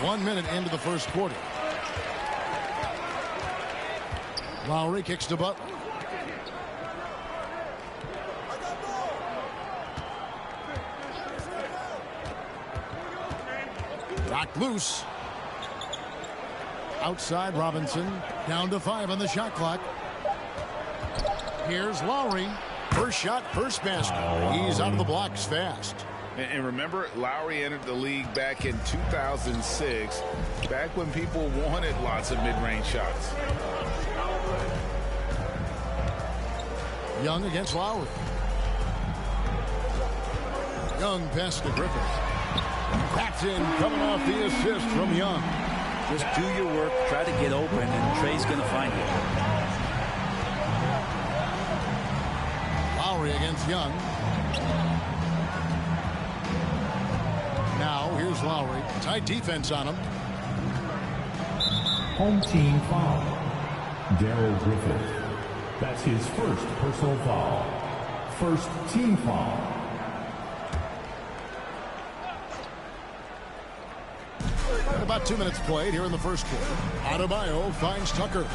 1 minute into the first quarter. Lowry kicks to Butler. Knocked loose. Outside Robinson. Down to 5 on the shot clock. Here's Lowry. First shot, first basket. He's out of the blocks fast. And remember, Lowry entered the league back in 2006, back when people wanted lots of mid-range shots. Young against Lowry. Young pass to Griffith. That's in, coming off the assist from Young. Just do your work, try to get open, and Trey's going to find you. Lowry against Young. Now here's Lowry. Tight defense on him. Home team foul. Darrell Griffith. That's his first personal foul. First team foul. About 2 minutes played here in the first quarter. Adebayo finds Tucker.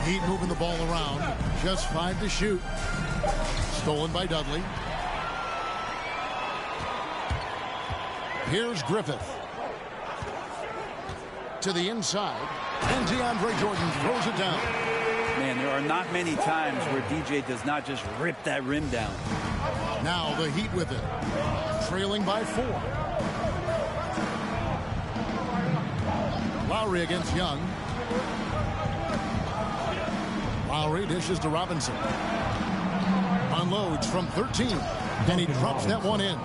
Heat moving the ball around. Just 5 to shoot. Stolen by Dudley. Here's Griffith. To the inside. And DeAndre Jordan throws it down. Man, there are not many times where DJ does not just rip that rim down. Now the Heat with it. Trailing by 4. Lowry against Young. Lowry dishes to Robinson. Unloads from 13. And he drops that one in.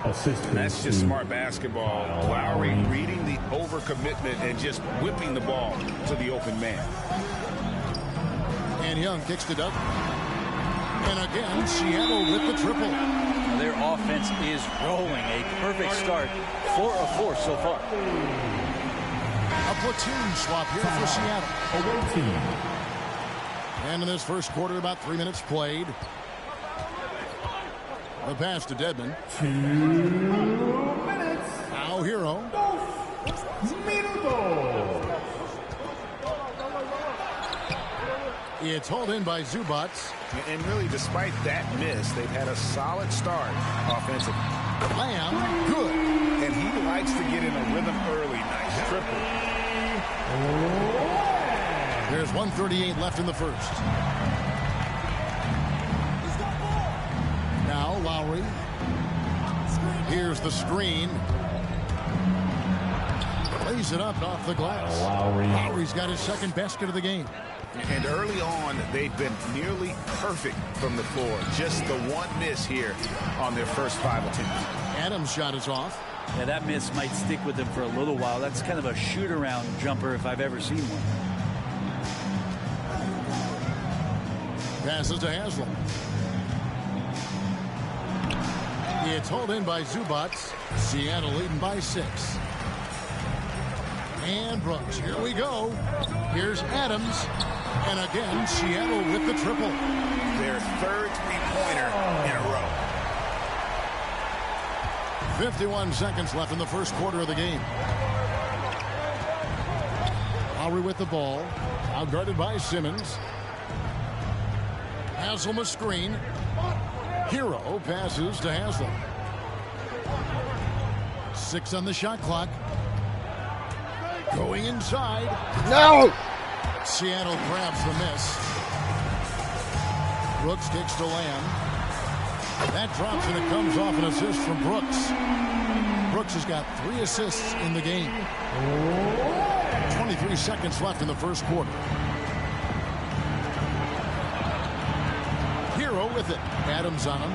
And that's just smart basketball. Lowry reading the overcommitment and just whipping the ball to the open man. And Young kicks to Dudley. And again, Seattle with the triple. Their offense is rolling. A perfect start. 4 of 4 so far. A platoon swap here for Seattle. Away team. And in this first quarter, about 3 minutes played. The pass to Dedmon. 2 minutes. Now Hero. Minutos. It's hauled in by Zubac. And really, despite that miss, they've had a solid start offensively. Lamb, good. And he likes to get in a rhythm early. Nice triple. There's 1:38 left in the first. Now Lowry. Here's the screen. Lays it up off the glass. Lowry's got his second basket of the game. And early on, they've been nearly perfect from the floor. Just the one miss here on their first 5 attempts. Adams' shot is off. Yeah, that miss might stick with him for a little while. That's kind of a shoot-around jumper if I've ever seen one. Passes to Haslam. It's hauled in by Zubac. Seattle leading by 6. And Brooks, here we go. Here's Adams. And again, Seattle with the triple. Their third three-pointer in a row. 51 seconds left in the first quarter of the game. Lowry with the ball. Outguarded by Simmons. Haslam a screen. Hero passes to Haslam. 6 on the shot clock. Going inside. No! Seattle grabs the miss. Brooks kicks to Lamb. That drops and it comes off an assist from Brooks. Brooks has got 3 assists in the game. 23 seconds left in the first quarter. Hero with it. Adams on him.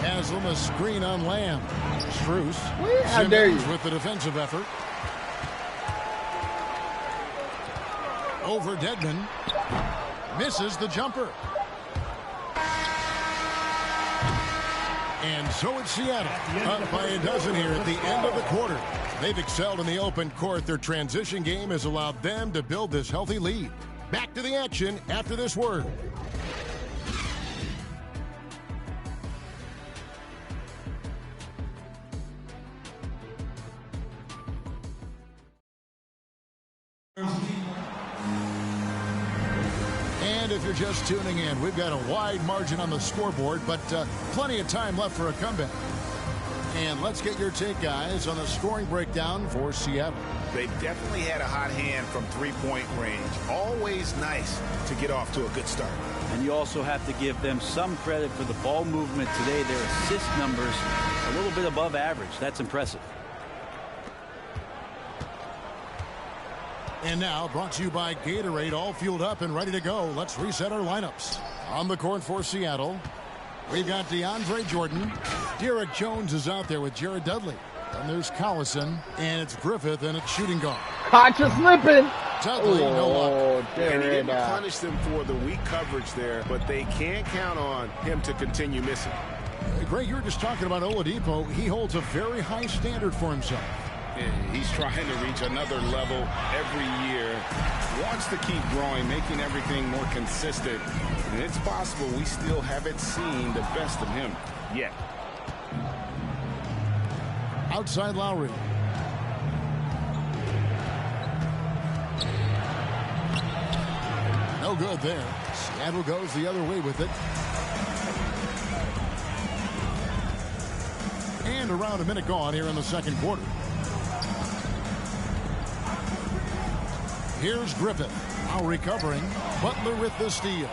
Haslam a screen on Lamb. Strus. How dare you? With the defensive effort. Over Dedmon. Misses the jumper. And so it's Seattle. Up by a dozen here at the end of the quarter. They've excelled in the open court. Their transition game has allowed them to build this healthy lead. Back to the action after this word. if you're just tuning in, we've got a wide margin on the scoreboard, but plenty of time left for a comeback. And let's get your take, guys, on the scoring breakdown for Seattle. They definitely had a hot hand from three-point range. Always nice to get off to a good start. And you also have to give them some credit for the ball movement today. Their assist numbers a little bit above average. That's impressive. And now, brought to you by Gatorade, all fueled up and ready to go. Let's reset our lineups. On the court for Seattle, we've got DeAndre Jordan. Derek Jones is out there with Jared Dudley. And there's Collison, and it's Griffith, and it's shooting guard. Caught you slipping. Dudley, no luck. And he didn't punish them for the weak coverage there, but they can't count on him to continue missing. Greg, you were just talking about Oladipo. He holds a very high standard for himself. He's trying to reach another level every year. Wants to keep growing, making everything more consistent. And it's possible we still haven't seen the best of him yet. Outside Lowry. No good there. Seattle goes the other way with it. And around a minute gone here in the second quarter. Here's Griffith. Now recovering. Butler with the steal.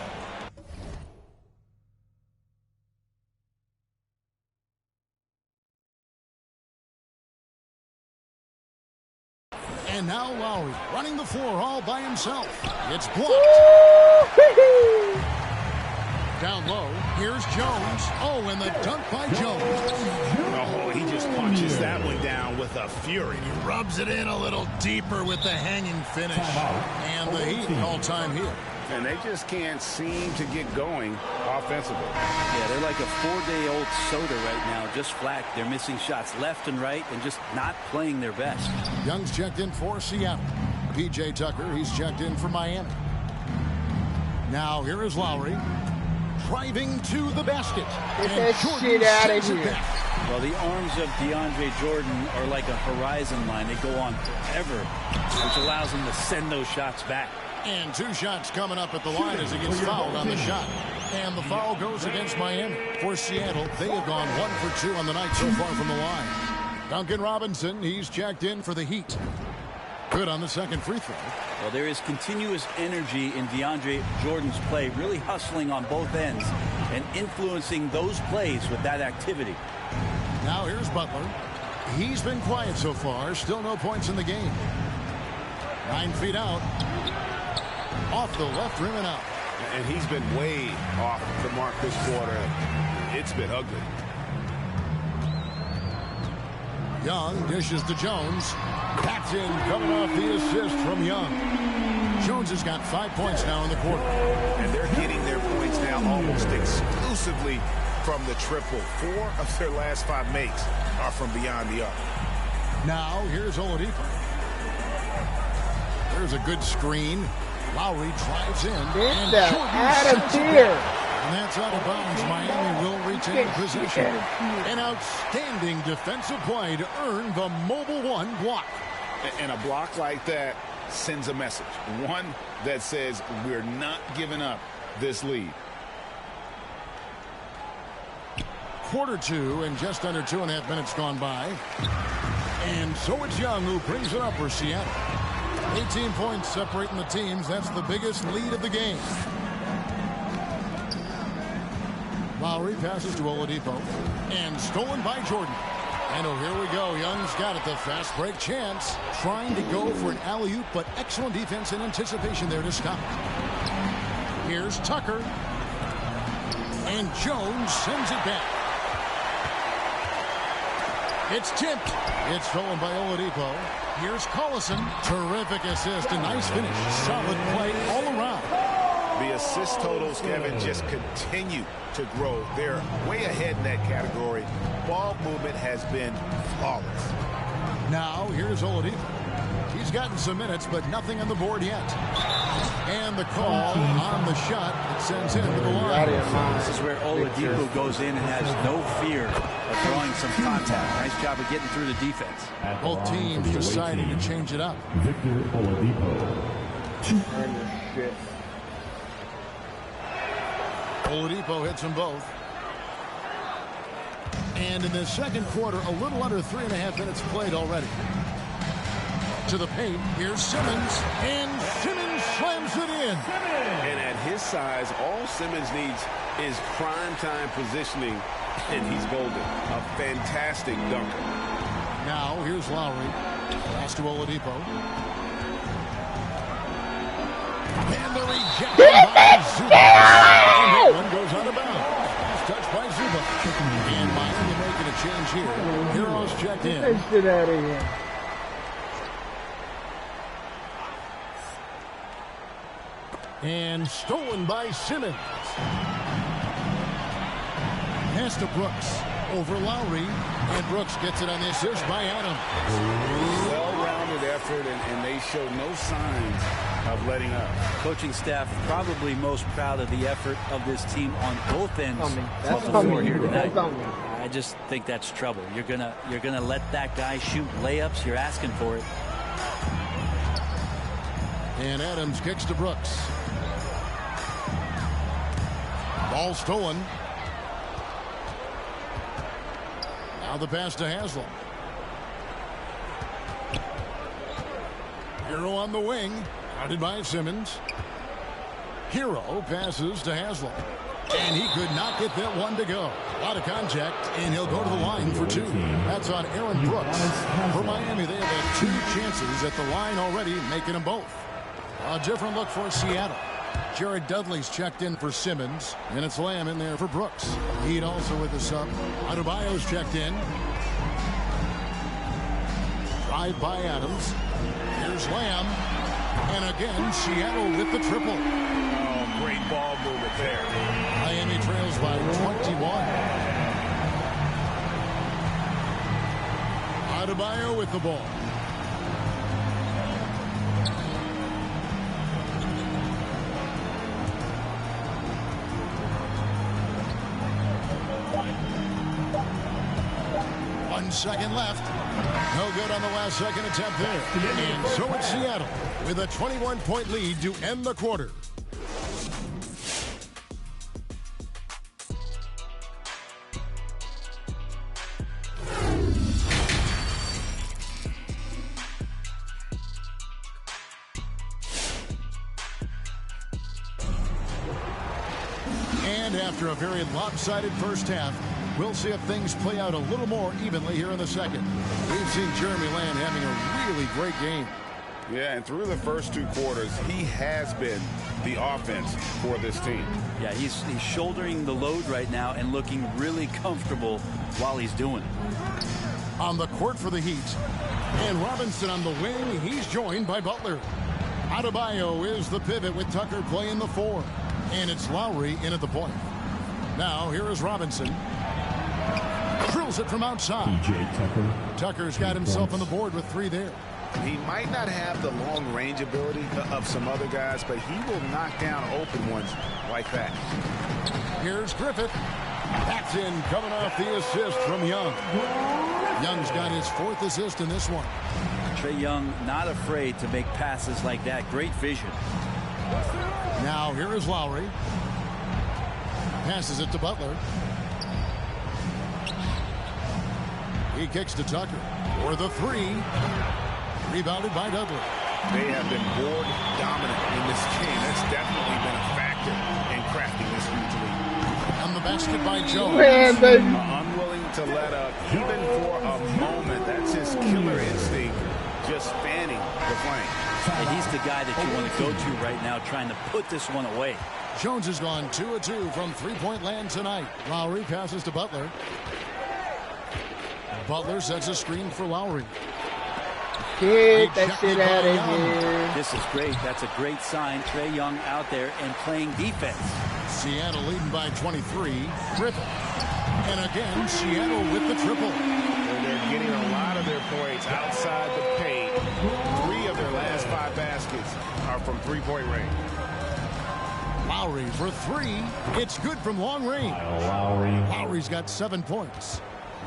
And now Lowry running the floor all by himself. It's blocked. Down low. Here's Jones. Oh, and the dunk by Jones. Oh, he just punches that one down with a fury. He rubs it in a little deeper with the hanging finish. And the Heat call time here. And they just can't seem to get going offensively. Yeah, they're like a 4-day-old soda right now, just flat. They're missing shots left and right and just not playing their best. Young's checked in for Seattle. P.J. Tucker, he's checked in for Miami. Now here is Lowry. Driving to the basket. Get that shit out of here. Well, the arms of DeAndre Jordan are like a horizon line. They go on forever, which allows him to send those shots back. And two shots coming up at the line as he gets fouled on the shot. And the foul goes against Miami. For Seattle, they have gone 1 for 2 on the night so far from the line. Duncan Robinson, he's checked in for the Heat. Good on the second free throw. Well, there is continuous energy in DeAndre Jordan's play, really hustling on both ends and influencing those plays with that activity. Now here's Butler. He's been quiet so far. Still no points in the game. 9 feet out. Off the left rim and out. And he's been way off the mark this quarter. It's been ugly. Young dishes to Jones. That's in, coming off the assist from Young. Jones has got 5 points now in the quarter. And they're getting their points now almost exclusively from the triple. 4 of their last 5 makes are from beyond the arc. Now here's Oladipo. There's a good screen. Lowry drives in. Get the out of here. And that's out of bounds. Miami will retain possession. An outstanding defensive play to earn the Mobile One block. And a block like that sends a message. One that says we're not giving up this lead. Quarter 2 and just under 2.5 minutes gone by. And so it's Young who brings it up for Seattle. 18 points separating the teams. That's the biggest lead of the game. Lowry passes to Oladipo. And stolen by Jordan. And oh, here we go. Young's got it. The fast break chance. Trying to go for an alley-oop, but excellent defense and anticipation there to stop. Here's Tucker. And Jones sends it back. It's tipped. It's stolen by Oladipo. Here's Collison. Terrific assist. A nice finish. Solid play all around. The assist totals, Kevin, just continue to grow. They're way ahead in that category. Ball movement has been flawless. Now, here's Oladipo. He's gotten some minutes, but nothing on the board yet. And the call on the shot. It sends him to the line. This is where Oladipo goes in and has no fear of drawing some contact. Nice job of getting through the defense. Both teams deciding to change it up. Victor Oladipo. Oladipo hits them both. And in the second quarter, a little under 3.5 minutes played already. To the paint, here's Simmons, and Simmons slams it in. And at his size, all Simmons needs is prime time positioning, and he's golden. A fantastic dunker. Now, here's Lowry. Pass to Oladipo. And the rejection by Zubac. And that one goes out of bounds. Last touch by Zubac. And Miami making a change here. Heroes checked in. Get shit out of here. And stolen by Simmons. Pass to Brooks. Over Lowry. And Brooks gets it on the assist by Adams. Well-rounded effort, and they show no signs of letting up. Coaching staff probably most proud of the effort of this team on both ends of That's the floor coming. here tonight. That's coming. I just think that's trouble. You're gonna let that guy shoot layups. You're asking for it. And Adams kicks to Brooks. Ball stolen. Now the pass to Haslam. Hero on the wing. Guarded by Simmons. Hero passes to Haslam. And he could not get that one to go. A lot of contact, and he'll go to the line for two. That's on Aaron Brooks. For Miami, they have had 2 chances at the line already, making them both. A different look for Seattle. Jared Dudley's checked in for Simmons, and it's Lamb in there for Brooks. Heat also with the sub. Adebayo's checked in. Drive by Adams. Here's Lamb. And again, Seattle with the triple. Oh, great ball movement there. Miami trails by 21. Adebayo with the ball. Second left. No good on the last second attempt there. And so it's Seattle with a 21-point lead to end the quarter. And after a very lopsided first half, we'll see if things play out a little more evenly here in the second. We've seen Jeremy Lamb having a really great game. Yeah, and through the first 2 quarters, he has been the offense for this team. Yeah, he's shouldering the load right now and looking really comfortable while he's doing it. On the court for the Heat. And Robinson on the wing. He's joined by Butler. Adebayo is the pivot with Tucker playing the 4. And it's Lowry in at the point. Now, here is Robinson. Drills it from outside. PJ Tucker. Tucker's got himself on the board with 3 there. He might not have the long range ability of some other guys, but he will knock down open ones like that. Here's Griffith. That's in, coming off the assist from Young. Young's got his 4th assist in this one. Trae Young not afraid to make passes like that. Great vision. Now here is Lowry. Passes it to Butler. He kicks to Tucker for the 3. Rebounded by Dudley. They have been board dominant in this game. That's definitely been a factor in crafting this huge lead. And the basket by Jones. Man, baby. Unwilling to let up even for a moment. That's his killer instinct, just fanning the flame. And he's the guy that you want to go to right now, trying to put this one away. Jones has gone 2 of 2 from 3-point land tonight. Lowry passes to Butler. Butler sets a screen for Lowry. Get that shit out of here. This is great. That's a great sign. Trae Young out there and playing defense. Seattle leading by 23. Griffith. And again, Seattle with the triple. And they're getting a lot of their points outside the paint. 3 of their last 5 baskets are from 3-point range. Lowry for 3. It's good from long range. Lowry. Lowry's got 7 points.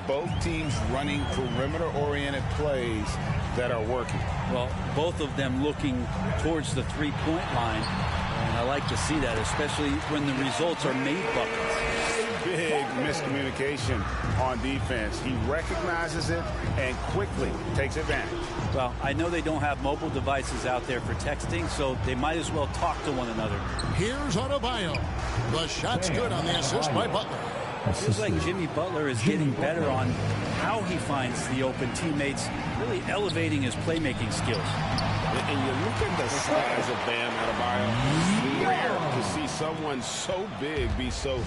Both teams running perimeter-oriented plays that are working. Well, both of them looking towards the 3-point line. And I like to see that, especially when the results are made buckets. Big miscommunication on defense. He recognizes it and quickly takes advantage. Well, I know they don't have mobile devices out there for texting, so they might as well talk to one another. Here's Adebayo. The shot's good on the assist by Butler. Feels like Jimmy Butler is getting better on how he finds the open teammates, really elevating his playmaking skills. And you look at the size of Bam Adebayo. It's rare to see someone so big be so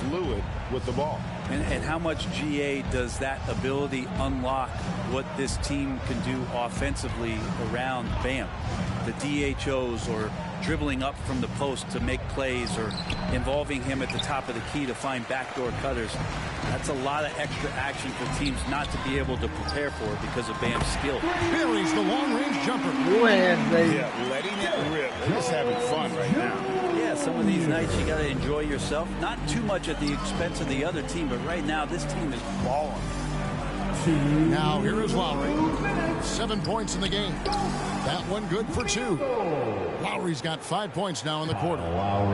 fluid with the ball. And how much GA does that ability unlock what this team can do offensively around Bam? The DHOs or dribbling up from the post to make plays or involving him at the top of the key to find backdoor cutters. That's a lot of extra action for teams not to be able to prepare for because of Bam's skill. Buries the long-range jumper. Yeah, letting it rip. They're just having fun right now. Yeah, some of these nights you got to enjoy yourself. Not too much at the expense of the other team, but right now this team is balling. Now here is Lowry. 7 points in the game. That one good for 2. Lowry's got 5 points now in the quarter.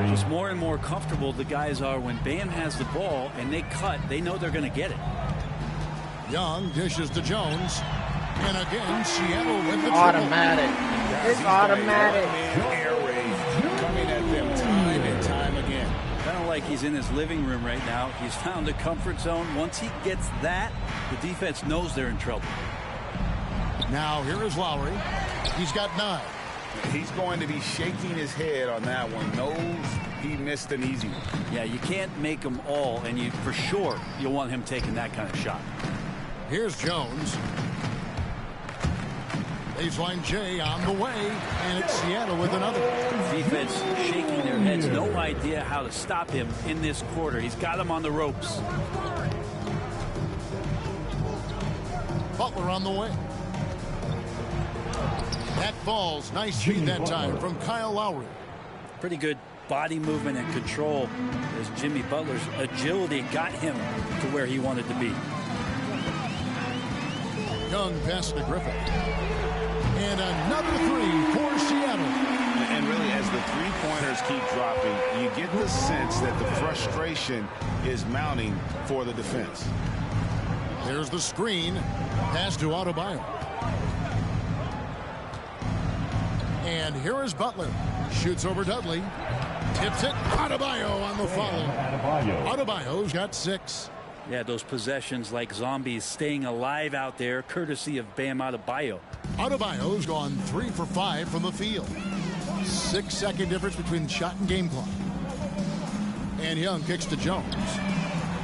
Just more and more comfortable the guys are when Bam has the ball and they cut. They know they're going to get it. Young dishes to Jones. And again, Seattle with the Automatic. It's automatic. Air raid coming at them time and time again. Kind of like he's in his living room right now. He's found a comfort zone. Once he gets that, the defense knows they're in trouble. Now here is Lowry. He's got 9. He's going to be shaking his head on that one. Knows he missed an easy one. Yeah, you can't make them all, and you for sure you'll want him taking that kind of shot. Here's Jones. Baseline J on the way, and it's Seattle with another. Defense shaking their heads. No idea how to stop him in this quarter. He's got him on the ropes. Butler on the way. That falls. Nice feed that time from Kyle Lowry. Pretty good body movement and control as Jimmy Butler's agility got him to where he wanted to be. Young pass to Griffin. And another 3 for Seattle. And really, as the three-pointers keep dropping, you get the sense that the frustration is mounting for the defense. There's the screen. Pass to Adebayo. And here is Butler. Shoots over Dudley. Tips it. Adebayo on the follow. Adebayo's got 6. Yeah, those possessions like zombies staying alive out there, courtesy of Bam Adebayo. Adebayo's gone 3 for 5 from the field. 6-second difference between the shot and game clock. And Young kicks to Jones.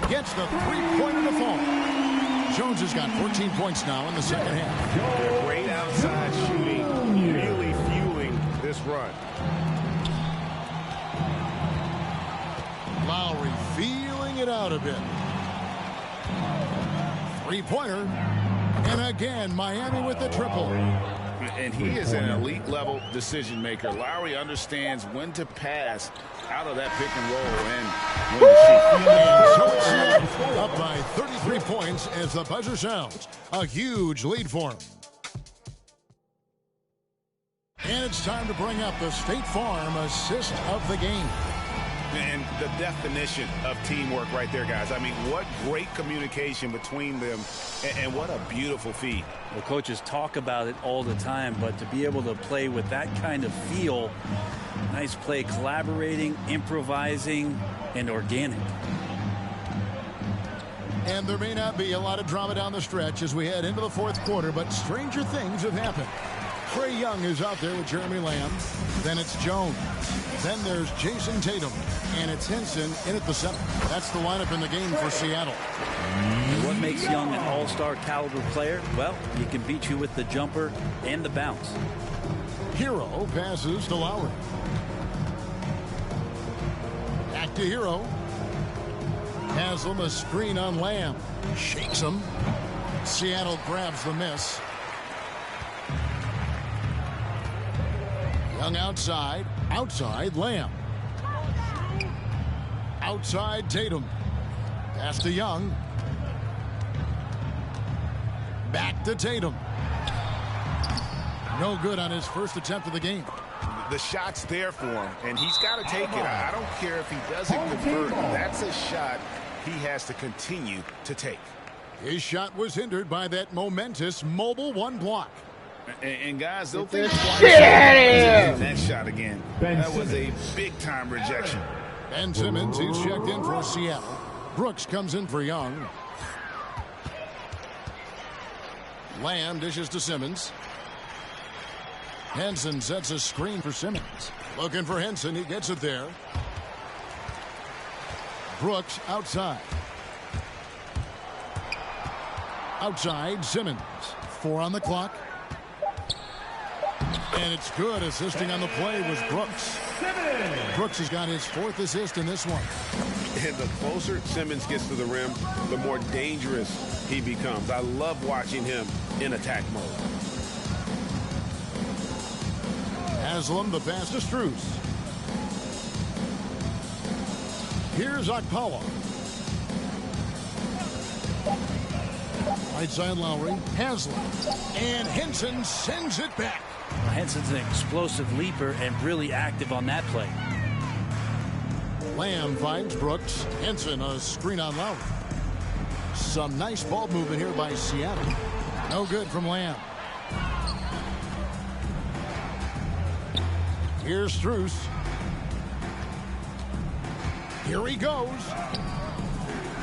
Gets the three-pointer to fall. Jones has got 14 points now in the second half. Great outside shooting, really fueling this run. Lowry feeling it out a bit. Three-pointer. And again, Miami with the triple. And he is an elite level decision maker. Lowry understands when to pass out of that pick and roll and when to shoot. And so it's up by 33 points as the buzzer sounds. A huge lead for him. And it's time to bring up the State Farm assist of the game. And the definition of teamwork right there, guys. I mean, what great communication between them, and what a beautiful feed. Well, coaches talk about it all the time, but to be able to play with that kind of feel, nice play, collaborating, improvising, and organic. And there may not be a lot of drama down the stretch as we head into the fourth quarter, but stranger things have happened. Trae Young is out there with Jeremy Lamb. Then it's Jones. Then there's Jason Tatum. And it's Henson in at the center. That's the lineup in the game for Seattle. And what makes Young an all-star caliber player? Well, he can beat you with the jumper and the bounce. Hero passes to Lowry. Back to Hero. Haslam a screen on Lamb. Shakes him. Seattle grabs the miss. Young outside. Outside Lamb. Outside Tatum. Pass to Young. Back to Tatum. No good on his first attempt of the game. the shot's there for him, and he's got to take it. I don't care if he doesn't convert. That's a shot he has to continue to take. His shot was hindered by that momentous mobile one block. And guys, they'll think Shit twice out of here. that shot again. That was a big-time rejection. Ben Simmons, he's checked in for Seattle. Brooks comes in for Young. Lamb dishes to Simmons. Henson sets a screen for Simmons. Looking for Henson. He gets it there. Brooks outside. Outside, Simmons. 4 on the clock. And it's good. Assisting on the play was Brooks. Brooks has got his 4th assist in this one. And the closer Simmons gets to the rim, the more dangerous he becomes. I love watching him in attack mode. Haslam, the pass to Strus. Here's Okpala. Right side Lowry. Haslam. And Henson sends it back. Well, Henson's an explosive leaper and really active on that play. Lamb finds Brooks. Henson a screen on Lowry. Some nice ball movement here by Seattle. No good from Lamb. Here's Strus. Here he goes.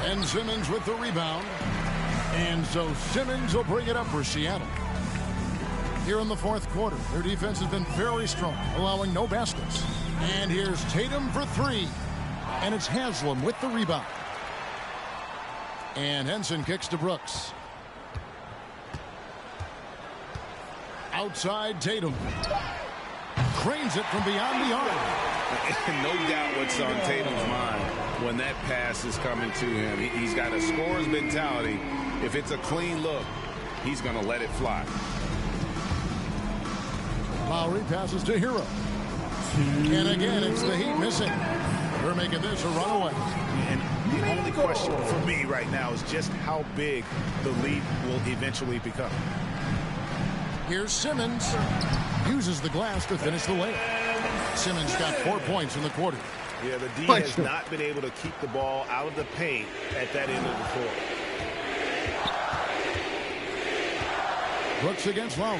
And Simmons with the rebound. And so Simmons will bring it up for Seattle. Here in the 4th quarter, their defense has been very strong, allowing no baskets. And here's Tatum for 3. And it's Haslam with the rebound. And Henson kicks to Brooks. Outside Tatum. Cranes it from beyond the arc. No doubt what's on Tatum's mind when that pass is coming to him. He's got a scorer's mentality. If it's a clean look, he's going to let it fly. Lowry passes to Hero. And again, it's the Heat missing. They're making this a runaway. And the only question for me right now is just how big the lead will eventually become. Here's Simmons. Uses the glass to finish the layup. Simmons got 4 points in the quarter. Yeah, the D has not been able to keep the ball out of the paint at that end of the court. Brooks against Lowry.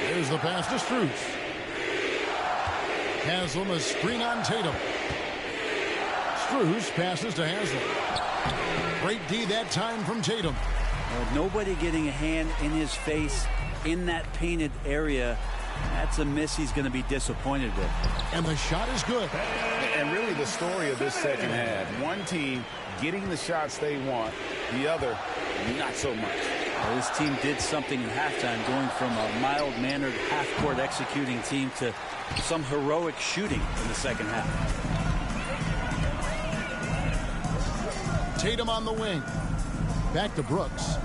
There's the pass to Strus. Haslam a screen on Tatum. Strus passes to Haslam. Great D that time from Tatum. Nobody getting a hand in his face in that painted area. That's a miss he's going to be disappointed with. And the shot is good. And really the story of this second half. One team getting the shots they want. The other, not so much. Well, this team did something in halftime, going from a mild-mannered half-court executing team to some heroic shooting in the second half. Tatum on the wing. Back to Brooks.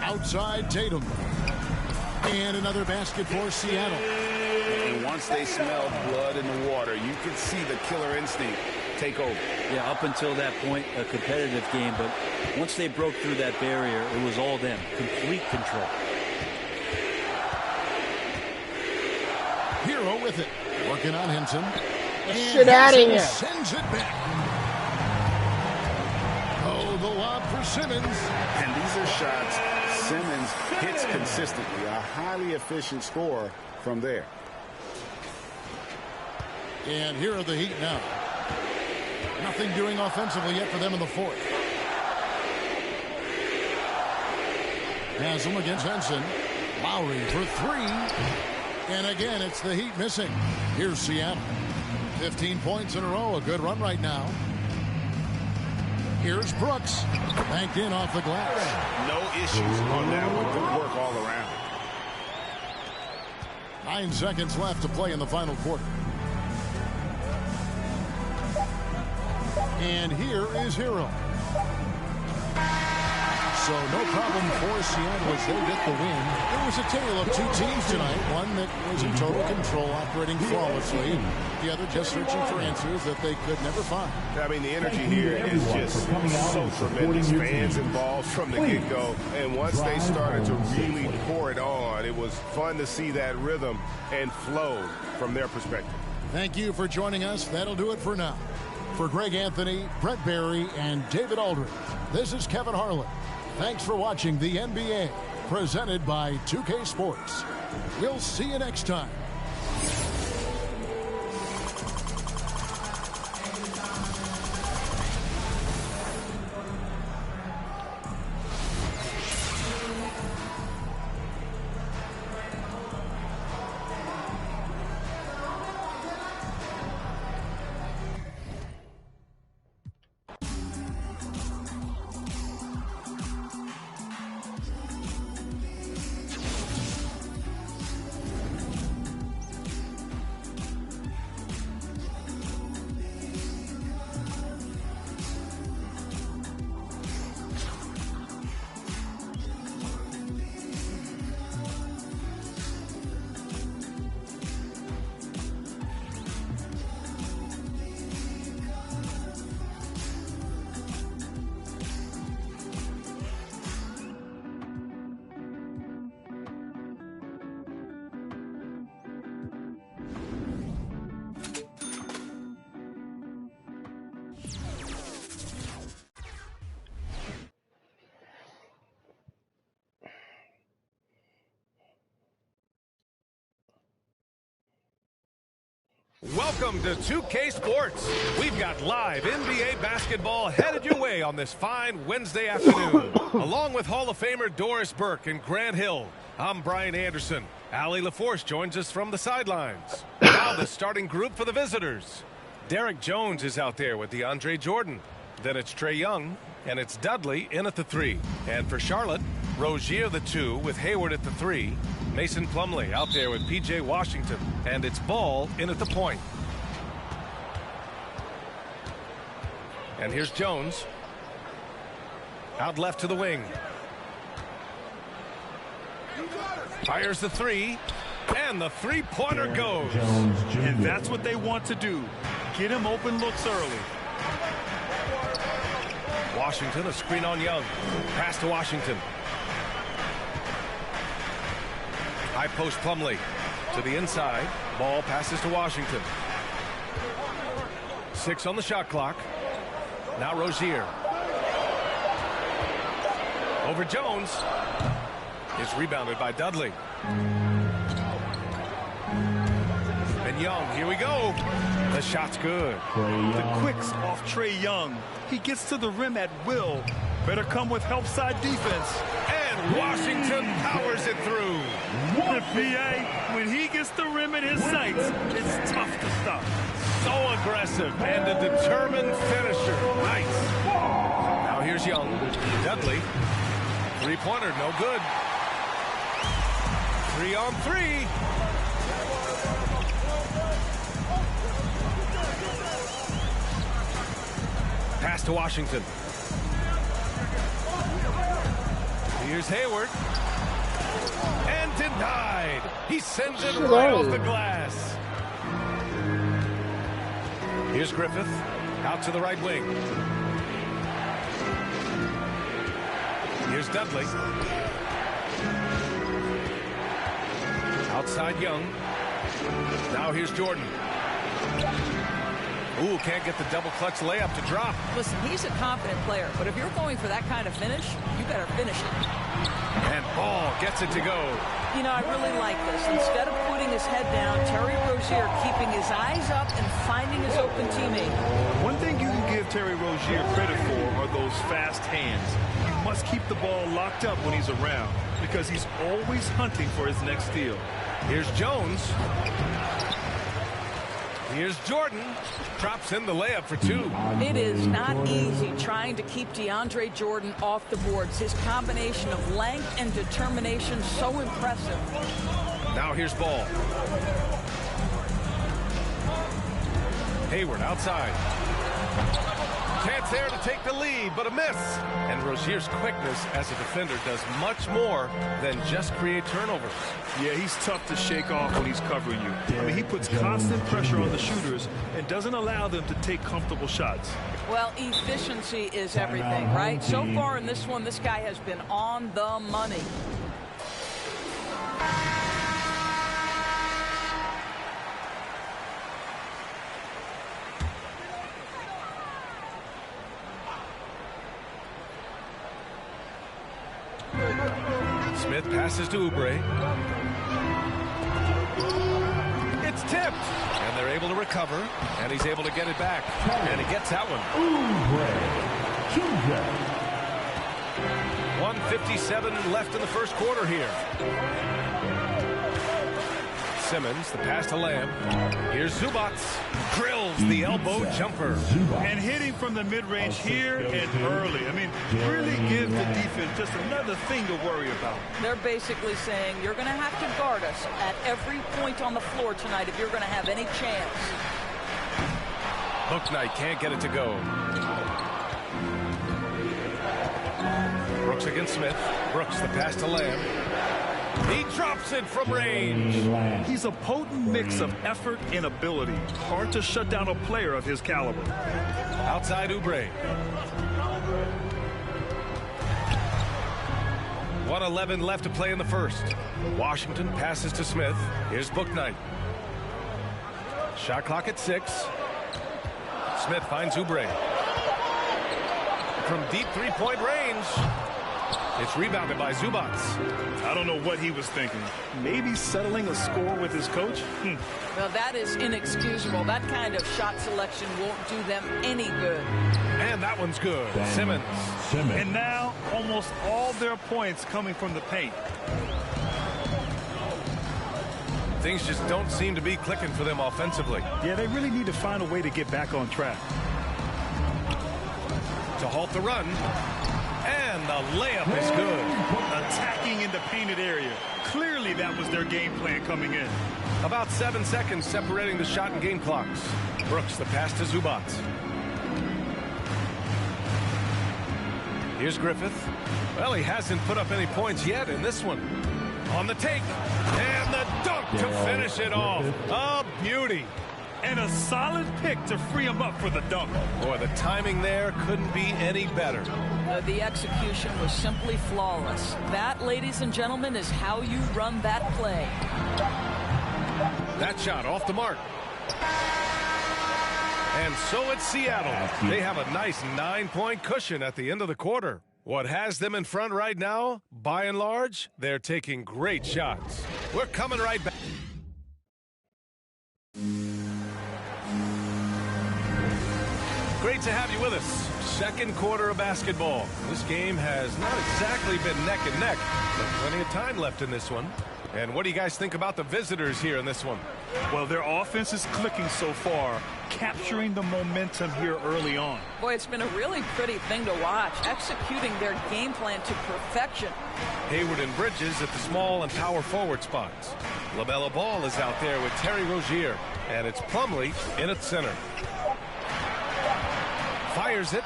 Outside Tatum. And another basket for Seattle. And once they smelled blood in the water, you could see the killer instinct take over. Yeah, up until that point, a competitive game, but once they broke through that barrier, it was all them. Complete control. Hero with it. Working on Henson. Get out of here. Sends it back. Oh, the lob for Simmons. And these are shots Simmons hits consistently. A highly efficient scorer from there. And here are the Heat now. Nothing doing offensively yet for them in the 4th. Haslam against Henson. Lowry for 3. And again, it's the Heat missing. Here's Seattle. 15 points in a row. A good run right now. Here's Brooks. Banked in off the glass. No issues on that one. Good work all around. 9 seconds left to play in the final quarter. And here is Hero. So no problem for Seattle as they get the win. It was a tale of two teams tonight. One that was in total control, operating flawlessly. The other just searching for answers that they could never find. I mean, the energy here is just so tremendous. Fans involved from the get-go. And once they started to really pour it on, it was fun to see that rhythm and flow from their perspective. Thank you for joining us. That'll do it for now. For Greg Anthony, Brett Barry, and David Aldridge, this is Kevin Harlan. Thanks for watching the NBA, presented by 2K Sports. We'll see you next time. Welcome to 2K Sports. We've got live NBA basketball headed your way on this fine Wednesday afternoon. Along with Hall of Famer Doris Burke and Grant Hill, I'm Brian Anderson. Allie LaForce joins us from the sidelines. Now the starting group for the visitors. Derek Jones is out there with DeAndre Jordan. Then it's Trae Young, and it's Dudley in at the 3. And for Charlotte, Rozier the 2 with Hayward at the 3. Mason Plumlee out there with P.J. Washington, and it's Ball in at the point. And here's Jones. Out left to the wing. Fires the 3, and the three-pointer goes. And that's what they want to do. Get him open looks early. Washington, a screen on Young. Pass to Washington. High post Plumlee to the inside. Ball passes to Washington. 6 on the shot clock. Now Rozier. Over Jones. Is rebounded by Dudley. And Young, here we go. The shot's good. The quicks off Trae Young. He gets to the rim at will. Better come with help side defense. And Washington powers it through. The PA, when he gets the rim in his sights, it's tough to stop. So aggressive and a determined finisher. Nice. Now here's Young. Dudley. Three-pointer, no good. 3 on 3. Pass to Washington. Here's Hayward. And denied. He sends it right off the glass. Here's Griffith. Out to the right wing. Here's Dudley. Outside Young. Now here's Jordan. Ooh, can't get the double clutch layup to drop. Listen, he's a confident player, but if you're going for that kind of finish, you better finish it. And Ball gets it to go. You know, I really like this. Instead of putting his head down, Terry Rozier keeping his eyes up and finding his open teammate. One thing you can give Terry Rozier credit for are those fast hands. You must keep the ball locked up when he's around because he's always hunting for his next steal. Here's Jones. Here's Jordan. Drops in the layup for 2. It is not easy trying to keep DeAndre Jordan off the boards. His combination of length and determination so impressive. Now here's Ball. Hayward outside. Chance there to take the lead, but a miss. And Rozier's quickness as a defender does much more than just create turnovers. Yeah, he's tough to shake off when he's covering you. I mean, he puts constant pressure on the shooters and doesn't allow them to take comfortable shots. Well, efficiency is everything, right? So far in this one, this guy has been on the money. Smith passes to Oubre. It's tipped. And they're able to recover. And he's able to get it back. And he gets that one. 1:57 left in the first quarter here. Simmons, the pass to Lamb. Here's Zubac. Drills the elbow jumper. And hitting from the mid-range here and early. I mean, really give the defense just another thing to worry about. They're basically saying you're going to have to guard us at every point on the floor tonight if you're going to have any chance. Bouknight can't get it to go. Brooks against Smith. Brooks, the pass to Lamb. He drops it from range. He's a potent mix of effort and ability. Hard to shut down a player of his caliber. Outside Oubre. 1:11 left to play in the first. Washington passes to Smith. Here's Bouknight. Shot clock at 6. Smith finds Oubre. From deep three-point range. It's rebounded by Zubac. I don't know what he was thinking. Maybe settling a score with his coach? Well, that is inexcusable. That kind of shot selection won't do them any good. And that one's good. Simmons. And now almost all their points coming from the paint. Things just don't seem to be clicking for them offensively. Yeah, they really need to find a way to get back on track. To halt the run. And the layup is good. Attacking in the painted area. Clearly that was their game plan coming in. About 7 seconds separating the shot and game clocks. Brooks, the pass to Zubac. Here's Griffith. Well, he hasn't put up any points yet in this one. On the take. And the dunk to finish it off. A beauty. And a solid pick to free him up for the dunk. Boy, the timing there couldn't be any better. The execution was simply flawless. That, ladies and gentlemen, is how you run that play. That shot off the mark. And so it's Seattle. They have a nice 9-point cushion at the end of the quarter. What has them in front right now, by and large, they're taking great shots. We're coming right back. Great to have you with us. Second quarter of basketball. This game has not exactly been neck and neck, but plenty of time left in this one. And what do you guys think about the visitors here in this one? Well, their offense is clicking so far, capturing the momentum here early on. Boy, it's been a really pretty thing to watch, executing their game plan to perfection. Hayward and Bridges at the small and power forward spots. LaMelo Ball is out there with Terry Rozier, and it's Plumlee in at center. Fires it.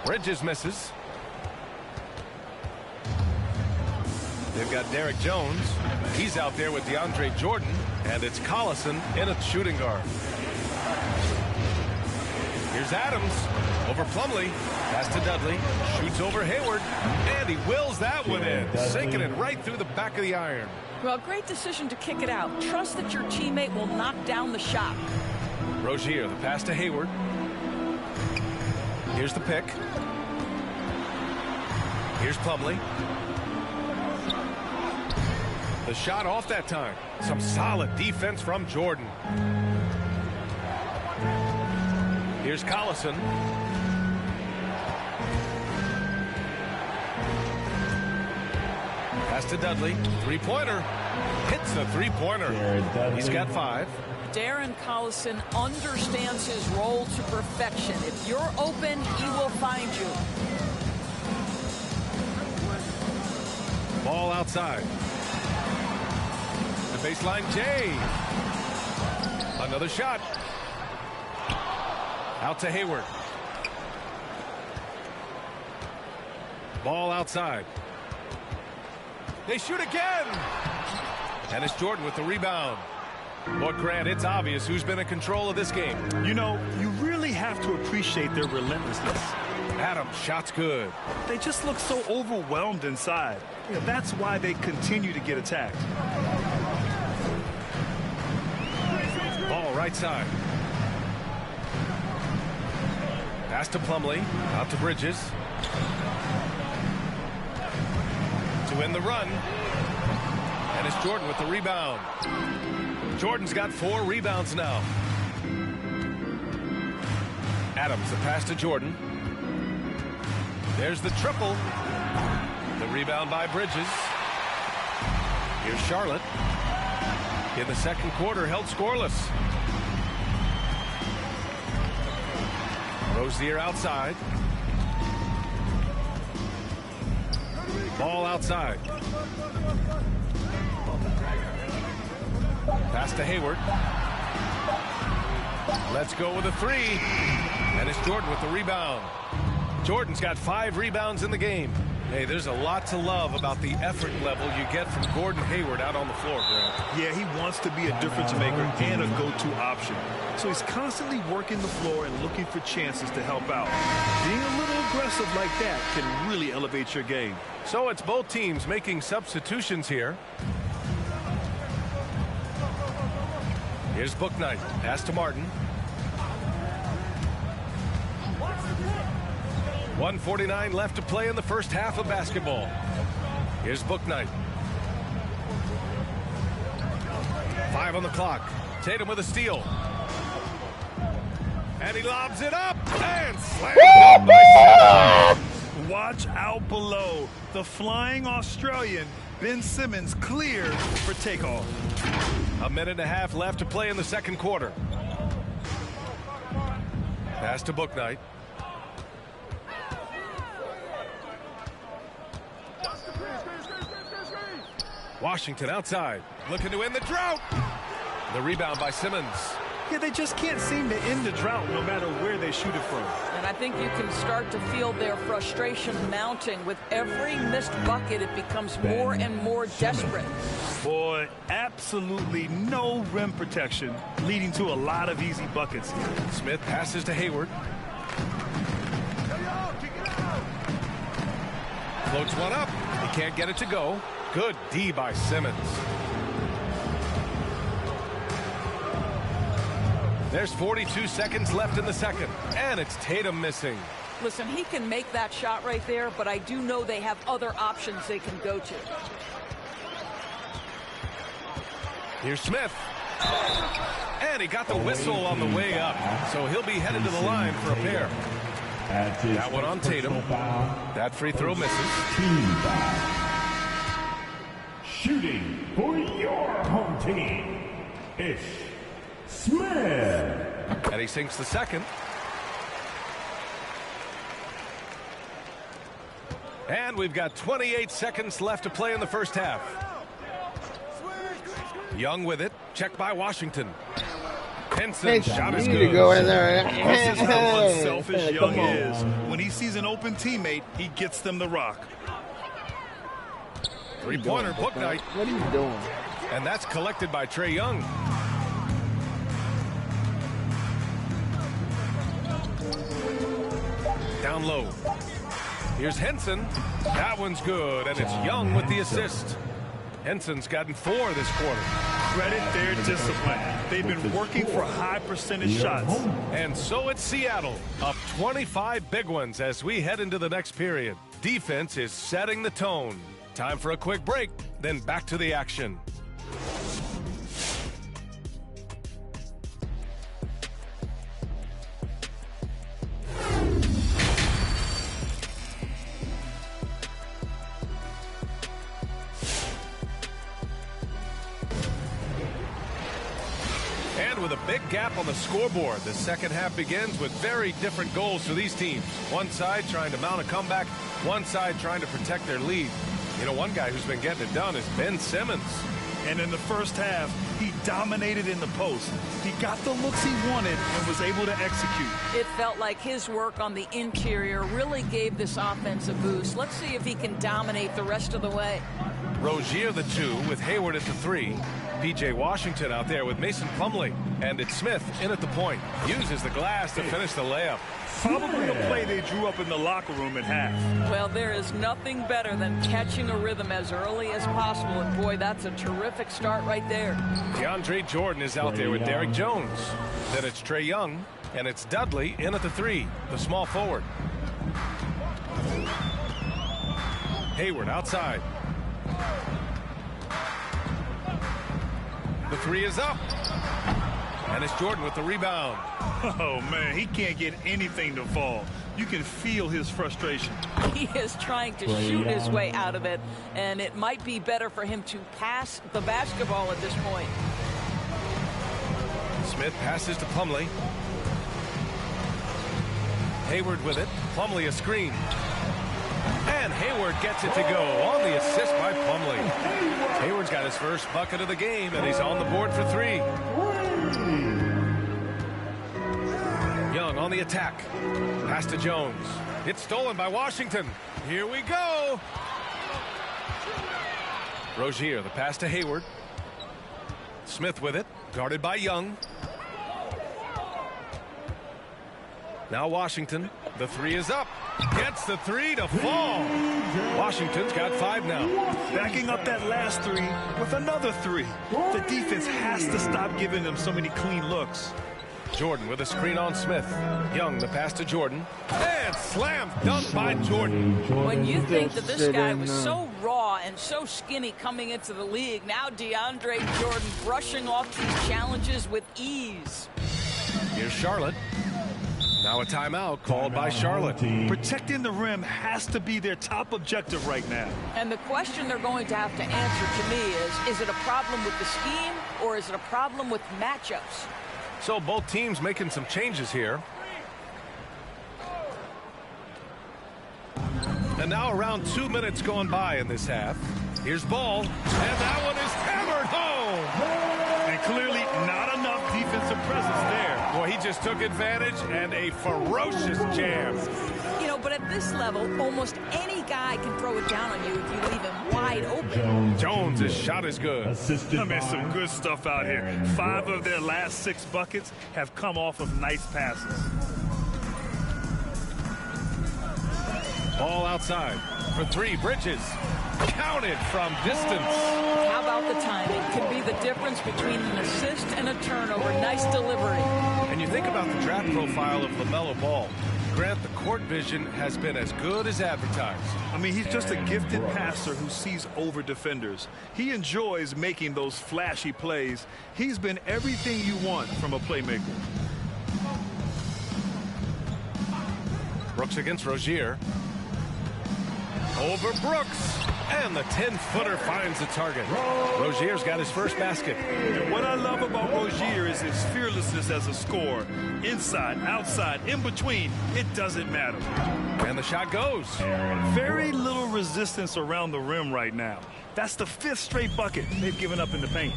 Bridges misses. They've got Derek Jones. He's out there with DeAndre Jordan. And it's Collison in at shooting guard. Here's Adams over Plumlee. Pass to Dudley. Shoots over Hayward. And he wills that one in. Sinking it right through the back of the iron. Well, great decision to kick it out. Trust that your teammate will knock down the shot. Rozier, the pass to Hayward. Here's the pick. Here's Plumlee. The shot off that time. Some solid defense from Jordan. Here's Collison. Pass to Dudley. Three-pointer. Hits the three-pointer. He's got 5. Darren Collison understands his role to perfection. If you're open, he will find you. Ball outside. The baseline, Jay. Another shot. Out to Hayward. Ball outside. They shoot again. And it's Jordan with the rebound. Well, Grant, it's obvious who's been in control of this game. You know, you really have to appreciate their relentlessness. Adams, shot's good. They just look so overwhelmed inside. You know, that's why they continue to get attacked. Ball right side. Pass to Plumlee. Out to Bridges. To win the run. And it's Jordan with the rebound. Jordan's got 4 rebounds now. Adams, the pass to Jordan. There's the triple. The rebound by Bridges. Here's Charlotte. In the second quarter, held scoreless. Rozier outside. Ball outside. Pass to Hayward. Let's go with a 3. And it's Jordan with the rebound. Jordan's got 5 rebounds in the game. Hey, there's a lot to love about the effort level you get from Gordon Hayward out on the floor, Grant. Yeah, he wants to be a difference maker and a go-to option. So he's constantly working the floor and looking for chances to help out. Being a little aggressive like that can really elevate your game. So it's both teams making substitutions here. Here's Bouknight. Pass to Martin. 1:49 left to play in the first half of basketball. Here's Bouknight. 5 on the clock. Tatum with a steal. And he lobs it up and slams it by Simmons. Watch out below. The flying Australian, Ben Simmons, cleared for takeoff. 1.5 minutes left to play in the second quarter. Pass to Bouknight. Washington outside, looking to end the drought. The rebound by Simmons. Yeah, they just can't seem to end the drought no matter where they shoot it from. And I think you can start to feel their frustration mounting. With every missed bucket, it becomes more and more desperate. Boy, absolutely no rim protection, leading to a lot of easy buckets. Smith passes to Hayward. Floats one up. He can't get it to go. Good D by Simmons. There's 42 seconds left in the second, and it's Tatum missing. Listen, he can make that shot right there, but I do know they have other options they can go to. Here's Smith. And he got the whistle on the way up, so he'll be headed to the line for a pair. That one on Tatum. That free throw misses. Shooting for your home team, Ish Smith. And he sinks the second. And we've got 28 seconds left to play in the first half. Young with it. Checked by Washington. Henson shot is good. Go in there. This is how unselfish Young is. When he sees an open teammate, he gets them the rock. Three-pointer, Bouknight. What are you doing? And that's collected by Trae Young. Down low. Here's Henson. That one's good, and it's Young with the assist. Henson's gotten 4 this quarter. Credit their discipline. They've been working for high percentage shots. And so it's Seattle, up 25 big ones as we head into the next period. Defense is setting the tone. Time for a quick break, then back to the action. And with a big gap on the scoreboard, the second half begins with very different goals for these teams. One side trying to mount a comeback, one side trying to protect their lead. You know, one guy who's been getting it done is Ben Simmons. And in the first half, he dominated in the post. He got the looks he wanted and was able to execute. It felt like his work on the interior really gave this offense a boost. Let's see if he can dominate the rest of the way. Rozier the 2 with Hayward at the 3. P.J. Washington out there with Mason Plumlee. And it's Smith in at the point. Uses the glass to finish the layup. Probably a play they drew up in the locker room at half. Well, there is nothing better than catching a rhythm as early as possible. And, boy, that's a terrific start right there. DeAndre Jordan is out there with Derrick Jones. Then it's Trae Young. And it's Dudley in at the 3, the small forward. Hayward outside. The 3 is up. And it's Jordan with the rebound. Oh, man, he can't get anything to fall. You can feel his frustration. He is trying to shoot his way out of it, and it might be better for him to pass the basketball at this point. Smith passes to Plumlee. Hayward with it. Plumlee a screen. And Hayward gets it to go on the assist by Plumlee. Hayward's got his first bucket of the game, and he's on the board for 3. Young on the attack. Pass to Jones. It's stolen by Washington. Here we go. Rozier, the pass to Hayward. Smith with it. Guarded by Young. Now Washington. The 3 is up. Gets the 3 to fall. Washington's got 5 now. Backing up that last 3 with another 3. The defense has to stop giving them so many clean looks. Jordan with a screen on Smith. Young, the pass to Jordan. And slam dunk by Jordan. When you think that this guy was so raw and so skinny coming into the league, now DeAndre Jordan brushing off these challenges with ease. Here's Charlotte. Now a timeout called by Charlotte. Protecting the rim has to be their top objective right now. And the question they're going to have to answer to me is it a problem with the scheme or is it a problem with matchups? So both teams making some changes here. And now around 2 minutes going by in this half. Here's Ball. And that one is hammered home. And clearly not enough defensive presence there. Boy, he just took advantage and a ferocious jam. You know, but at this level, almost any guy can throw it down on you if you leave him wide open. Jones' shot is good. I mean, some good stuff out here. 5 of their last 6 buckets have come off of nice passes. Ball outside for 3. Bridges. Counted from distance. How about the timing? Could be the difference between an assist and a turnover. Nice delivery. And you think about the draft profile of LaMelo Ball. Grant, the court vision has been as good as advertised. I mean, he's just a gifted passer who sees over defenders. He enjoys making those flashy plays. He's been everything you want from a playmaker. Brooks against Rozier. Over Brooks. And the 10-footer finds the target. Rozier's got his first basket. And what I love about Rozier is his fearlessness as a scorer. Inside, outside, in between, it doesn't matter. And the shot goes. Very little resistance around the rim right now. That's the 5th straight bucket they've given up in the paint.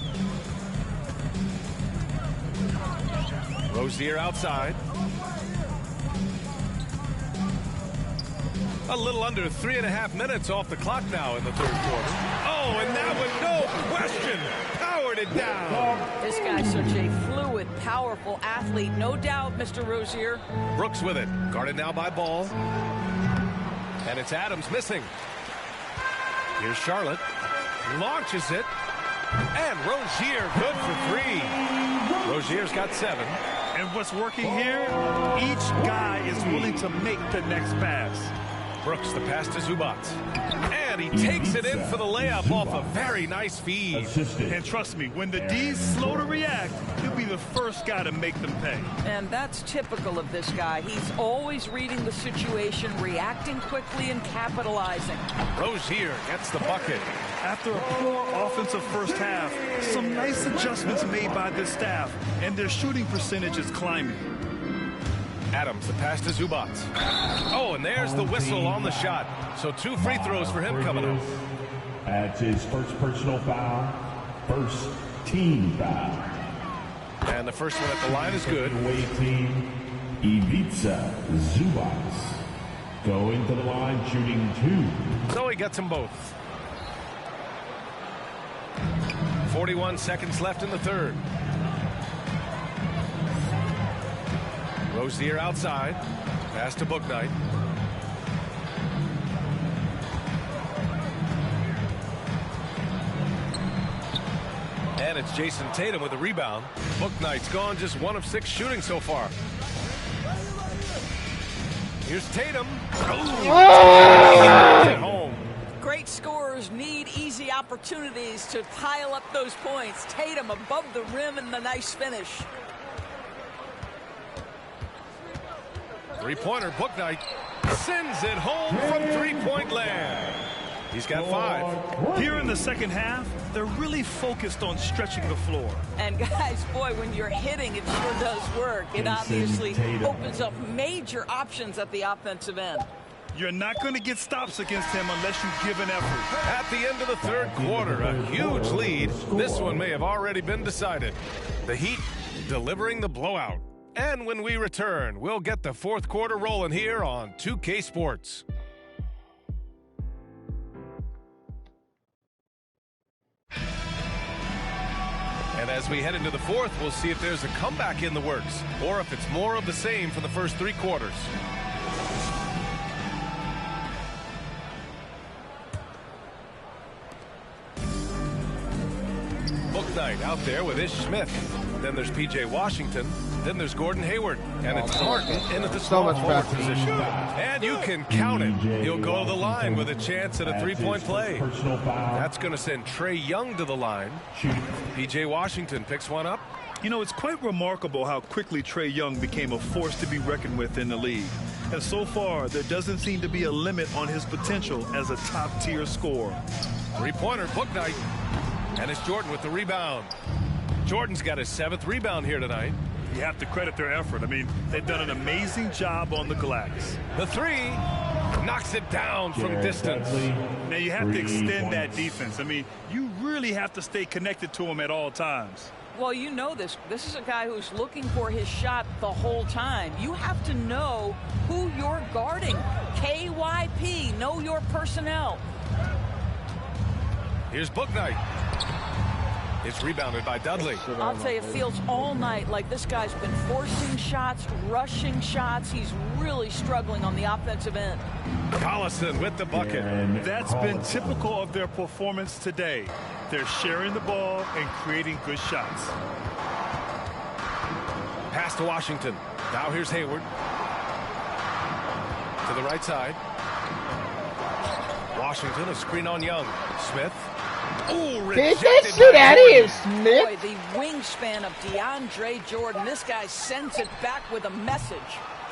Rozier outside. A little under 3.5 minutes off the clock now in the 3rd quarter. Oh, and that one, no question, powered it down. This guy's such a fluid, powerful athlete. No doubt, Mr. Rozier. Brooks with it. Guarded now by Ball. And it's Adams missing. Here's Charlotte. Launches it. And Rozier good for 3. Rozier's got 7. And what's working here? Each guy is willing to make the next pass. Brooks, the pass to Zubac. And he takes it in for the layup off a very nice feed. And trust me, when the D's slow to react, he'll be the first guy to make them pay. And that's typical of this guy. He's always reading the situation, reacting quickly, and capitalizing. Rozier gets the bucket. After a poor offensive first half, some nice adjustments made by this staff, and their shooting percentage is climbing. Adams, the pass to Zubac. Oh, and there's the whistle on the shot. So 2 free throws for him coming up. That's his first personal foul. First team foul. And the first one at the line is good. Away team, Ivica Zubac. Going to the line, shooting 2. So he gets them both. 41 seconds left in the third. Rozier outside. Pass to Bouknight. And it's Jason Tatum with a rebound. Bouknight's gone just 1 of 6 shooting so far. Here's Tatum. At home. Great scorers need easy opportunities to pile up those points. Tatum above the rim and the nice finish. Three-pointer, Bouknight sends it home from three-point land. He's got 5. Here in the second half, they're really focused on stretching the floor. And guys, boy, when you're hitting, it sure does work. It obviously opens up major options at the offensive end. You're not going to get stops against him unless you give an effort. At the end of the third quarter, a huge lead. This one may have already been decided. The Heat delivering the blowout. And when we return, we'll get the fourth quarter rolling here on 2K Sports. And as we head into the fourth, we'll see if there's a comeback in the works or if it's more of the same for the first 3 quarters. Bouknight out there with Ish Smith. Then there's P.J. Washington. Then there's Gordon Hayward. And it's Martin in at the small forward position. And you can count it. He'll go to the line with a chance at a three-point play. That's going to send Trae Young to the line. P.J. Washington picks one up. You know, it's quite remarkable how quickly Trae Young became a force to be reckoned with in the league. And so far, there doesn't seem to be a limit on his potential as a top-tier scorer. Three-pointer, Bouknight. And it's Jordan with the rebound. Jordan's got his 7th rebound here tonight. You have to credit their effort. I mean, they've done an amazing job on the glass. The 3 knocks it down from distance. Now you have to extend that defense. I mean, you really have to stay connected to him at all times. Well, you know this. This is a guy who's looking for his shot the whole time. You have to know who you're guarding. KYP, know your personnel. Here's Bouknight. It's rebounded by Dudley. I'll tell you, it feels all night like this guy's been forcing shots, rushing shots. He's really struggling on the offensive end. Collison with the bucket. That's been typical of their performance today. They're sharing the ball and creating good shots. Pass to Washington. Now here's Hayward. To the right side. Washington, a screen on Young. Smith. Ooh, get that shit out of here, Smith. Boy, the wingspan of DeAndre Jordan. This guy sends it back with a message.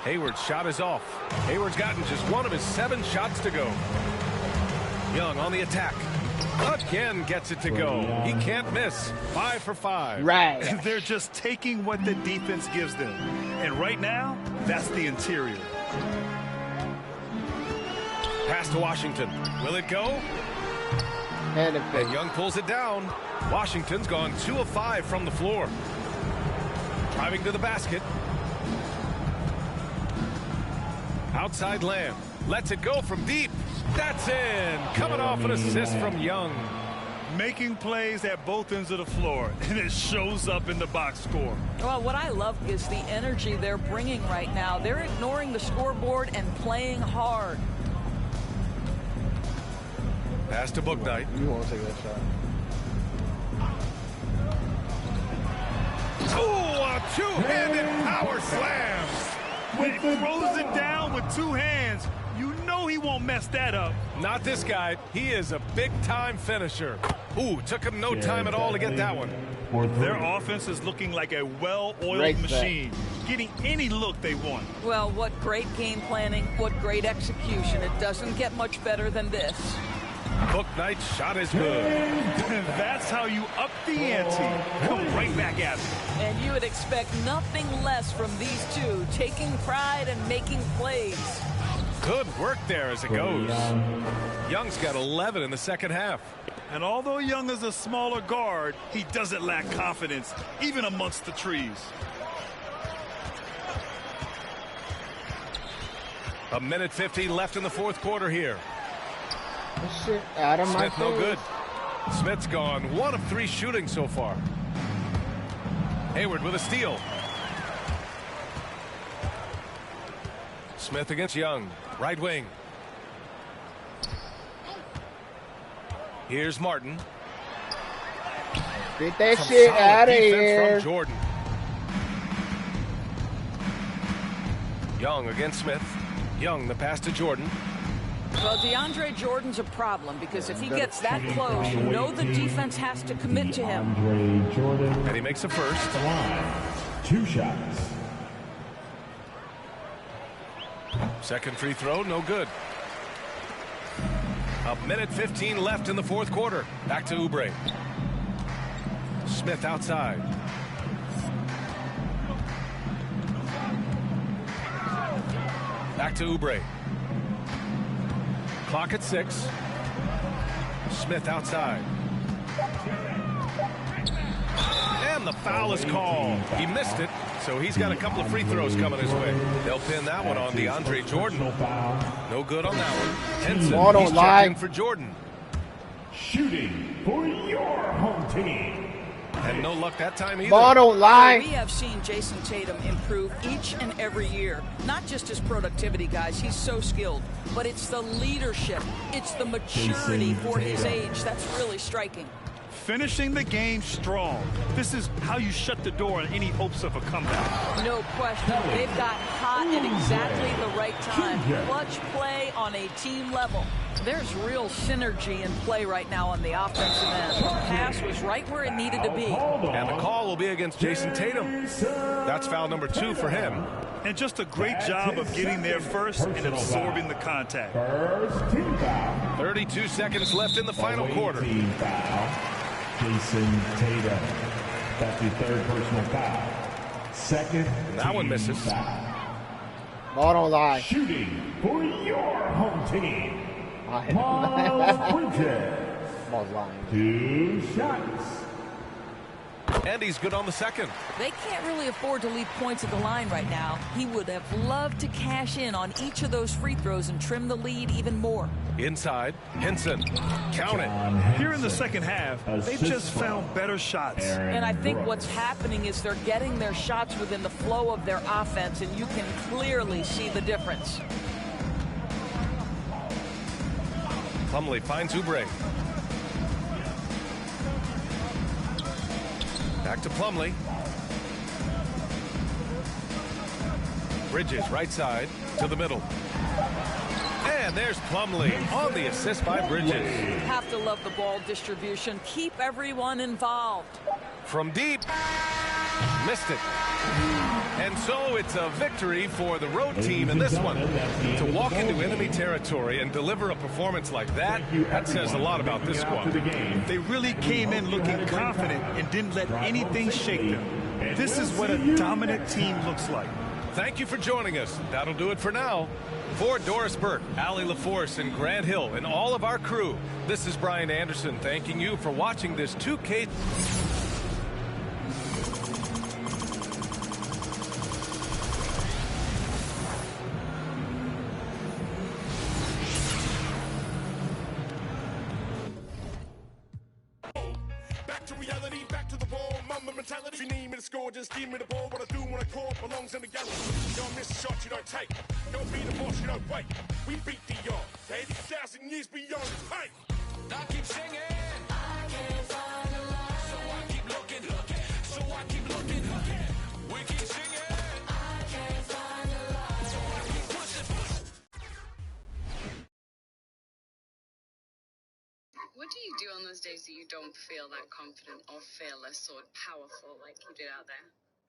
Hayward's shot is off. Hayward's gotten just 1 of his 7 shots to go. Young on the attack. Again gets it to go. He can't miss. 5 for 5. Right. They're just taking what the defense gives them. And right now, that's the interior. Pass to Washington. Will it go? And Young pulls it down. Washington's gone 2 of 5 from the floor. Driving to the basket. Outside Lamb. Lets it go from deep. That's in. Coming off an assist from Young. Making plays at both ends of the floor, and it shows up in the box score. Well, what I love is the energy they're bringing right now. They're ignoring the scoreboard and playing hard. Pass to Bouknight. You want to take that shot. Oh, a two-handed power slam. When he throws it down with 2 hands, you know he won't mess that up. Not this guy. He is a big-time finisher. Ooh, took him no time at all to get that one. Their offense is looking like a well-oiled machine, getting any look they want. Well, what great game planning, what great execution. It doesn't get much better than this. Bouknight's shot is good. That's how you up the ante. Come right back at it. And you would expect nothing less from these two, taking pride and making plays. Good work there as it goes. Young's got 11 in the second half. And although Young is a smaller guard, he doesn't lack confidence, even amongst the trees. A minute 50 left in the fourth quarter here. Shit out of my Smith, no good. Smith's gone 1 of 3 shooting so far. Hayward with a steal. Smith against Young, right wing. Here's Martin. Get that shit out of here. From Jordan. Young against Smith. Young, the pass to Jordan. Well, DeAndre Jordan's a problem because if he gets that close, you know the defense has to commit to him. And he makes a first. 2 shots. Second free throw, no good. A minute 15 left in the fourth quarter. Back to Oubre. Smith outside. Back to Oubre. Clock at 6. Smith outside. And the foul is called. He missed it, so he's got a couple of free throws coming his way. They'll pin that one on DeAndre Jordan. No good on that one. Henson, he's checking for Jordan. Shooting for your home team. And no luck that time either. Ball don't lie. We have seen Jason Tatum improve each and every year. Not just his productivity, guys. He's so skilled. But it's the leadership. It's the maturity for his age. That's really striking. Finishing the game strong. This is how you shut the door on any hopes of a comeback. No question. They've got hot at exactly the right time. Clutch play on a team level. There's real synergy in play right now on the offensive end. The pass was right where it needed to be. And the call will be against Jason Tatum. That's foul number 2 for him. And just a great job of getting there first and absorbing the contact. 32 seconds left in the final quarter. Jason Tatum. That's your 3rd personal foul. 2nd. That one misses. Ball don't lie. Shooting for your home team. Ball's lying. 2 shots. And he's good on the second. They can't really afford to leave points at the line right now. He would have loved to cash in on each of those free throws and trim the lead even more. Inside, Henson. Count it. Here in the second half, they've just found better shots. And I think what's happening is they're getting their shots within the flow of their offense, and you can clearly see the difference. Plumlee finds Oubre. Back to Plumlee. Bridges right side to the middle. And there's Plumlee on the assist by Bridges. You have to love the ball distribution. Keep everyone involved. From deep. Missed it. And so it's a victory for the road team in this one. To walk into enemy territory and deliver a performance like that, that says a lot about this squad. They really came in looking confident and didn't let anything shake them. This is what a dominant team looks like. Thank you for joining us. That'll do it for now. For Doris Burke, Allie LaForce, and Grant Hill, and all of our crew, this is Brian Anderson thanking you for watching this 2K. If you need me to score, just give me the ball. What I do when I call belongs in the gallery. Don't miss a shot you don't take. Don't be the boss you don't wait. We beat the yard. 80,000 years beyond time. I keep singing. I can't find a lie. So I keep looking. So I keep looking. We keep singing. I can't find a lie. So I keep pushing. What do you do on those days that you don't feel that confident or fearless or powerful like you did out there?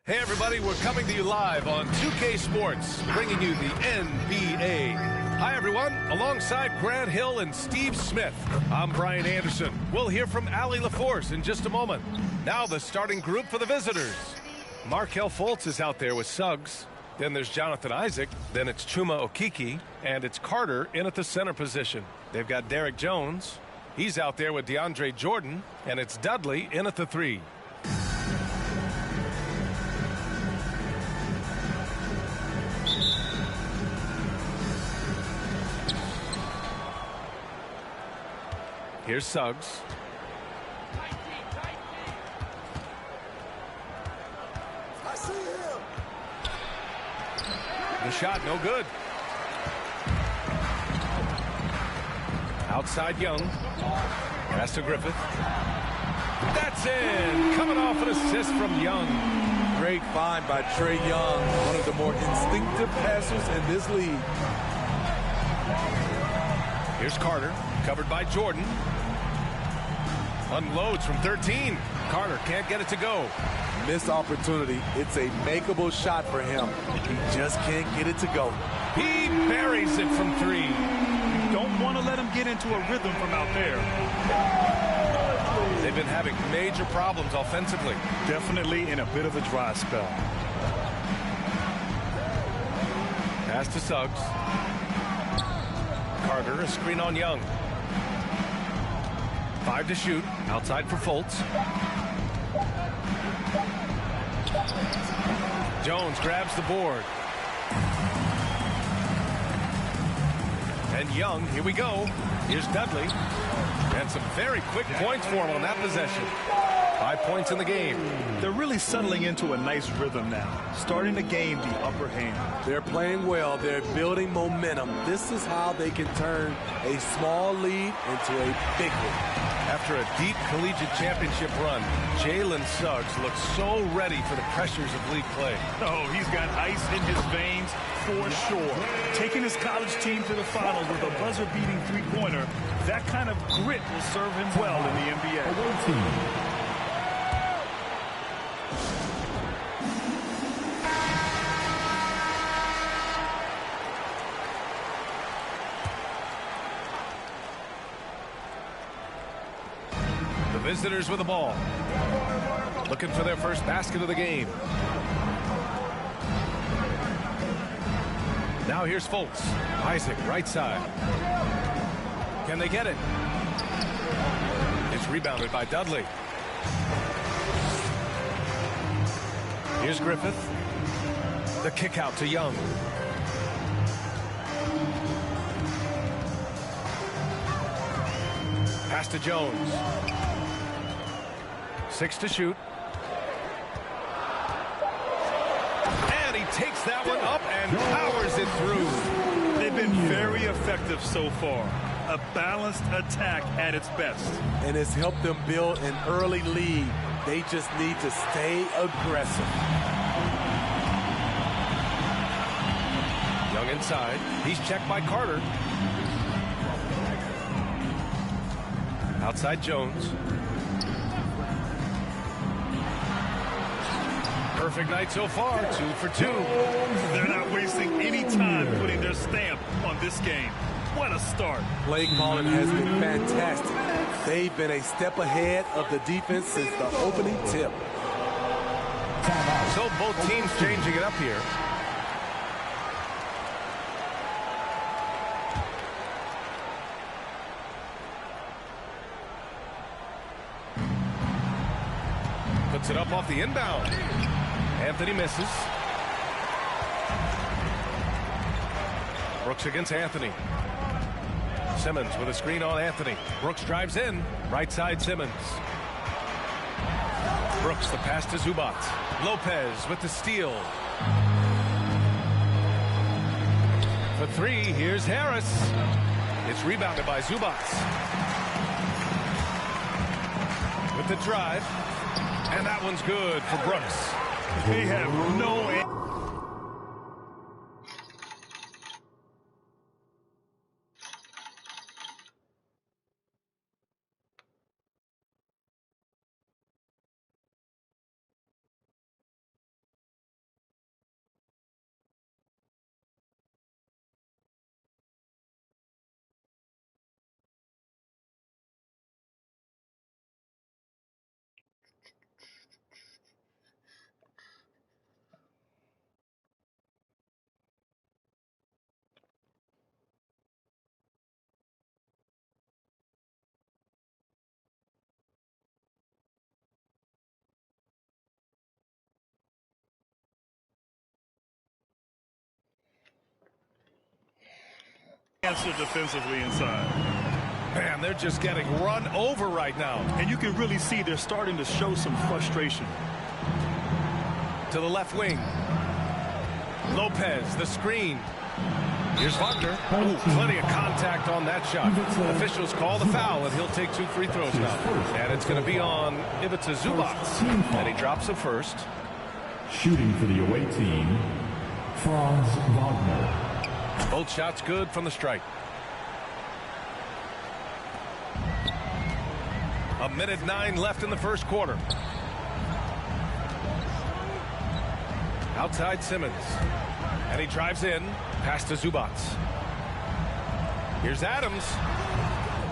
Hey everybody, we're coming to you live on 2K Sports, bringing you the NBA. Hi everyone, alongside Grant Hill and Steve Smith, I'm Brian Anderson. We'll hear from Allie LaForce in just a moment. Now the starting group for the visitors. Markelle Fultz is out there with Suggs. Then there's Jonathan Isaac. Then it's Chuma Okeke. And it's Carter in at the center position. They've got Derek Jones. He's out there with DeAndre Jordan, and it's Dudley in at the 3. Here's Suggs. I see him. The shot, no good. Outside Young. Pass to Griffith. That's in. Coming off an assist from Young. Great find by Trae Young, one of the more instinctive passers in this league. Here's Carter, covered by Jordan. Unloads from 13. Carter can't get it to go. Missed opportunity. It's a makeable shot for him. He just can't get it to go. He buries it from 3. Don't want to let him get into a rhythm from out there. They've been having major problems offensively. Definitely in a bit of a dry spell. Pass to Suggs. Carter, a screen on Young. 5 to shoot. Outside for Fultz. Jones grabs the board. And Young, here we go. Here's Dudley. And some very quick points for him on that possession. 5 points in the game. They're really settling into a nice rhythm now, starting to gain the upper hand. They're playing well. They're building momentum. This is how they can turn a small lead into a big one. After a deep collegiate championship run, Jalen Suggs looks so ready for the pressures of league play. Oh, he's got ice in his veins for sure. Taking his college team to the finals with a buzzer-beating three-pointer, that kind of grit will serve him well in the NBA. Visitors with the ball. Looking for their first basket of the game. Now here's Fultz. Isaac, right side. Can they get it? It's rebounded by Dudley. Here's Griffith. The kick out to Young. Pass to Jones. 6 to shoot. And he takes that one up and powers it through. They've been very effective so far. A balanced attack at its best. And it's helped them build an early lead. They just need to stay aggressive. Young inside. He's checked by Carter. Outside Jones. Perfect night so far, 2 for 2. They're not wasting any time putting their stamp on this game. What a start. Play calling has been fantastic. They've been a step ahead of the defense since the opening tip. So both teams changing it up here. Puts it up off the inbound. Anthony misses. Brooks against Anthony. Simmons with a screen on Anthony. Brooks drives in. Right side Simmons. Brooks the pass to Zubac. Lopez with the steal. For 3, here's Harris. It's rebounded by Zubac. With the drive. And that one's good for Brooks. They have no... answer defensively inside. Man, they're just getting run over right now. And you can really see they're starting to show some frustration. To the left wing. Lopez, the screen. Here's Wagner. Ooh, plenty of contact on that shot. Officials call the foul, and he'll take 2 free throws now. And it's going to be on Ivica Zubac. And he drops it first. Shooting for the away team, Franz Wagner. Both shots good from the strike. A minute 9 left in the first quarter. Outside Simmons. And he drives in. Pass to Zubac. Here's Adams.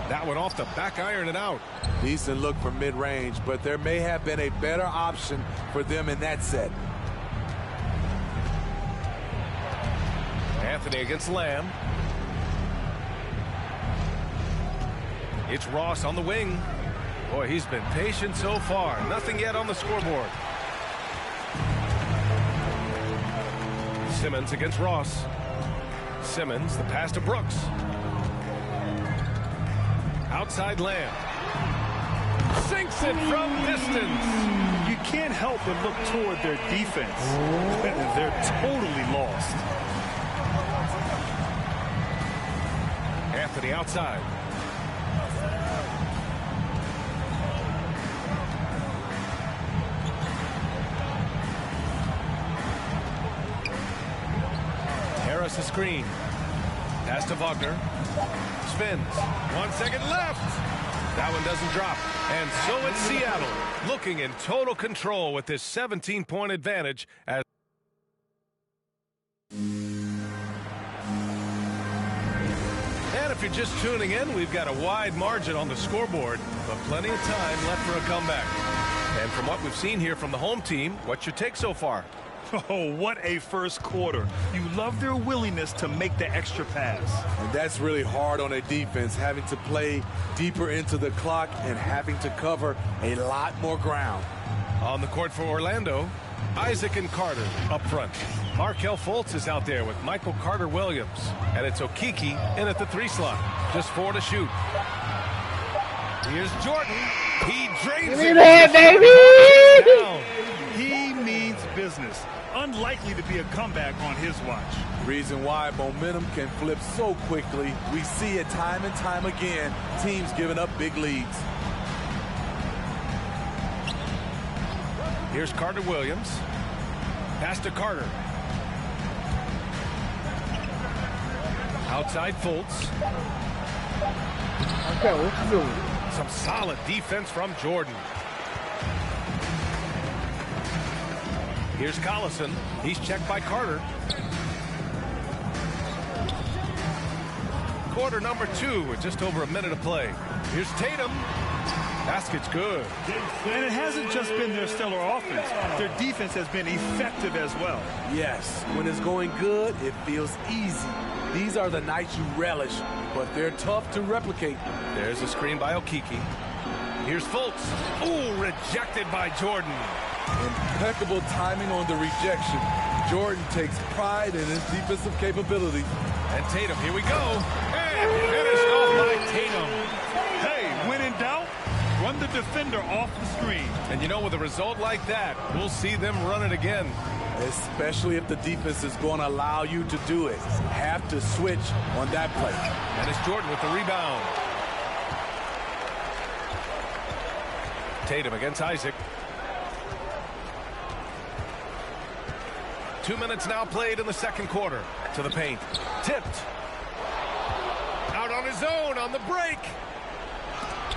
That one off the back iron and out. Decent look from mid-range, but there may have been a better option for them in that set. Anthony against Lamb. It's Ross on the wing. Boy, he's been patient so far. Nothing yet on the scoreboard. Simmons against Ross. Simmons, the pass to Brooks. Outside Lamb. Sinks it from distance. You can't help but look toward their defense. They're totally lost. Anthony outside. Harris a screen. Pass to Wagner. Spins. 1 second left. That one doesn't drop. And so it's Seattle looking in total control with this 17-point advantage as And if you're just tuning in, we've got a wide margin on the scoreboard, but plenty of time left for a comeback. And from what we've seen here from the home team, what's your take so far? Oh, what a first quarter. You love their willingness to make the extra pass. And that's really hard on a defense, having to play deeper into the clock and having to cover a lot more ground. On the court for Orlando, Isaac and Carter up front. Markelle Fultz is out there with Michael Carter-Williams. And it's Okeke in at the 3 slot. Just 4 to shoot. Here's Jordan. He drains it. Give me that, baby! He means business. Unlikely to be a comeback on his watch. Reason why momentum can flip so quickly. We see it time and time again. Teams giving up big leads. Here's Carter-Williams. Pass to Carter. Outside Fultz. Okay, what's he doing? Some solid defense from Jordan. Here's Collison. He's checked by Carter. Quarter number 2 with just over a minute of play. Here's Tatum. Basket's good. And it hasn't just been their stellar offense. Their defense has been effective as well. Yes, when it's going good, it feels easy. These are the nights you relish, but they're tough to replicate. There's a screen by Okeke. Here's Fultz. Ooh, rejected by Jordan. Impeccable timing on the rejection. Jordan takes pride in his defensive capability. And Tatum, here we go. And finished off by Tatum. Hey, when in doubt, run the defender off the screen. And you know, with a result like that, we'll see them run it again. Especially if the defense is going to allow you to do it. Have to switch on that play. And it's Jordan with the rebound. Tatum against Isaac. 2 minutes now played in the second quarter. To the paint. Tipped. Out on his own on the break.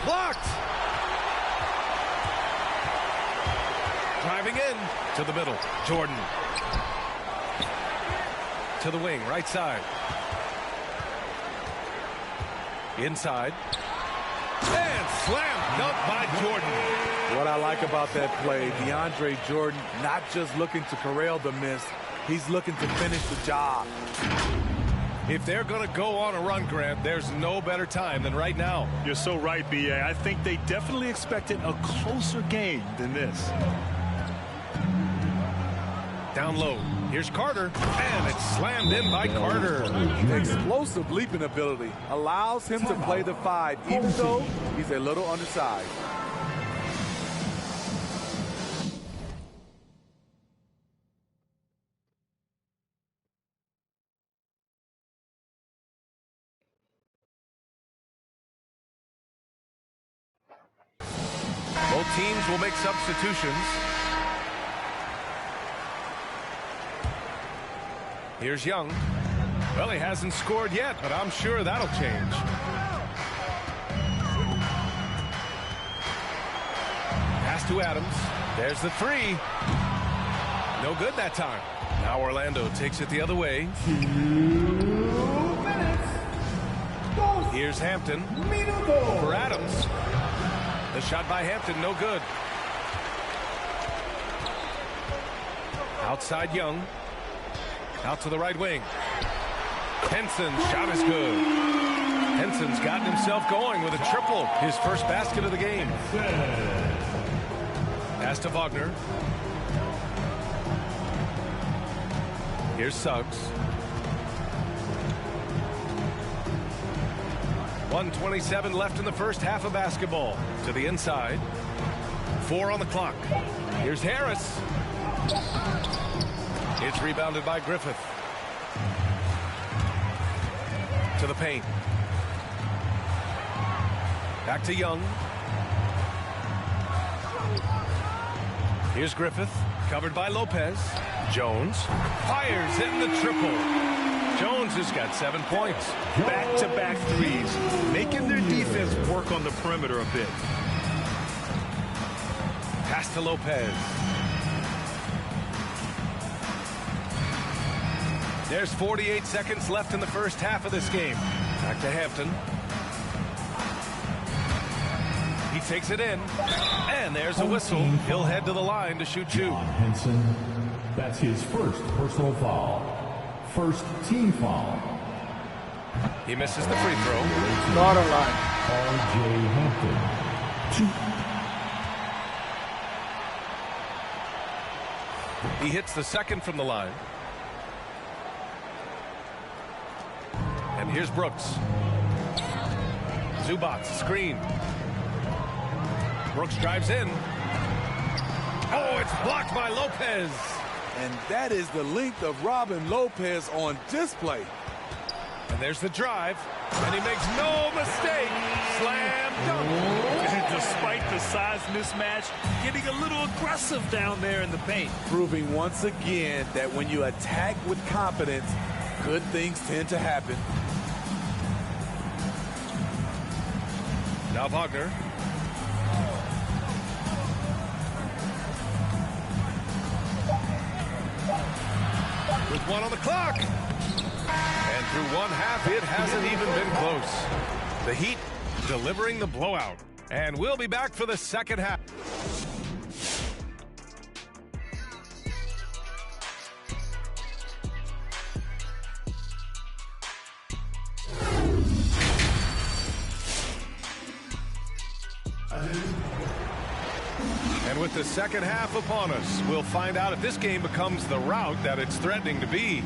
Blocked. Driving in to the middle. Jordan. To the wing, right side. Inside. And slam dunk by Jordan. What I like about that play, DeAndre Jordan not just looking to corral the miss, he's looking to finish the job. If they're going to go on a run, Grant, there's no better time than right now. You're so right, B.A. I think they definitely expected a closer game than this. Down low. Here's Carter, and it's slammed in by Carter. Explosive leaping ability allows him to play the 5, even though he's a little undersized. Both teams will make substitutions. Here's Young. Well, he hasn't scored yet, but I'm sure that'll change. Pass to Adams. There's the 3. No good that time. Now Orlando takes it the other way. 2 minutes. Here's Hampton for Adams. The shot by Hampton, no good. Outside Young. Out to the right wing. Henson's shot is good. Henson's gotten himself going with a triple. His first basket of the game. Pass to Wagner. Here's Suggs. 1:27 left in the first half of basketball. To the inside. 4 on the clock. Here's Harris. It's rebounded by Griffith. To the paint. Back to Young. Here's Griffith. Covered by Lopez. Jones fires in the triple. Jones has got 7 points. Back-to-back threes, making their defense work on the perimeter a bit. Pass to Lopez. There's 48 seconds left in the first half of this game. Back to Hampton. He takes it in. And there's a whistle. He'll head to the line to shoot 2. Henson, that's his first personal foul. First team foul. He misses the free throw. Not a line. R.J. Hampton. 2. He hits the second from the line. And here's Brooks. Zubac, screen. Brooks drives in. Oh, it's blocked by Lopez. And that is the length of Robin Lopez on display. And there's the drive. And he makes no mistake. Slam dunk. And despite the size mismatch, getting a little aggressive down there in the paint. Proving once again that when you attack with confidence, good things tend to happen. Now Wagner. With 1 on the clock. And through 1 half, it hasn't even been close. The Heat delivering the blowout. And we'll be back for the second half. And with the second half upon us, we'll find out if this game becomes the rout that it's threatening to be.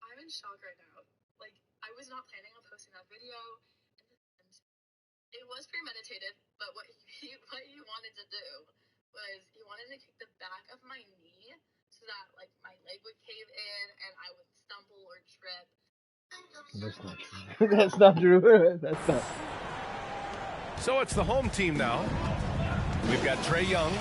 I'm in shock right now. Like, I was not planning on posting that video. It was premeditated, but what he wanted to do was he wanted to kick the back of my knee so that, like, my leg would cave in and I would stumble or trip. That's not true. That's not true. That's not. So it's the home team now. We've got Trae Young.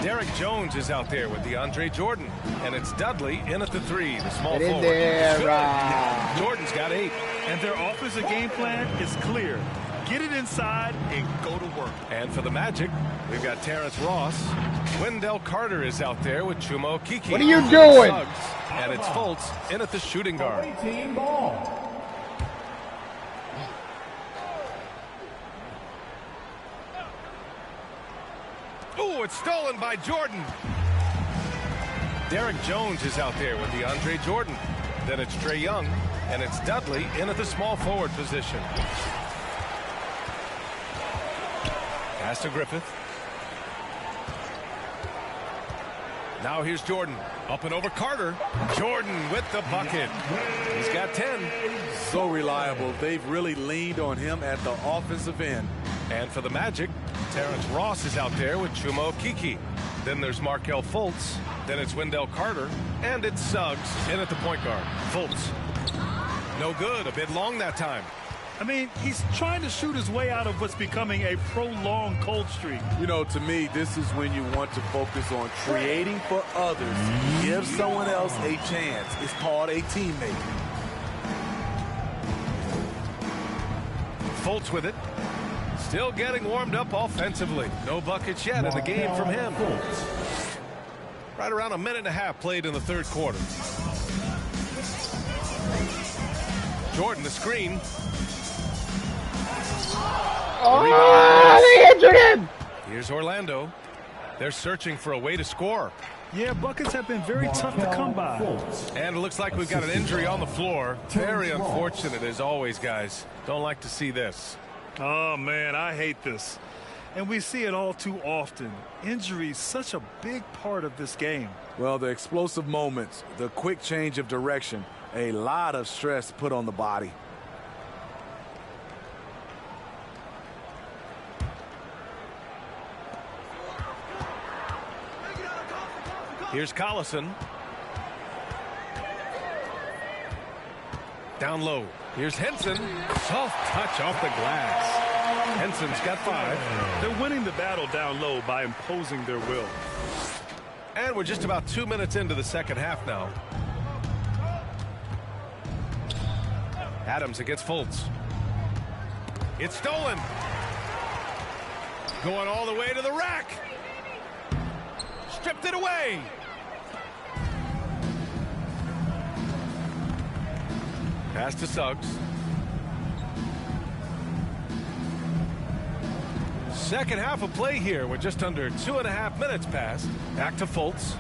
Derek Jones is out there with DeAndre Jordan. And it's Dudley in at the 3, the small Get in forward. there, Rob. Jordan's got 8. And their offensive game plan is clear. Get it inside and go to work. And for the Magic, we've got Terrence Ross. Wendell Carter is out there with Chuma Okeke. What are you doing? Suggs, and it's Fultz in at the shooting guard. Team ball. Oh, it's stolen by Jordan. Derek Jones is out there with DeAndre Jordan. Then it's Trae Young, and it's Dudley in at the small forward position. Pass to Griffith. Now here's Jordan. Up and over Carter. Jordan with the bucket. He's got 10. So reliable. They've really leaned on him at the offensive end. And for the Magic, Terrence Ross is out there with Chuma Okeke. Then there's Markelle Fultz. Then it's Wendell Carter. And it's Suggs in at the point guard. Fultz. No good. A bit long that time. I mean, he's trying to shoot his way out of what's becoming a prolonged cold streak. You know, to me, this is when you want to focus on creating for others. Give someone else a chance. It's called a teammate. Fultz with it. Still getting warmed up offensively. No buckets yet in the game from him. Right around a minute and a half played in the third quarter. Jordan, the screen. Oh, they injured him! Here's Orlando. They're searching for a way to score. Yeah, buckets have been very tough to come by. And it looks like we've got an injury on the floor. Very unfortunate as always, guys. Don't like to see this. Oh, man, I hate this. And we see it all too often. Injury, such a big part of this game. Well, the explosive moments, the quick change of direction, a lot of stress put on the body. Here's Collison. Down low. Here's Henson. Soft touch off the glass. Henson's got 5. They're winning the battle down low by imposing their will. And we're just about 2 minutes into the second half now. Adams against Fultz. It's stolen. Going all the way to the rack. Stripped it away. Pass to Suggs. Second half of play here. We're just under 2.5 minutes past. Back to Fultz.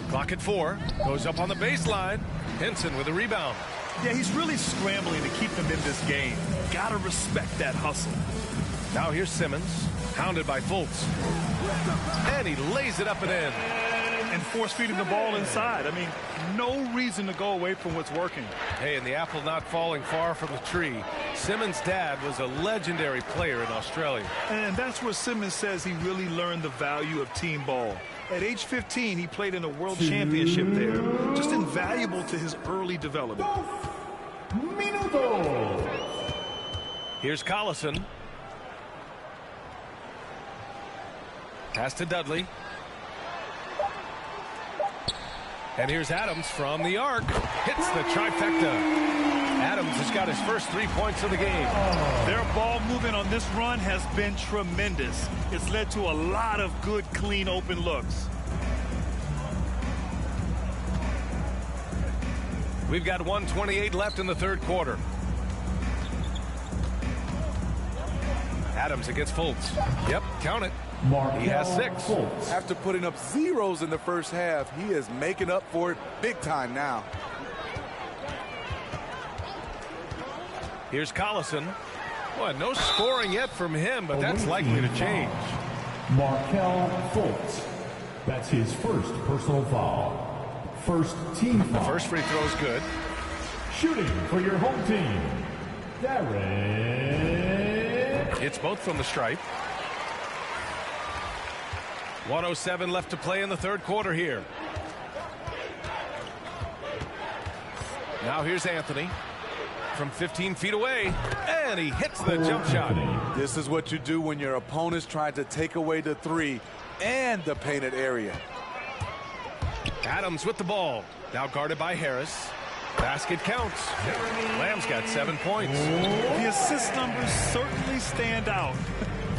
Clock at 4. Goes up on the baseline. Henson with a rebound. Yeah, he's really scrambling to keep them in this game. Gotta respect that hustle. Now here's Simmons. Hounded by Fultz. And he lays it up and in. And force feeding the ball inside. I mean, no reason to go away from what's working. Hey, and the apple not falling far from the tree. Simmons' dad was a legendary player in Australia. And that's where Simmons says he really learned the value of team ball. At age 15, he played in a world championship there. Just invaluable to his early development. Here's Collison. Pass to Dudley. And here's Adams from the arc. Hits the trifecta. Adams has got his first 3 points of the game. Their ball movement on this run has been tremendous. It's led to a lot of good, clean, open looks. We've got 1:28 left in the third quarter. Adams against Fultz. Yep, count it. He has 6. After putting up zeros in the first half, he is making up for it big time now. Here's Collison. Boy, no scoring yet from him, but that's likely to change. Markelle Fultz. That's his first personal foul. First team foul. The first free throw is good. Shooting for your home team, Derek. It's both from the stripe. 1:07 left to play in the third quarter here. Now here's Anthony from 15 feet away, and he hits the jump shot. This is what you do when your opponent's trying to take away the 3 and the painted area. Adams with the ball. Now guarded by Harris. Basket counts. Lamb's got 7 points. The assist numbers certainly stand out.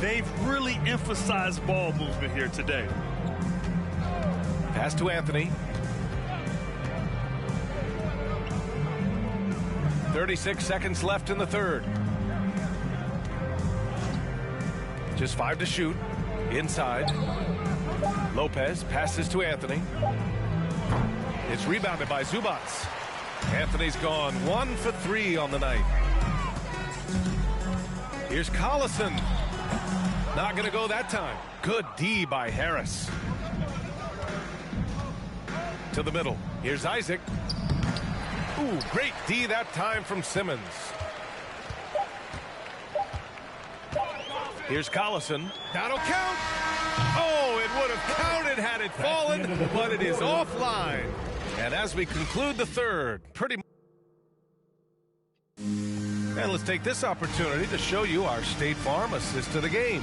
They've really emphasized ball movement here today. Pass to Anthony. 36 seconds left in the third. Just 5 to shoot. Inside. Lopez passes to Anthony. It's rebounded by Zubats. Anthony's gone 1 for 3 on the night. Here's Collison. Not going to go that time. Good D by Harris. To the middle. Here's Isaac. Ooh, great D that time from Simmons. Here's Collison. That'll count. Oh, it would have counted had it fallen, but it is offline. And as we conclude the third, pretty much. And let's take this opportunity to show you our State Farm assist of the game.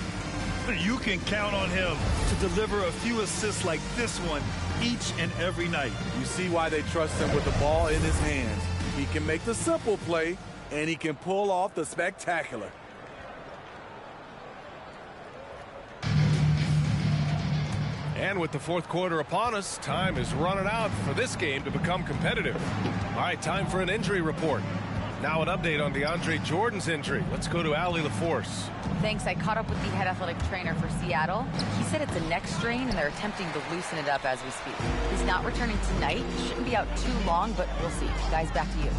You can count on him to deliver a few assists like this one each and every night. You see why they trust him with the ball in his hands. He can make the simple play, and he can pull off the spectacular. And with the fourth quarter upon us, time is running out for this game to become competitive. All right, time for an injury report. Now an update on DeAndre Jordan's injury. Let's go to Allie LaForce. Thanks. I caught up with the head athletic trainer for Seattle. He said it's a neck strain, and they're attempting to loosen it up as we speak. He's not returning tonight. Shouldn't be out too long, but we'll see. Guys, back to you.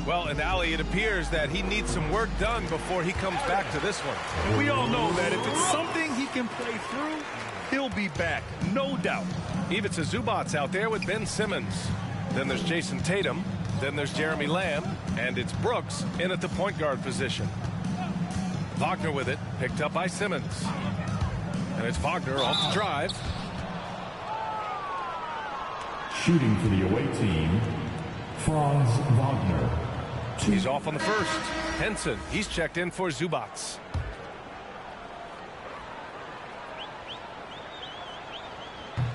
Well, and Allie, it appears that he needs some work done before he comes back to this one. And we all know that if it's something he can play through, he'll be back, no doubt. Ivica Zubac's out there with Ben Simmons. Then there's Jason Tatum. Then there's Jeremy Lamb. And it's Brooks in at the point guard position. Wagner with it, picked up by Simmons. And it's Wagner off the drive. Shooting for the away team, Franz Wagner. He's off on the first. Henson, he's checked in for Zubac.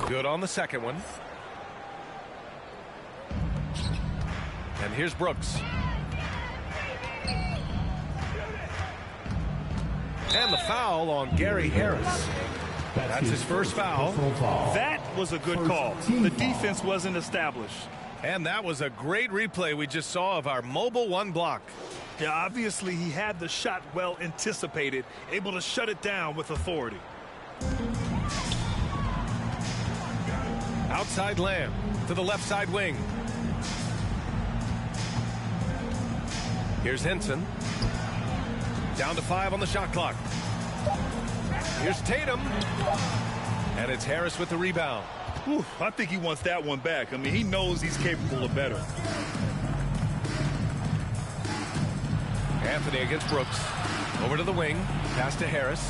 Good on the second one. And here's Brooks. And the foul on Gary Harris. That's his first foul. That was a good call. The defense wasn't established. And that was a great replay we just saw of our mobile one block. Yeah, obviously he had the shot well anticipated, able to shut it down with authority. Outside Lamb to the left side wing. Here's Henson. Down to 5 on the shot clock. Here's Tatum. And it's Harris with the rebound. Whew, I think he wants that one back. I mean, he knows he's capable of better. Anthony against Brooks. Over to the wing. Pass to Harris.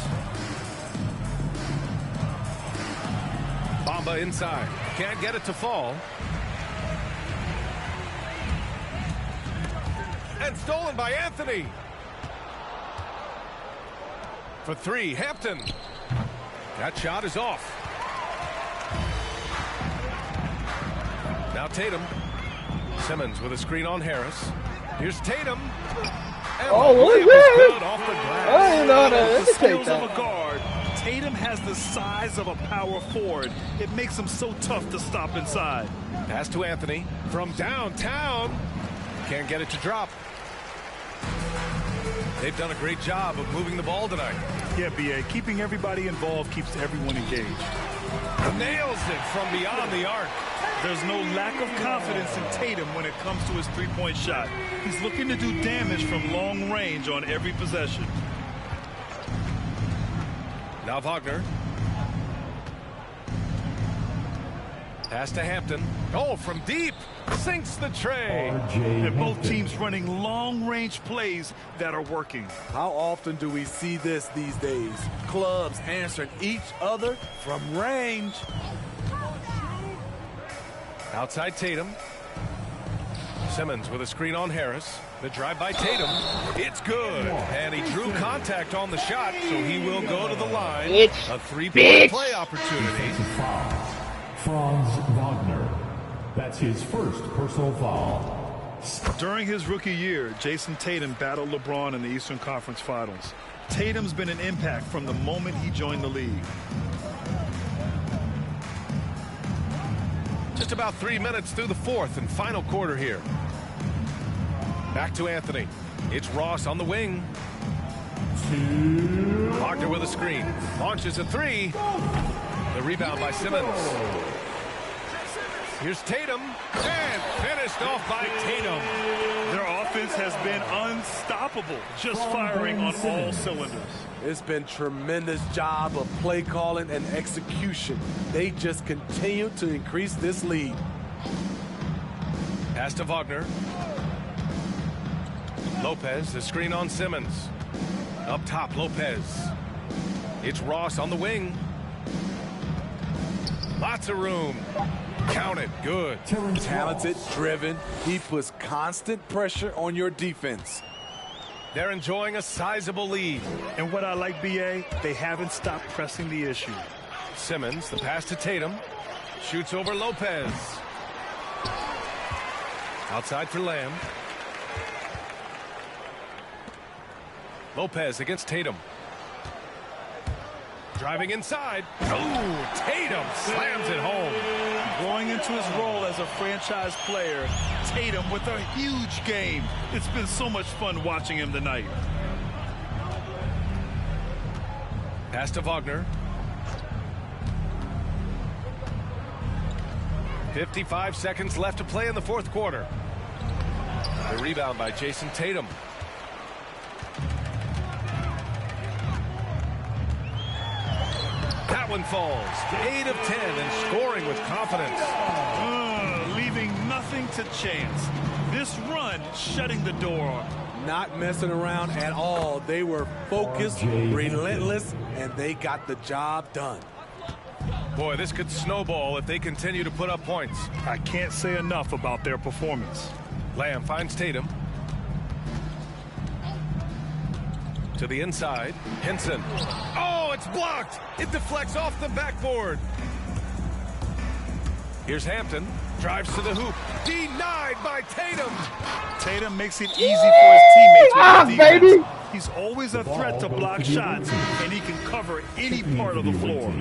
Bamba inside. Can't get it to fall. And stolen by Anthony. For 3, Hampton. That shot is off. Now Tatum. Simmons with a screen on Harris. Here's Tatum. And what was that? Off the glass. I didn't know that. The skills of a guard. Tatum has the size of a power forward. It makes him so tough to stop inside. Pass to Anthony from downtown. Can't get it to drop. They've done a great job of moving the ball tonight. Yeah, B.A. Keeping everybody involved keeps everyone engaged. Nails it from beyond the arc. There's no lack of confidence in Tatum when it comes to his three-point shot. He's looking to do damage from long range on every possession. Now Wagner. Pass to Hampton. Oh, from deep. Sinks the tray. And both teams running long-range plays that are working. How often do we see this these days? Clubs answering each other from range. Outside Tatum. Simmons with a screen on Harris. The drive by Tatum. It's good. And he drew contact on the shot, so he will go to the line. A three-point play opportunity. Franz Wagner. That's his first personal foul. During his rookie year, Jason Tatum battled LeBron in the Eastern Conference Finals. Tatum's been an impact from the moment he joined the league. Just about 3 minutes through the fourth and final quarter here. Back to Anthony. It's Ross on the wing. Wagner with a screen. Launches a 3. The rebound by Simmons. Here's Tatum. And finished off by Tatum. Their defense has been unstoppable, just firing on all cylinders. It's been tremendous job of play calling and execution. They just continue to increase this lead. Pass to Wagner. Lopez, the screen on Simmons. Up top, Lopez. It's Ross on the wing. Lots of room. Count it. Good. Talented, driven. He puts constant pressure on your defense. They're enjoying a sizable lead. And what I like, B.A., they haven't stopped pressing the issue. Simmons, the pass to Tatum. Shoots over Lopez. Outside for Lamb. Lopez against Tatum. Driving inside. Oh, Tatum slams it home. Growing into his role as a franchise player, Tatum with a huge game. It's been so much fun watching him tonight. Pass to Wagner. 55 seconds left to play in the fourth quarter. The rebound by Jason Tatum. That one falls. 8 of 10 and scoring with confidence. Leaving nothing to chance. This run shutting the door. Not messing around at all. They were focused, relentless, and they got the job done. Boy, this could snowball if they continue to put up points. I can't say enough about their performance. Lamb finds Tatum. To the inside. Henson. Oh, it's blocked. It deflects off the backboard. Here's Hampton. Drives to the hoop. Denied by Tatum. Tatum makes it easy for his teammates with the defense. Baby. He's always a threat to block shots, and he can cover any part of the floor.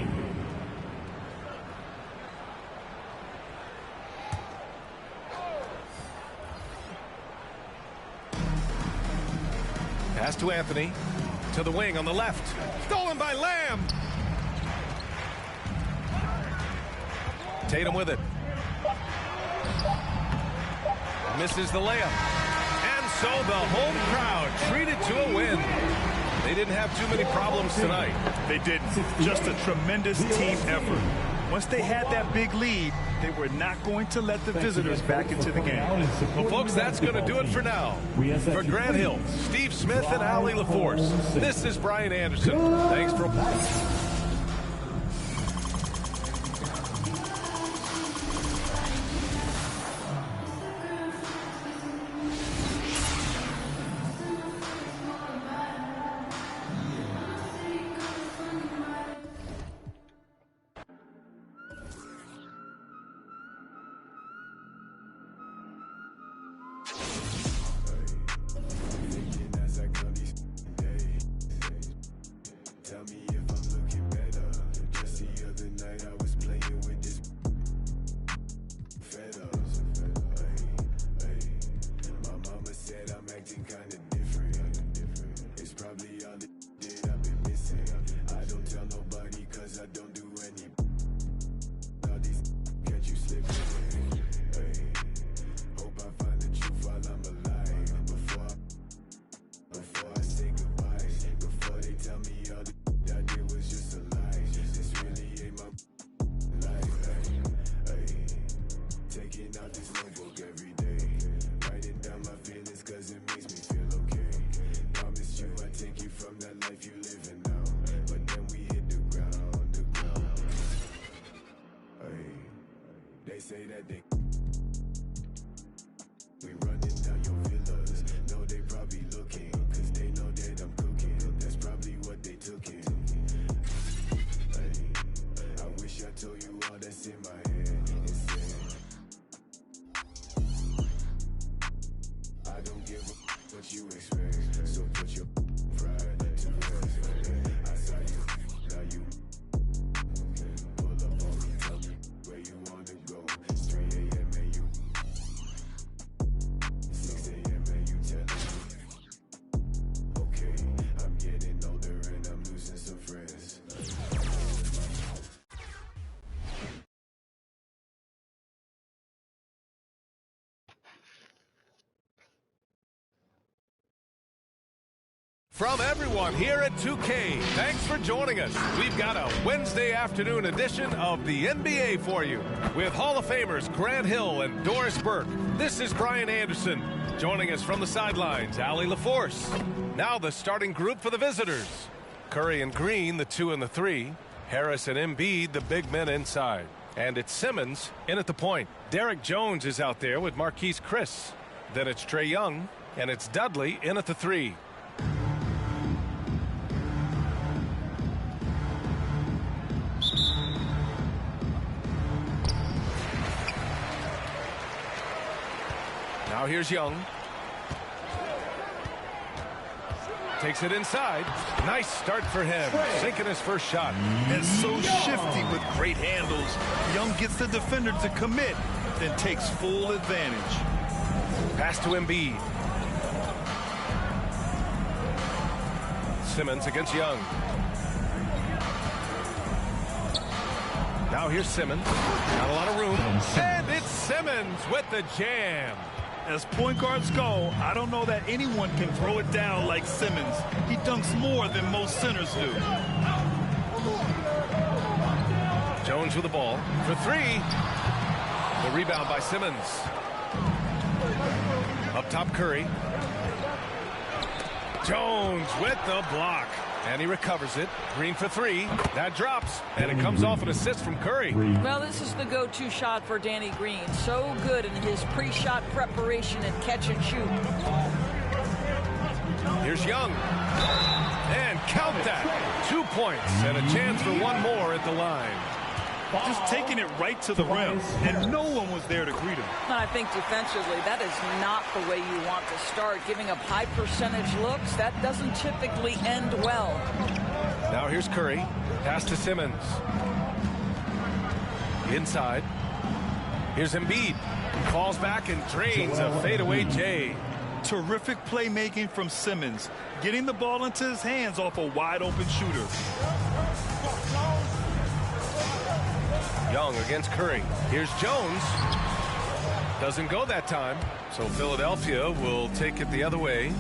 Pass to Anthony. To the wing on the left. Stolen by Lamb. Tatum with it. Misses the layup. And so the home crowd treated to a win. They didn't have too many problems tonight. They didn't. Just a tremendous team effort. Once they had that big lead, they were not going to let the visitors back into the game. Well, folks, that's going to do it for now. For Grant Hill, Steve Smith, and Allie LaForce, this is Brian Anderson. Thanks for... From everyone here at 2K, thanks for joining us. We've got a Wednesday afternoon edition of the NBA for you with Hall of Famers Grant Hill and Doris Burke. This is Brian Anderson. Joining us from the sidelines, Allie LaForce. Now the starting group for the visitors. Curry and Green, the 2 and the 3. Harris and Embiid, the big men inside. And it's Simmons in at the point. Derek Jones is out there with Marquise Chris. Then it's Trae Young, and it's Dudley in at the 3. Now here's Young. Takes it inside. Nice start for him. Sinking his first shot. And so shifty with great handles. Young gets the defender to commit, then takes full advantage. Pass to Embiid. Simmons against Young. Now here's Simmons. Not a lot of room. And it's Simmons with the jam. As point guards go, I don't know that anyone can throw it down like Simmons. He dunks more than most centers do. Jones with the ball for 3. The rebound by Simmons. Up top, Curry. Jones with the block. And he recovers it. Green for 3. That drops. And it comes off an assist from Curry. Well, this is the go-to shot for Danny Green. So good in his pre-shot preparation and catch and shoot. Here's Young. And count that. 2 points and a chance for one more at the line. Just taking it right to the rim, and no one was there to greet him. I think defensively, that is not the way you want to start. Giving up high percentage looks, that doesn't typically end well. Now here's Curry. Pass to Simmons. Inside. Here's Embiid. Falls back and drains a fadeaway J. Terrific playmaking from Simmons, getting the ball into his hands off a wide-open shooter. Young against Curry. Here's Jones. Doesn't go that time. So Philadelphia will take it the other way.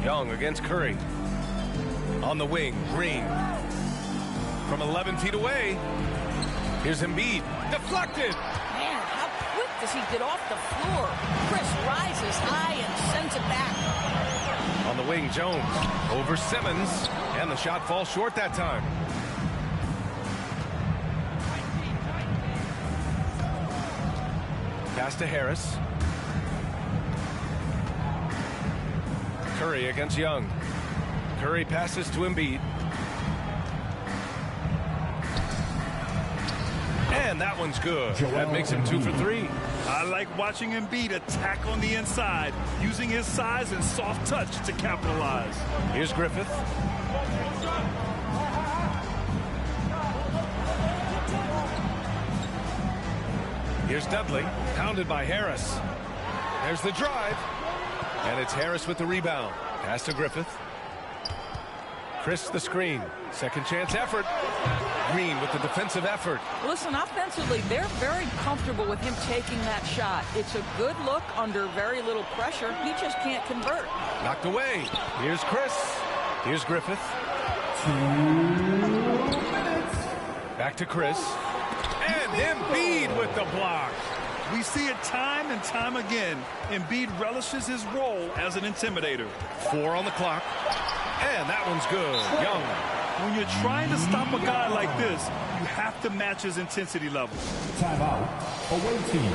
Young against Curry. On the wing, Green. From 11 feet away. Here's Embiid. Deflected. Man, how quick does he get off the floor? Chris rises high and sends it back. On the wing, Jones. Over Simmons. And the shot falls short that time. Pass to Harris. Curry against Young. Curry passes to Embiid. And that one's good. That makes him 2 for 3. I like watching Embiid attack on the inside, using his size and soft touch to capitalize. Here's Griffith. Here's Dudley, pounded by Harris. There's the drive. And it's Harris with the rebound. Pass to Griffith. Chris the screen. Second chance effort. Green with the defensive effort. Listen, offensively, they're very comfortable with him taking that shot. It's a good look under very little pressure. He just can't convert. Knocked away. Here's Chris. Here's Griffith. 2 minutes. Back to Chris. And Embiid with the block. We see it time and time again. Embiid relishes his role as an intimidator. 4 on the clock. And that one's good. Young. When you're trying to stop a guy like this, you have to match his intensity level. Timeout. Away team.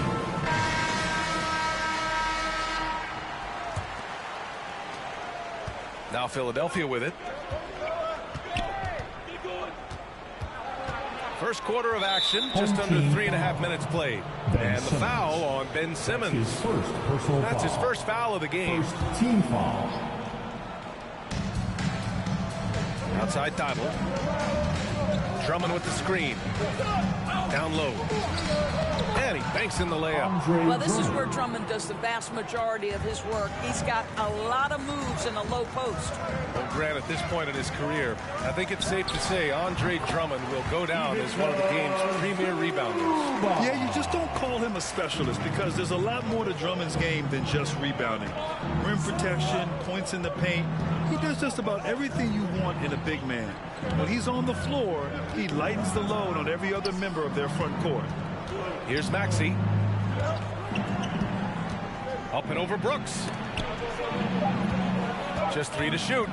Now Philadelphia with it. First quarter of action, just under 3.5 minutes played. And the foul on Ben Simmons. That's his first foul of the game. First team foul. Outside Donald. Drummond with the screen. Down low. And he banks in the layup. Well, this is where Drummond does the vast majority of his work. He's got a lot of moves in a low post. Well, Grant, at this point in his career, I think it's safe to say Andre Drummond will go down as one of the game's premier rebounders. Yeah, you just don't call him a specialist because there's a lot more to Drummond's game than just rebounding. Rim protection, points in the paint. He does just about everything you want in a big man. When he's on the floor, he lightens the load on every other member of their front court. Here's Maxey. Up and over Brooks. Just 3 to shoot.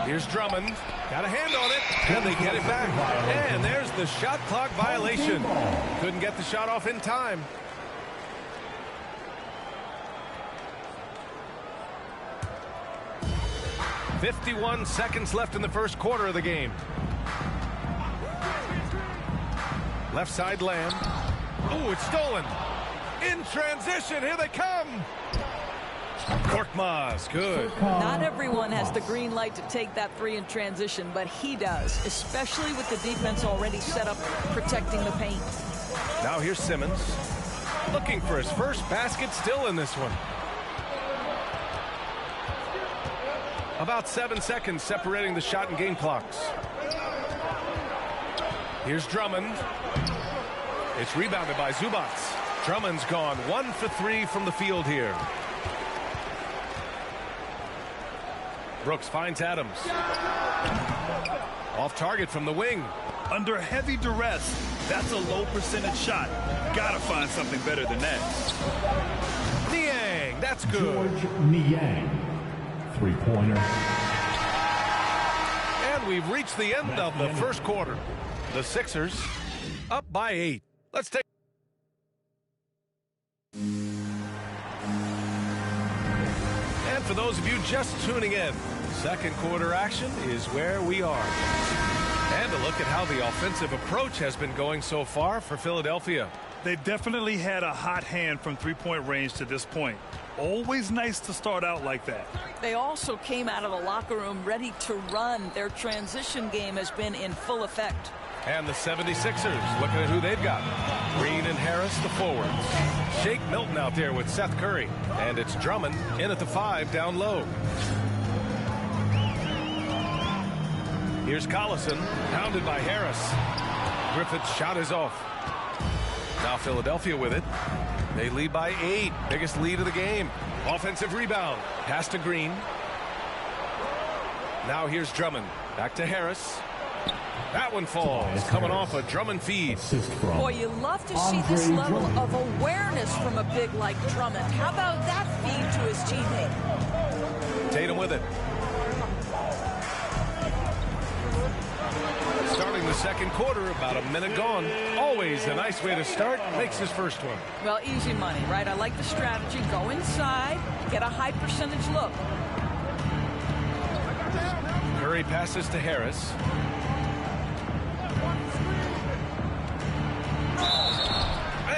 Here's Drummond. Got a hand on it. And they get it back. And there's the shot clock violation. Couldn't get the shot off in time. "51 seconds left in the first quarter of the game." Left side Lamb. Oh, it's stolen. In transition, here they come. Korkmaz, good. Not everyone has the green light to take that 3 in transition, but he does, especially with the defense already set up protecting the paint. Now here's Simmons. Looking for his first basket, still in this one. About 7 seconds separating the shot and game clocks. Here's Drummond. It's rebounded by Zubac. Drummond's gone 1 for 3 from the field here. Brooks finds Adams. Off target from the wing. Under heavy duress, that's a low percentage shot. Gotta find something better than that. Niang, that's good. George Niang, three-pointer. And we've reached the end of the first quarter. The Sixers up by 8. Let's take. And for those of you just tuning in, second quarter action is where we are. And a look at how the offensive approach has been going so far for Philadelphia. They definitely had a hot hand from three-point range to this point. Always nice to start out like that. They also came out of the locker room ready to run. Their transition game has been in full effect. And the 76ers, looking at who they've got. Green and Harris, the forwards. Shake Milton out there with Seth Curry. And it's Drummond in at the 5 down low. Here's Collison, pounded by Harris. Griffith's shot is off. Now Philadelphia with it. They lead by 8. Biggest lead of the game. Offensive rebound. Pass to Green. Now here's Drummond. Back to Harris. That one falls, coming off a Drummond feed. Boy, you love to see this level of awareness from a big like Drummond. How about that feed to his teammate? Tatum with it. Starting the second quarter, about a minute gone. Always a nice way to start. Makes his first one. Well, easy money, right? I like the strategy. Go inside, get a high percentage look. Curry passes to Harris.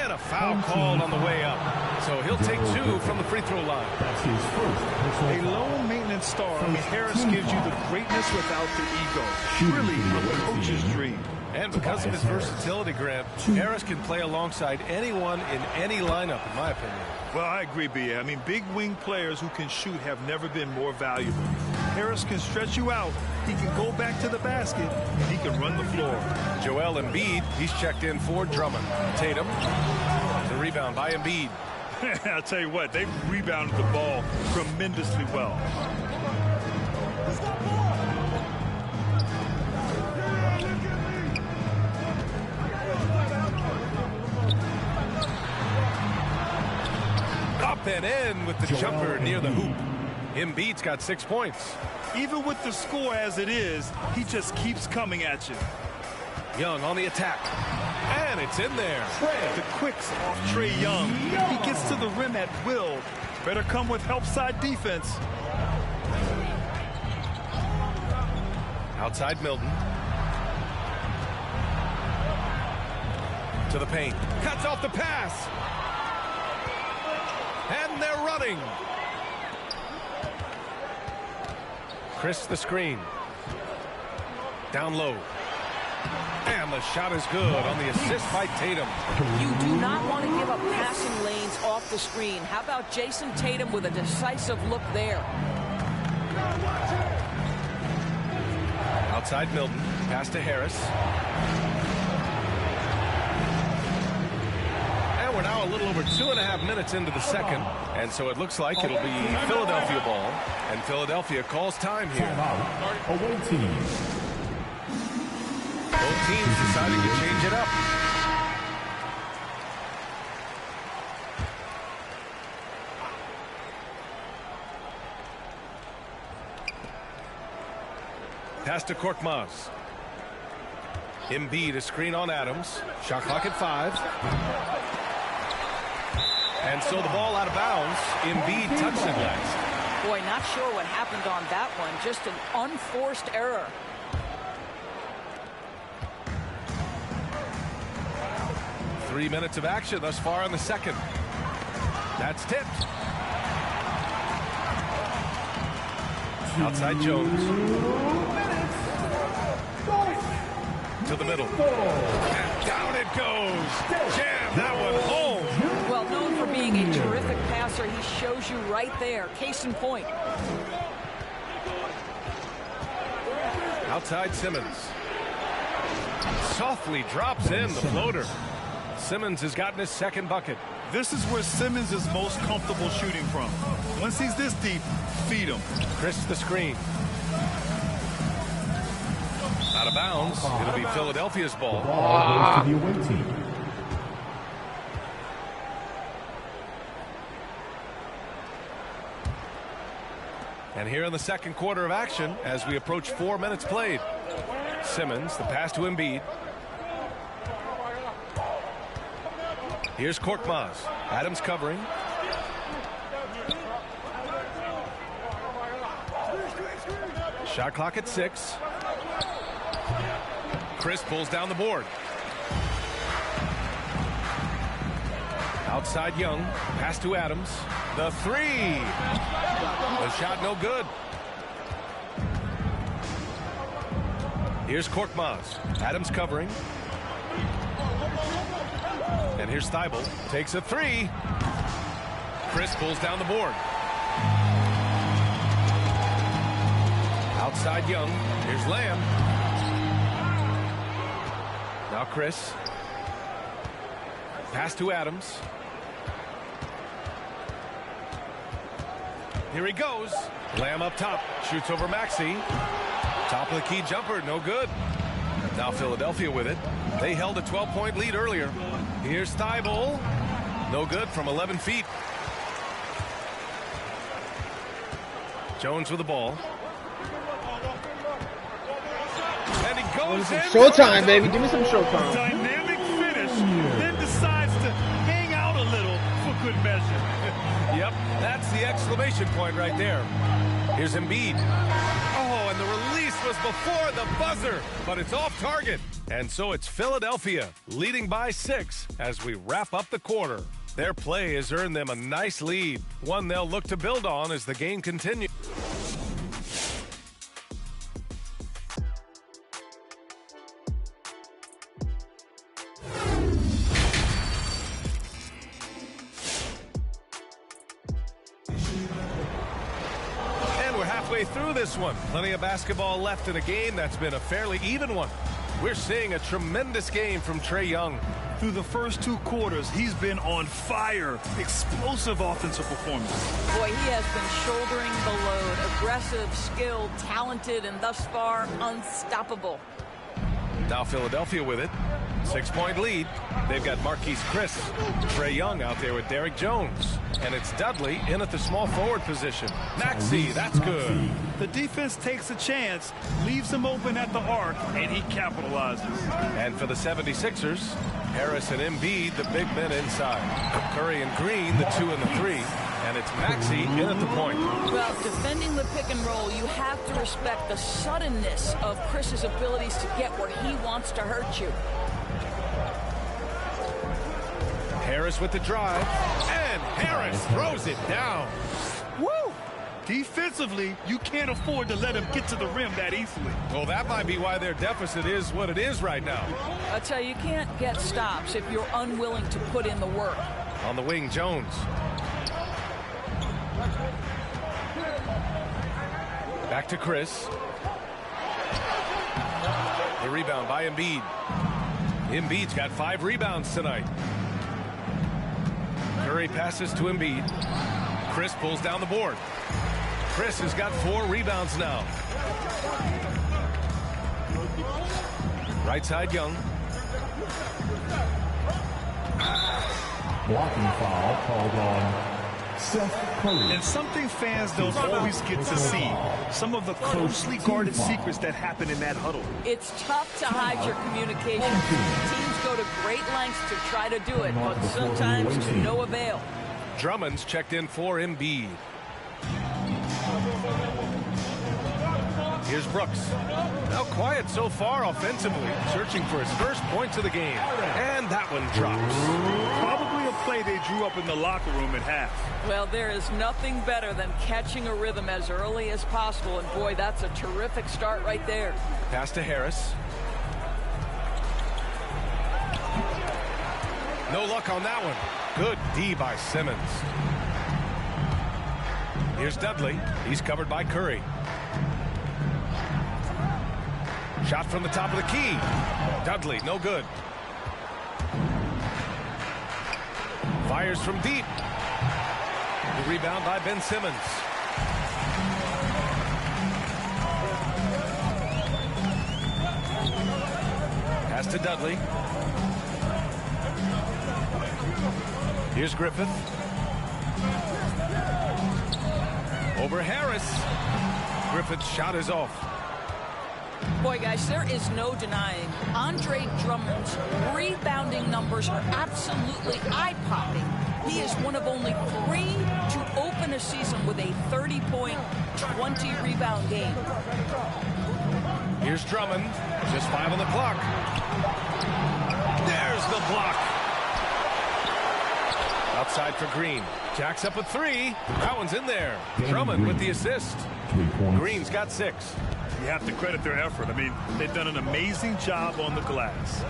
And a foul called on the way up. So he'll take 2 from the free throw line. That's his first. A low-maintenance star. I mean, Harris gives you the greatness without the ego. Really a coach's dream. And because of his versatility, Grant, Harris can play alongside anyone in any lineup, in my opinion. Well, I agree, B.A. I mean, big wing players who can shoot have never been more valuable. Harris can stretch you out. He can go back to the basket, and he can run the floor. Joel Embiid, he's checked in for Drummond. Tatum, the rebound by Embiid. I'll tell you what, they've rebounded the ball tremendously well. Up and in with the jumper near the hoop. Embiid's got 6 points. Even with the score as it is, he just keeps coming at you. Young on the attack. And it's in there. The quicks off Trae Young. He gets to the rim at will. Better come with help side defense. Outside Milton. To the paint. Cuts off the pass. And they're running. Chris the screen. Down low. And the shot is good on the assist by Tatum. You do not want to give up passing lanes off the screen. How about Jason Tatum with a decisive look there? Outside Milton. Pass to Harris. And we're now a little over 2.5 minutes into the second. And so it looks like it'll be Philadelphia ball. And Philadelphia calls time here. Away team. Both teams deciding to change it up. Pass to Korkmaz. Embiid, a screen on Adams. Shot clock at 5. And so the ball out of bounds. Embiid touched it last. Boy, not sure what happened on that one. Just an unforced error. Three minutes of action thus far in the second. That's tipped. Outside Jones. To the middle. And down it goes. Jam that one home. Well, known for being a terrific passer, he shows you right there. Case in point. Outside Simmons. Softly drops in the floater. Simmons has gotten his second bucket. This is where Simmons is most comfortable shooting from. Once he's this deep, feed him. Chris the screen. Out of bounds. It'll be Philadelphia's ball. Goes to the away team. And here in the second quarter of action, as we approach 4 minutes played. Simmons, the pass to Embiid. Here's Korkmaz. Adams covering. Shot clock at 6. Chris pulls down the board. Outside Young. Pass to Adams. The 3. The shot no good. Here's Korkmaz. Adams covering. And here's Thibault. Takes a 3. Chris pulls down the board. Outside Young. Here's Lamb. Now Chris. Pass to Adams. Here he goes. Lamb up top. Shoots over Maxey. Top of the key jumper. No good. Now Philadelphia with it. They held a 12-point lead earlier. Here's Thibault. No good from 11 feet. Jones with the ball. And he goes in. Showtime, baby. Give me some showtime. Dynamic finish. Then decides to hang out a little for good measure. Yep, that's the exclamation point right there. Here's Embiid. Oh, and the release was before the buzzer, but it's off target. And so it's Philadelphia leading by 6 as we wrap up the quarter. Their play has earned them a nice lead, one they'll look to build on as the game continues. Through this one. Plenty of basketball left in a game that's been a fairly even one. We're seeing a tremendous game from Trae Young. Through the first 2 quarters, he's been on fire. Explosive offensive performance. Boy, he has been shouldering the load. Aggressive, skilled, talented, and thus far unstoppable. Now Philadelphia with it. 6-point lead. They've got Marquise Chris. Trae Young out there with Derrick Jones. And it's Dudley in at the small forward position. Maxey, that's good. The defense takes a chance, leaves him open at the arc, and he capitalizes. And for the 76ers, Harris and Embiid, the big men inside. Curry and Green, the 2 and the 3. And it's Maxey in at the point. Well, defending the pick and roll, you have to respect the suddenness of Chris's abilities to get where he wants to hurt you. Harris with the drive, and Harris throws it down. Woo! Defensively, you can't afford to let him get to the rim that easily. Well, that might be why their deficit is what it is right now. I tell you, you can't get stops if you're unwilling to put in the work. On the wing, Jones. Back to Chris. The rebound by Embiid. Embiid's got 5 rebounds tonight. Curry passes to Embiid. Chris pulls down the board. Chris has got 4 rebounds now. Right side, Young. Blocking foul called on Seth Curry. And something fans don't always get to see. Some of the closely guarded secrets that happen in that huddle. It's tough to hide your communication. Teams go to great lengths to try to do it, but sometimes to no avail. Drummond's checked in for Embiid. Here's Brooks. Now quiet so far offensively, searching for his first points of the game. And that one drops. Probably a play they drew up in the locker room at half. Well, there is nothing better than catching a rhythm as early as possible, and boy, that's a terrific start right there. Pass to Harris. No luck on that one. Good D by Simmons. Here's Dudley. He's covered by Curry. Shot from the top of the key. Dudley, no good. Fires from deep. The rebound by Ben Simmons. Pass to Dudley. Here's Griffith. Over Harris. Griffith's shot is off. Boy, guys, there is no denying Andre Drummond's rebounding numbers are absolutely eye-popping. He is one of only 3 to open a season with a 30-point, 20-rebound game. Here's Drummond. Just 5 on the clock. There's the block. Outside for Green. Jacks up a 3. That one's in there. Drummond with the assist. Green's got 6. You have to credit their effort. I mean, they've done an amazing job on the glass.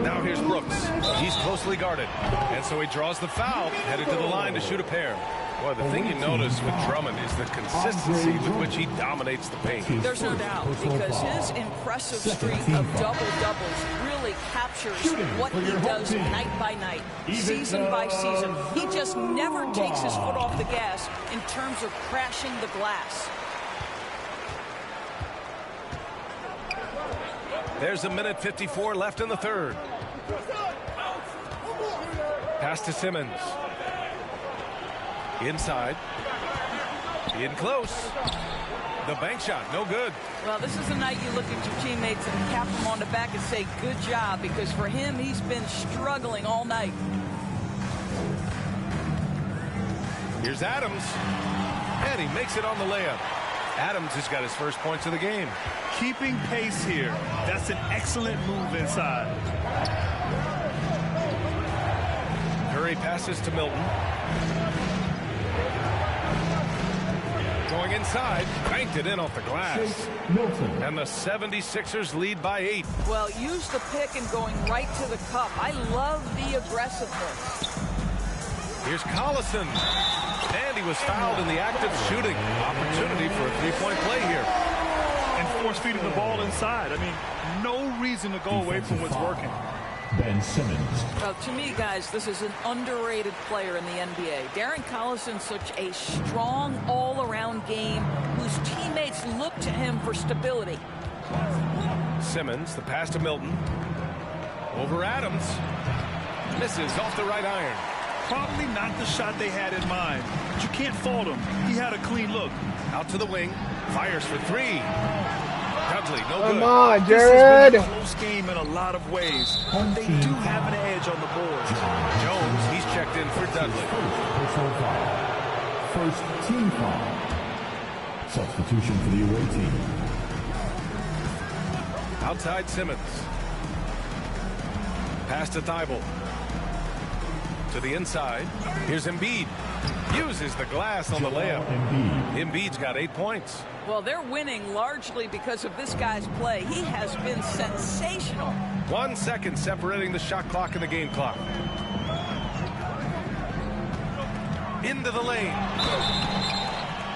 Now here's Brooks. He's closely guarded. And so he draws the foul, headed to the line to shoot a pair. Boy, the thing you notice with Drummond is the consistency with which he dominates the paint. There's no doubt, because his impressive streak of double-doubles really captures what he does night by night, season by season. He just never takes his foot off the gas in terms of crashing the glass. There's 1:54 left in the third. Pass to Simmons. Inside. In close. The bank shot, no good. Well, this is a night you look at your teammates and tap them on the back and say, good job, because for him, he's been struggling all night. Here's Adams. And he makes it on the layup. Adams has got his first points of the game. Keeping pace here. That's an excellent move inside. Curry passes to Milton. Going inside, banked it in off the glass. And the 76ers lead by 8. Well, use the pick and going right to the cup. I love the aggressiveness. Here's Collison. And he was fouled in the act of shooting. Opportunity for a 3-point play here. And force-feeding the ball inside. I mean, no reason to go away from what's working. Ben Simmons. Well, to me, guys, this is an underrated player in the NBA. Darren Collison's such a strong all-around game whose teammates look to him for stability. Simmons, the pass to Milton. Over Adams. Misses off the right iron. Probably not the shot they had in mind, but you can't fault him. He had a clean look. Out to the wing. Fires for 3. Dudley, no good. Come on, Jared. This has been a close game in a lot of ways. They do have an edge on the board. Jones, he's checked in for Dudley. First team foul. Substitution for the away team. Outside Simmons. Pass to Thibault. To the inside. Here's Embiid. Uses the glass on the layup. Embiid's got 8 points. Well, they're winning largely because of this guy's play. He has been sensational. 1 second separating the shot clock and the game clock. Into the lane.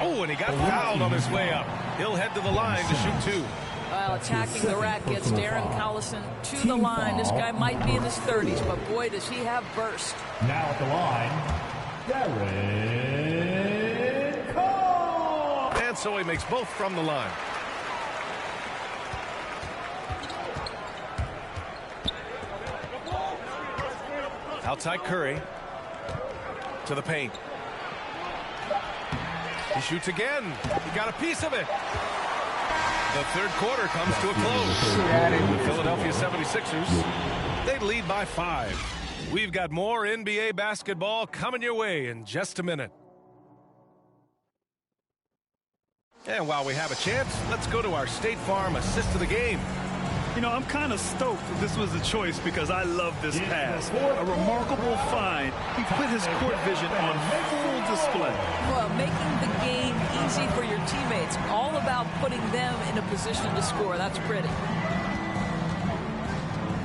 Oh, and he got fouled on his way up. He'll head to the line to shoot 2. Well, attacking the rack gets Darren Collison to the line. This guy might be in his 30s, but boy, does he have burst. Now at the line, Darren Cole. And so he makes both from the line. Outside Curry. To the paint. He shoots again. He got a piece of it. The third quarter comes to a close. The Philadelphia 76ers, they lead by 5. We've got more NBA basketball coming your way in just a minute. And while we have a chance, let's go to our State Farm assist of the game. You know, I'm kind of stoked that this was a choice because I love this pass. A remarkable find. He put his court vision on full display. Well, making the game easy for your teammates. All about putting them in a position to score. That's pretty.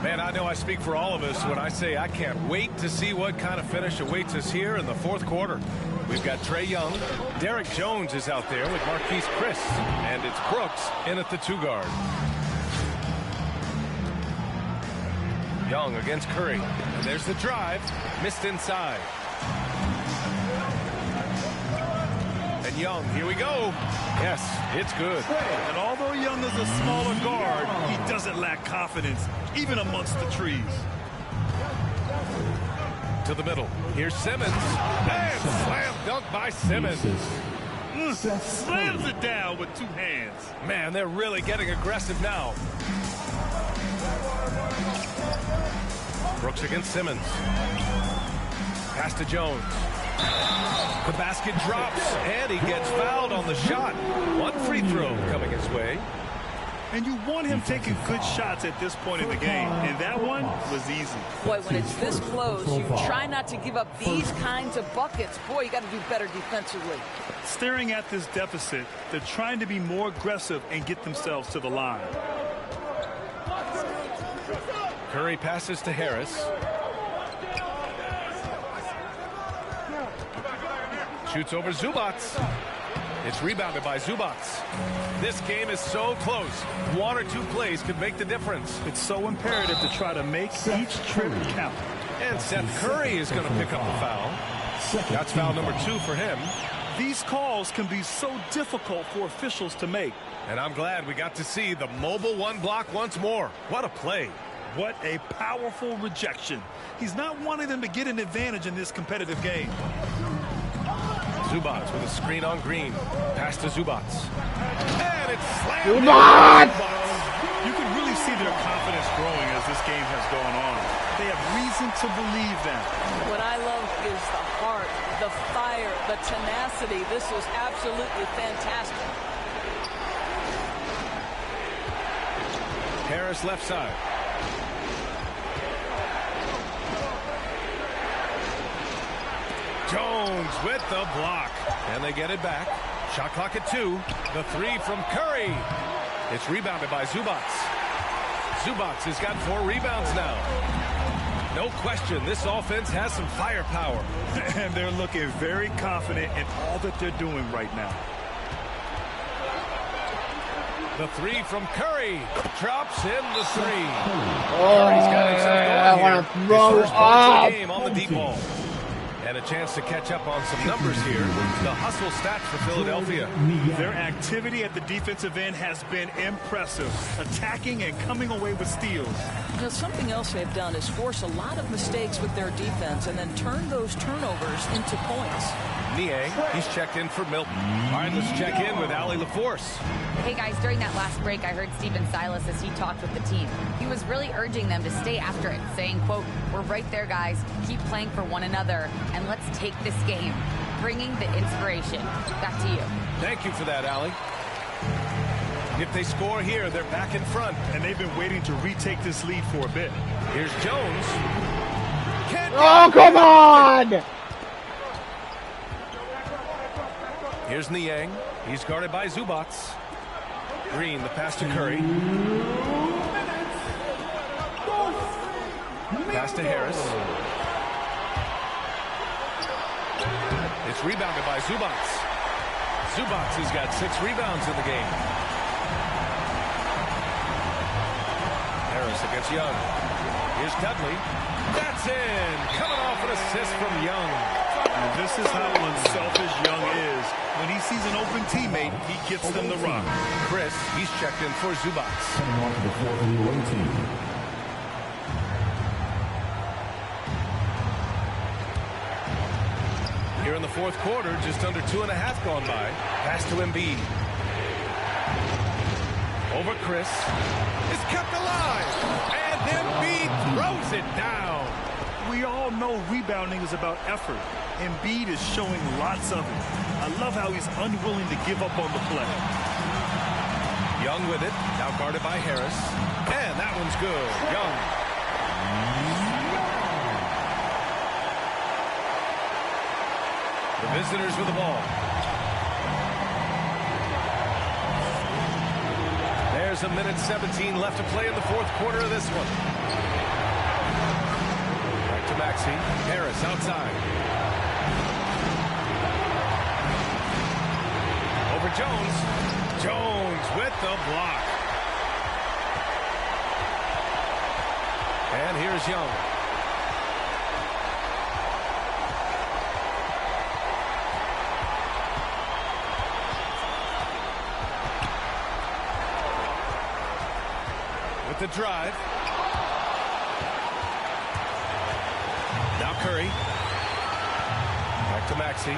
Man, I know I speak for all of us when I say I can't wait to see what kind of finish awaits us here in the fourth quarter. We've got Trae Young. Derek Jones is out there with Marquise Chris. And it's Brooks in at the 2 guard. Young against Curry. And there's the drive. Missed inside. And Young, here we go. Yes, it's good. And although Young is a smaller guard, he doesn't lack confidence, even amongst the trees. To the middle. Here's Simmons. And slam dunk by Simmons. Slams it down with 2 hands. Man, they're really getting aggressive now. Brooks against Simmons. Pass to Jones. The basket drops, and he gets fouled on the shot. 1 free throw coming his way. And you want him taking good shots at this point in the game, and that one was easy. Boy, when it's this close, you try not to give up these kinds of buckets. Boy, you got to do better defensively. Staring at this deficit, they're trying to be more aggressive and get themselves to the line. Curry passes to Harris. Shoots over Zubats. It's rebounded by Zubats. This game is so close. 1 or 2 plays could make the difference. It's so imperative to try to make each trip count. And Seth Curry is going to pick up the foul. That's foul number 2 for him. These calls can be so difficult for officials to make. And I'm glad we got to see the mobile 1 block once more. What a play. What a powerful rejection. He's not wanting them to get an advantage in this competitive game. Zubats with a screen on Green. Pass to Zubats. And it's slammed. Zubats! You can really see their confidence growing as this game has gone on. They have reason to believe that. What I love is the heart, the fire, the tenacity. This was absolutely fantastic. Harris left side. Jones with the block. And they get it back. Shot clock at 2. The 3 from Curry. It's rebounded by Zubats. Zubats has got 4 rebounds now. No question, this offense has some firepower. And they're looking very confident in all that they're doing right now. The 3 from Curry. Drops in the 3. Oh, Curry's got himself I want to throw His first points of up. the game on the deep ball. And a chance to catch up on some numbers here. The hustle stats for Philadelphia. Their activity at the defensive end has been impressive. Attacking and coming away with steals. You know, something else they've done is force a lot of mistakes with their defense and then turn those turnovers into points. Niang, he's checked in for Milton. All right, let's check in with Allie LaForce. Hey guys, during that last break, I heard Stephen Silas as he talked with the team. He was really urging them to stay after it, saying, quote, "We're right there, guys. Keep playing for one another, and let's take this game." Bringing the inspiration. Back to you. Thank you for that, Allie. If they score here, they're back in front. And they've been waiting to retake this lead for a bit. Here's Jones. Oh, come on! Here's Niang. He's guarded by Zubac. Green, the pass to Curry. Pass to Harris. It's rebounded by Zubac. Zubac has got 6 rebounds in the game. Harris against Young. Here's Dudley. That's in. Coming off an assist from Young. This is how unselfish Young is. When he sees an open teammate, he gets them the rock. Chris, he's checked in for Zubac. Coming on to the floor for the away team. Here in the fourth quarter, just under 2.5 gone by. Pass to Embiid. Over Chris. It's kept alive. And Embiid throws it down. We all know rebounding is about effort. Embiid is showing lots of it. I love how he's unwilling to give up on the play. Young with it. Now guarded by Harris. And that one's good. Young. The visitors with the ball. There's 1:17 left to play in the fourth quarter of this one. Back to Maxey. Harris outside. Over Jones. Jones with the block. And here's Young. The drive. Now Curry. Back to Maxey.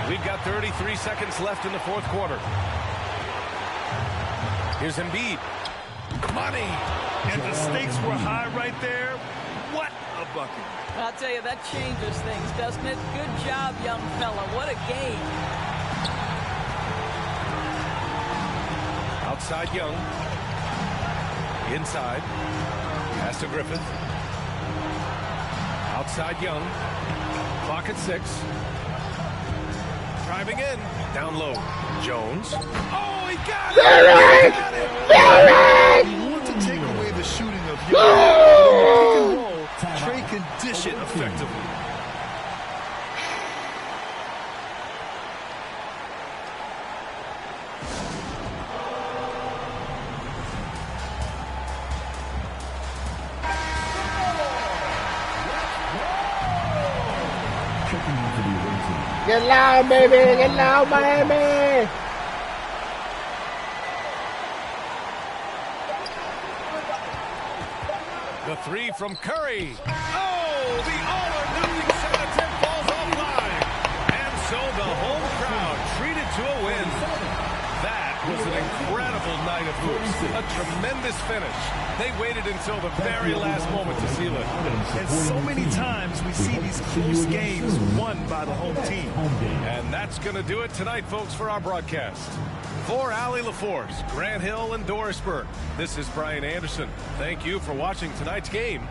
We've got 33 seconds left in the fourth quarter. Here's Embiid. Money. And the stakes were high right there. What a bucket. I'll tell you, that changes things, doesn't it? Good job, young fella. What a game. Outside Young. Inside. Pass to Griffith. Outside Young. Clock at 6. Driving in. Down low. Jones. Oh, he got it! You want to take away the shooting of Young. Pick and roll. Trey can dish it effectively. Get loud, baby! Get loud, Miami! The 3 from Curry. Oh, the all-or-nothing shot attempt falls offline. And so the home crowd treated to a win. That was an incredible night of hoops. A tremendous finish. They waited until the very last moment to seal it. And so many times we see these close games won by the home team. And that's going to do it tonight, folks, for our broadcast. For Allie LaForce, Grant Hill, and Doris Burke, this is Brian Anderson. Thank you for watching tonight's game.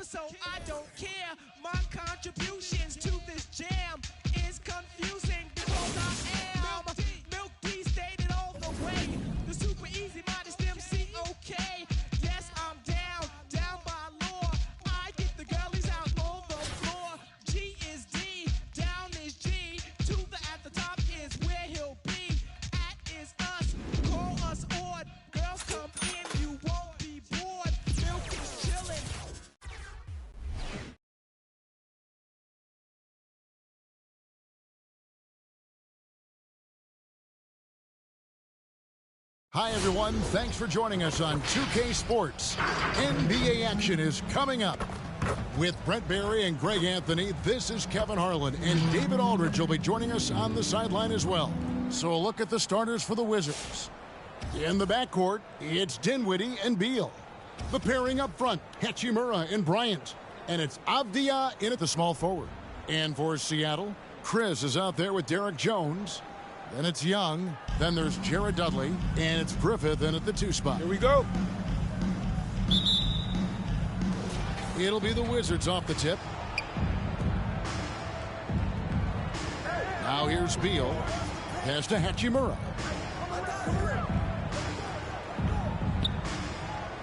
So I don't care. My contributions to this jam is confusing because I am Milk D stated all the way. The super easy modest MC, okay. Yes, I'm down by law. I get the girlies out on the floor. G is D, down is G. To the at the top is where he'll be. At is us, call us odd. Girls come in, you won't be bored. Milk is chillin'. Hi, everyone. Thanks for joining us on 2K Sports. NBA action is coming up. With Brent Barry and Greg Anthony, this is Kevin Harlan, and David Aldridge will be joining us on the sideline as well. So a look at the starters for the Wizards. In the backcourt, it's Dinwiddie and Beal. The pairing up front, Hachimura and Bryant. And it's Avdia in at the small forward. And for Seattle, Chris is out there with Derek Jones. Then it's Young. Then there's Jared Dudley. And it's Griffith in at the 2 spot. Here we go. It'll be the Wizards off the tip. Now here's Beal. Pass to Hachimura.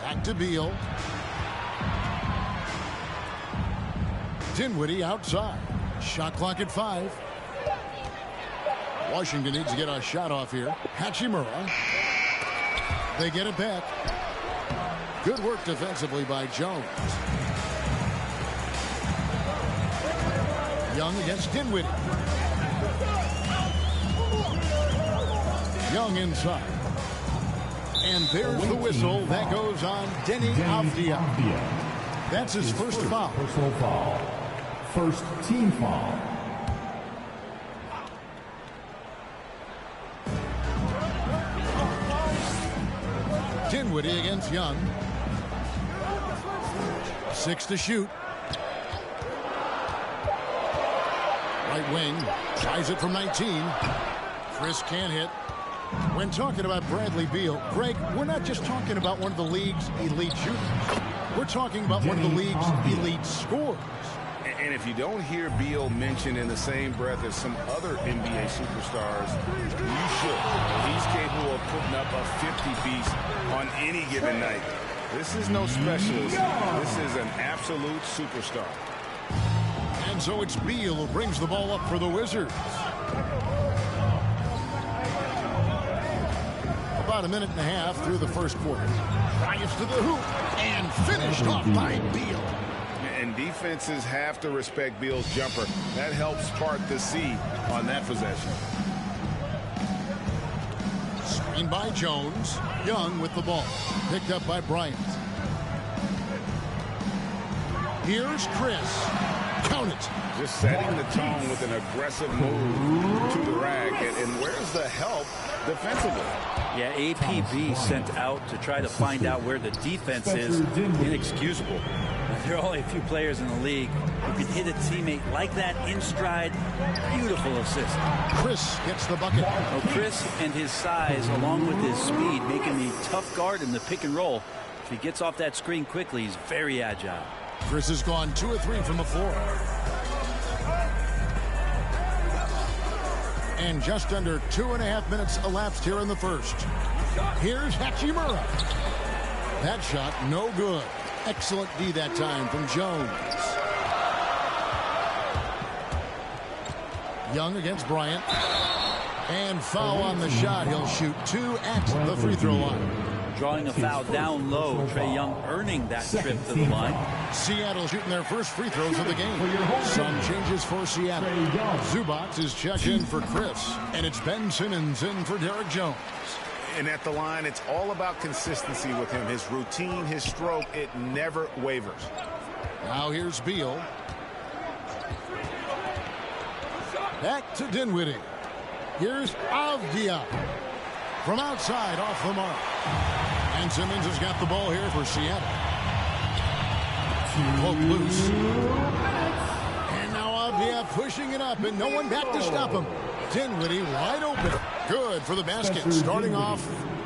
Back to Beal. Dinwiddie outside. Shot clock at 5. Washington needs to get a shot off here. Hachimura. They get it back. Good work defensively by Jones. Young against Dinwiddie. Young inside. And there's the whistle. That goes on Deni Avdia. That's his first foul. Personal foul. First team foul. Dinwiddie against Young. 6 to shoot. Right wing. Tries it from 19. Chris can't hit. When talking about Bradley Beal, Greg, we're not just talking about one of the league's elite shooters. We're talking about one of the league's elite scorers. And if you don't hear Beal mentioned in the same breath as some other NBA superstars, you should. He's capable of putting up a 50-piece on any given night. This is no specialist. This is an absolute superstar. And so it's Beal who brings the ball up for the Wizards. About a minute and a half through the first quarter. Drives to the hoop and finished off by Beal. And defenses have to respect Beal's jumper. That helps part the seed on that possession. Screen by Jones. Young with the ball. Picked up by Bryant. Here's Chris. Count it. Just setting the tone with an aggressive move to the rack. And where's the help defensively? Yeah, APB sent out to try to find out where the defense is. Inexcusable. There are only a few players in the league who can hit a teammate like that in stride. Beautiful assist. Chris gets the bucket. Well, Chris and his size, along with his speed, make him a tough guard in the pick and roll. If he gets off that screen quickly, he's very agile. Chris has gone 2 of 3 from the floor. And just under 2.5 minutes elapsed here in the first. Here's Hachimura. That shot, no good. Excellent D that time from Jones. Young against Bryant. And foul on the shot. He'll shoot 2 at the free throw line. Drawing a foul down low. Trae Young earning that trip to the line. Seattle shooting their first free throws of the game. Some changes for Seattle. Zubac is checked in for Chris. And it's Ben Simmons in for Derek Jones. And at the line, it's all about consistency with him. His routine, his stroke, it never wavers. Now here's Beal. Back to Dinwiddie. Here's Avdia. From outside, off the mark. And Simmons has got the ball here for Seattle. Poke loose. And now Avdia pushing it up, and no one back to stop him. Dinwiddie wide open. Good for the basket. Starting off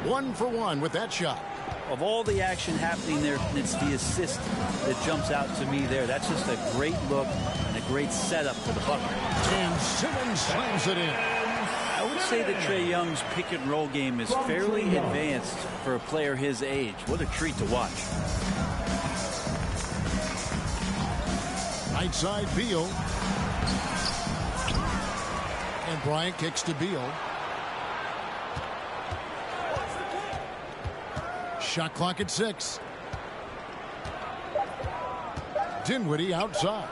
1 for 1 with that shot. Of all the action happening there, it's the assist that jumps out to me there. That's just a great look and a great setup for the bucket. And Simmons slams it in. I would say that Trae Young's pick and roll game is fairly advanced for a player his age. What a treat to watch. Right side Beal. And Bryant kicks to Beal. Shot clock at 6. Dinwiddie outside.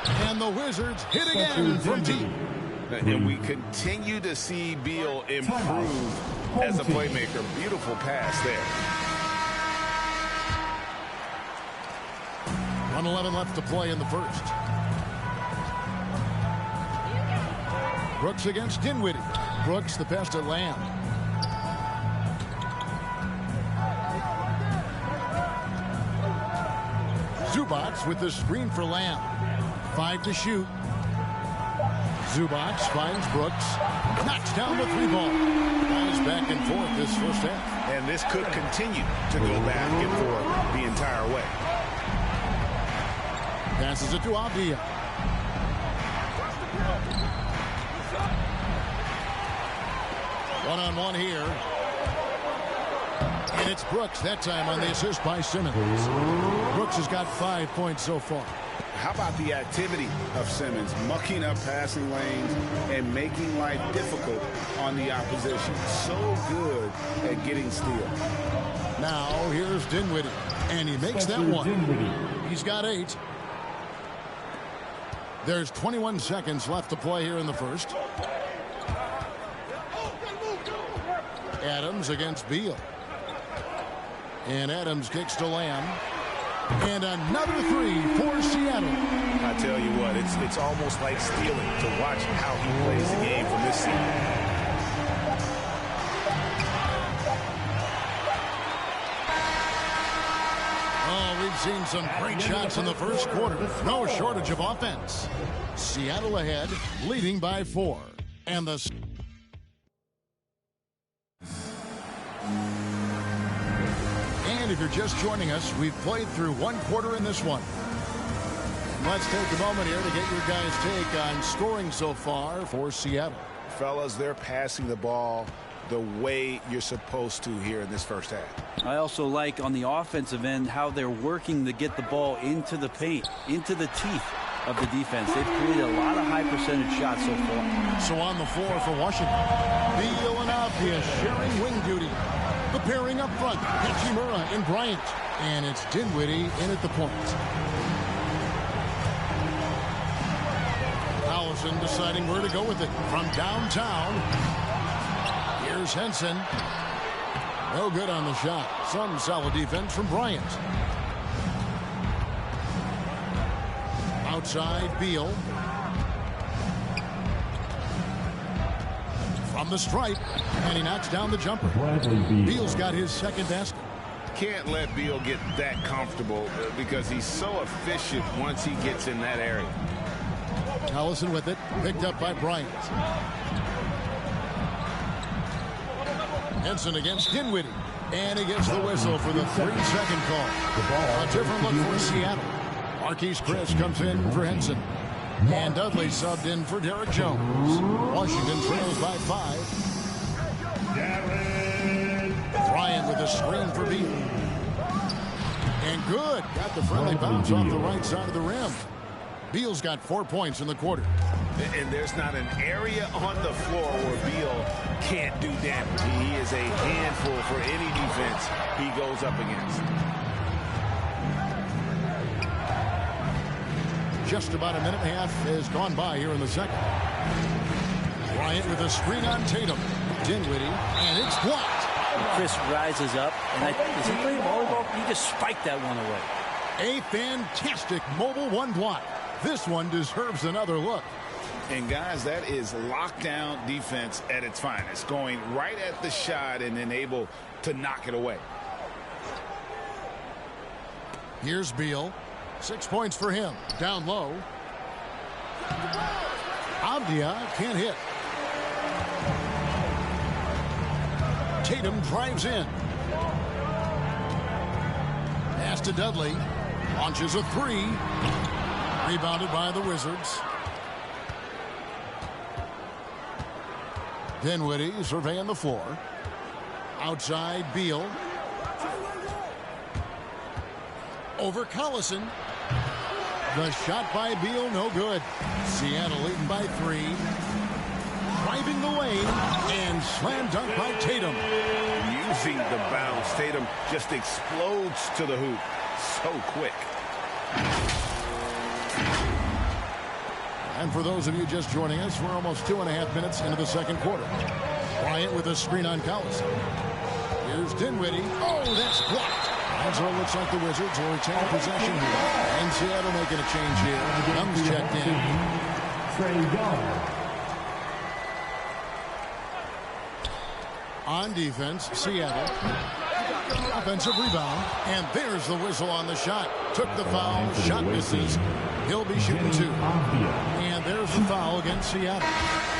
And the Wizards hit again from deep. And we continue to see Beal improve as a playmaker. Beautiful pass there. 1:11 left to play in the first. Brooks against Dinwiddie. Brooks the pass to Lamb. Zubac with the screen for Lamb. 5 to shoot. Zubac finds Brooks. Knocks down the 3-ball. Guys back and forth this first half. And this could continue to go back and forth the entire way. Passes it to Avdia. One-on-one here. And it's Brooks that time on the assist by Simmons. Brooks has got 5 points so far. How about the activity of Simmons, mucking up passing lanes and making life difficult on the opposition. So good at getting steals. Now here's Dinwiddie, and he makes that one. He's got 8. There's 21 seconds left to play here in the first. Adams against Beal. And Adams kicks to Lamb. And another 3 for Seattle. I tell you what, it's almost like stealing to watch how he plays the game from this season. Oh, we've seen some great shots in the first quarter. No shortage of offense. Seattle ahead, leading by 4. And the... And if you're just joining us, we've played through 1 quarter in this one. Let's take a moment here to get your guys' take on scoring so far for Seattle. Fellas, they're passing the ball the way you're supposed to here in this first half. I also like on the offensive end how they're working to get the ball into the paint, into the teeth of the defense. They've created a lot of high percentage shots so far. So on the floor for Washington, Beal and Avdia sharing wing duty. The pairing up front, Hachimura and Bryant. And it's Dinwiddie in at the point. Allison deciding where to go with it from downtown. Here's Henson. No good on the shot. Some solid defense from Bryant. Outside, Beal. From the stripe, and he knocks down the jumper. Beal's got his second basket. Can't let Beal get that comfortable because he's so efficient once he gets in that area. Allison with it, picked up by Bryant. Henson against Dinwiddie, and he gets the whistle for the 3-second call. A different look for Seattle. Marquise Chris comes in for Henson. And Dudley subbed in for Derek Jones. Washington trails by 5. Bryant with a screen for Beal. And good. Got the friendly bounce off the right side of the rim. Beal's got 4 points in the quarter. And there's not an area on the floor where Beal can't do damage. He is a handful for any defense he goes up against. Just about a minute and a half has gone by here in the second. Bryant with a screen on Tatum. Dinwiddie, and it's blocked. Chris rises up, and is he playing volleyball? He just spiked that one away. A fantastic mobile 1 block. This one deserves another look. And guys, that is lockdown defense at its finest. Going right at the shot and then able to knock it away. Here's Beal. 6 points for him. Down low. Avdia can't hit. Tatum drives in. Pass to Dudley. Launches a 3. Rebounded by the Wizards. Dinwiddie surveying the floor. Outside, Beal. Over Collison. The shot by Beal, no good. Seattle leading by 3. Driving the lane, and slam dunk by Tatum. Using the bounce, Tatum just explodes to the hoop so quick. And for those of you just joining us, we're almost 2.5 minutes into the second quarter. Bryant with a screen on Collison. Here's Dinwiddie. Oh, that's blocked. And so it looks like the Wizards will retain possession here. And Seattle making a change here. Young's checked in. On defense, Seattle. Offensive rebound, and there's the whistle on the shot. Took the foul, shot misses. He'll be shooting 2. And there's the foul against Seattle.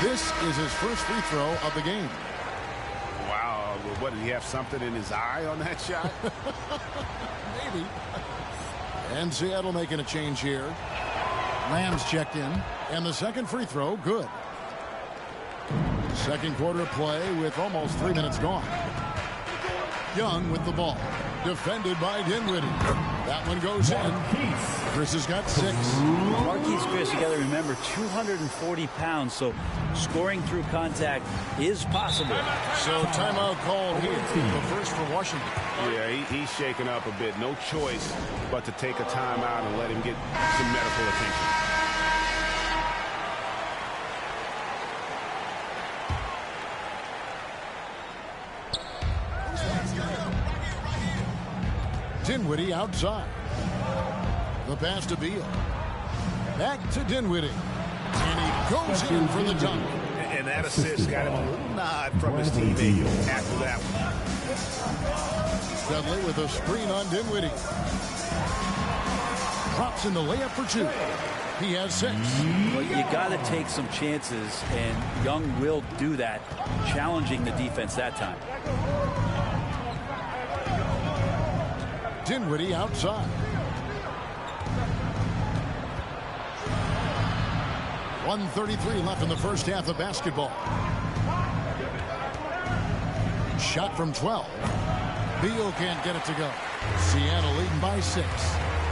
This is his first free throw of the game. Wow, what, did he have something in his eye on that shot? Maybe. And Seattle making a change here. Lamb's checked in, and the second free throw, good. Second quarter play with almost 3 minutes gone. Young with the ball. Defended by Dinwiddie. That one goes in. Chris has got 6. Marquise Chris, you got to remember, 240 pounds, so scoring through contact is possible. So timeout called here. The first for Washington. Yeah, he's shaking up a bit. No choice but to take a timeout and let him get some medical attention. Dinwiddie outside. The pass to Beal. Back to Dinwiddie. And he goes in for the dunk. And that assist got him a little nod from his teammate after that one. Dudley with a screen on Dinwiddie. Drops in the layup for 2. He has 6. Well, you got to take some chances, and Young will do that, challenging the defense that time. Dinwiddie outside. .133 left in the first half of basketball. Shot from 12. Beal can't get it to go. Seattle leading by 6.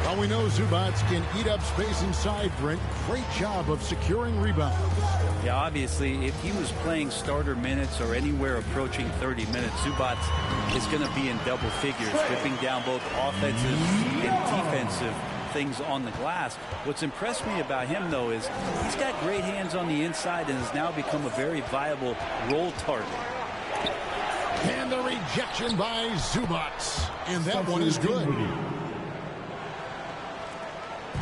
Well, we know Zubac can eat up space inside. Brent, great job of securing rebounds. Yeah, obviously, if he was playing starter minutes or anywhere approaching 30 minutes, Zubac is going to be in double figures, ripping down both offensive and defensive things on the glass. What's impressed me about him, though, is he's got great hands on the inside and has now become a very viable roll target. And the rejection by Zubac. And that one is good.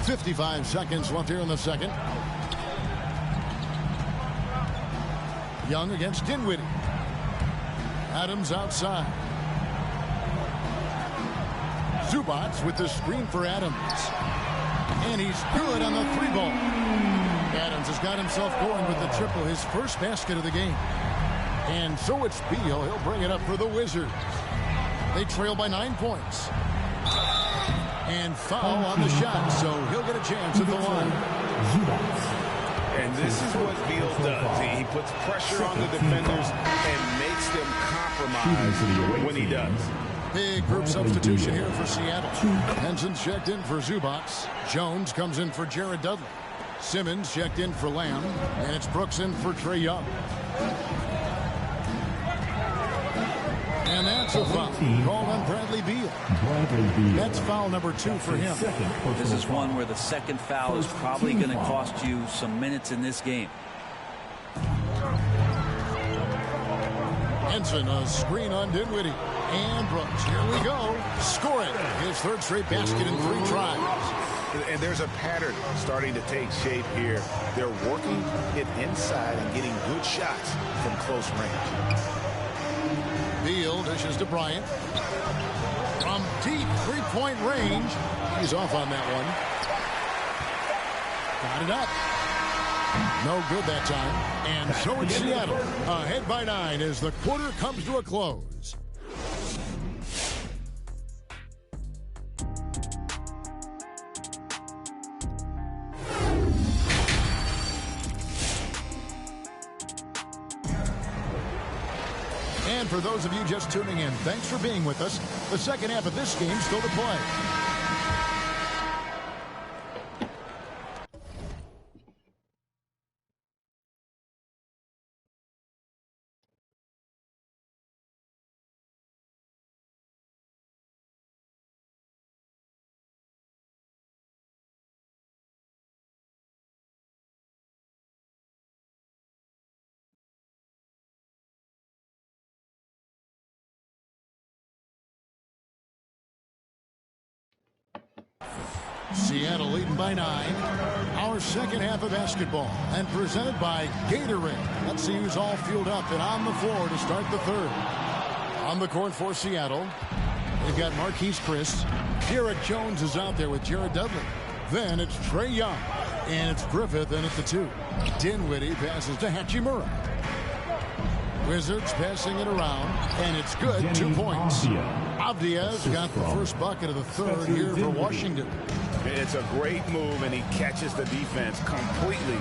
55 seconds left here in the second. Young against Dinwiddie. Adams outside. Zubac with the screen for Adams. And he's good on the 3-ball. Adams has got himself going with the triple, his first basket of the game. And so it's Beal. He'll bring it up for the Wizards. They trail by 9 points. And foul on the shot, so he'll get a chance at the line. And this is what Beal does. He puts pressure on the defenders and makes them compromise when he does. Big group substitution here for Seattle. Henson's checked in for Zubac. Jones comes in for Jared Dudley. Simmons checked in for Lamb. And it's Brooks in for Trae Young. And that's a foul called on Bradley Beal. That's foul number 2 for him. This is one where the second foul is probably going to cost you some minutes in this game. Henson, a screen on Dinwiddie. And Brooks, here we go. Score it. His third straight basket in 3 tries. And there's a pattern starting to take shape here. They're working it inside and getting good shots from close range. Beal dishes to Bryant. From deep 3-point range. He's off on that one. Got it up. No good that time. And so it's Seattle. Ahead by 9 as the quarter comes to a close. And for those of you just tuning in, thanks for being with us. The second half of this game still to play. Seattle leading by 9. Our second half of basketball and presented by Gatorade. Let's see who's all fueled up and on the floor to start the third. On the court for Seattle, They've got Marquise Chris. Derek Jones is out there with Jared Dudley. Then it's Trey Young. And it's Griffith in at the 2. Dinwiddie passes to Hachimura. Wizards passing it around, and it's good. 2 points. Avdia's got the first bucket of the third here for Washington. It's a great move, and he catches the defense completely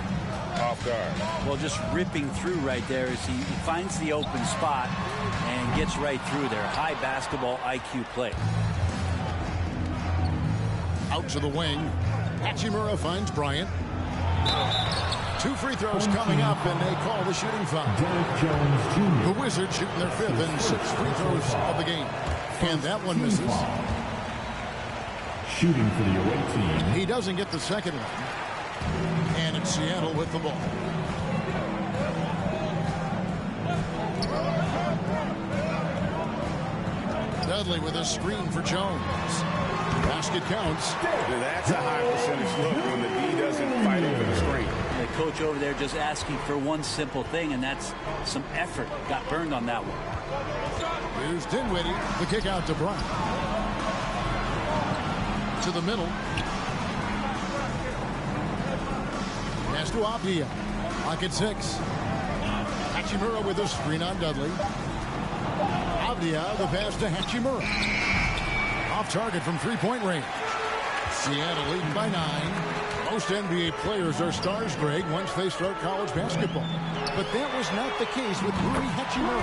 off guard. Well, just ripping through right there as he finds the open spot and gets right through there. High basketball IQ play. Out to the wing. Hachimura finds Bryant. 2 free throws coming up, and they call the shooting foul. Derek Jones Jr. The Wizards shooting their 5th and 6th free throws of the game. And that one misses. Shooting for the away team. He doesn't get the second one. And it's Seattle with the ball. Dudley with a screen for Jones. Basket counts. That's a high percentage look when the D doesn't fight over the screen. The coach over there just asking for one simple thing, and that's some effort. Got burned on that one. Here's Dinwiddie. The kick out to Bryant. To the middle. Pass to Avdia. Pocket 6. Hachimura with a screen on Dudley. Avdia, the pass to Hachimura. Off target from 3-point range. Seattle leading by 9. Most NBA players are stars, Greg, once they start college basketball. But that was not the case with Rui Hachimura.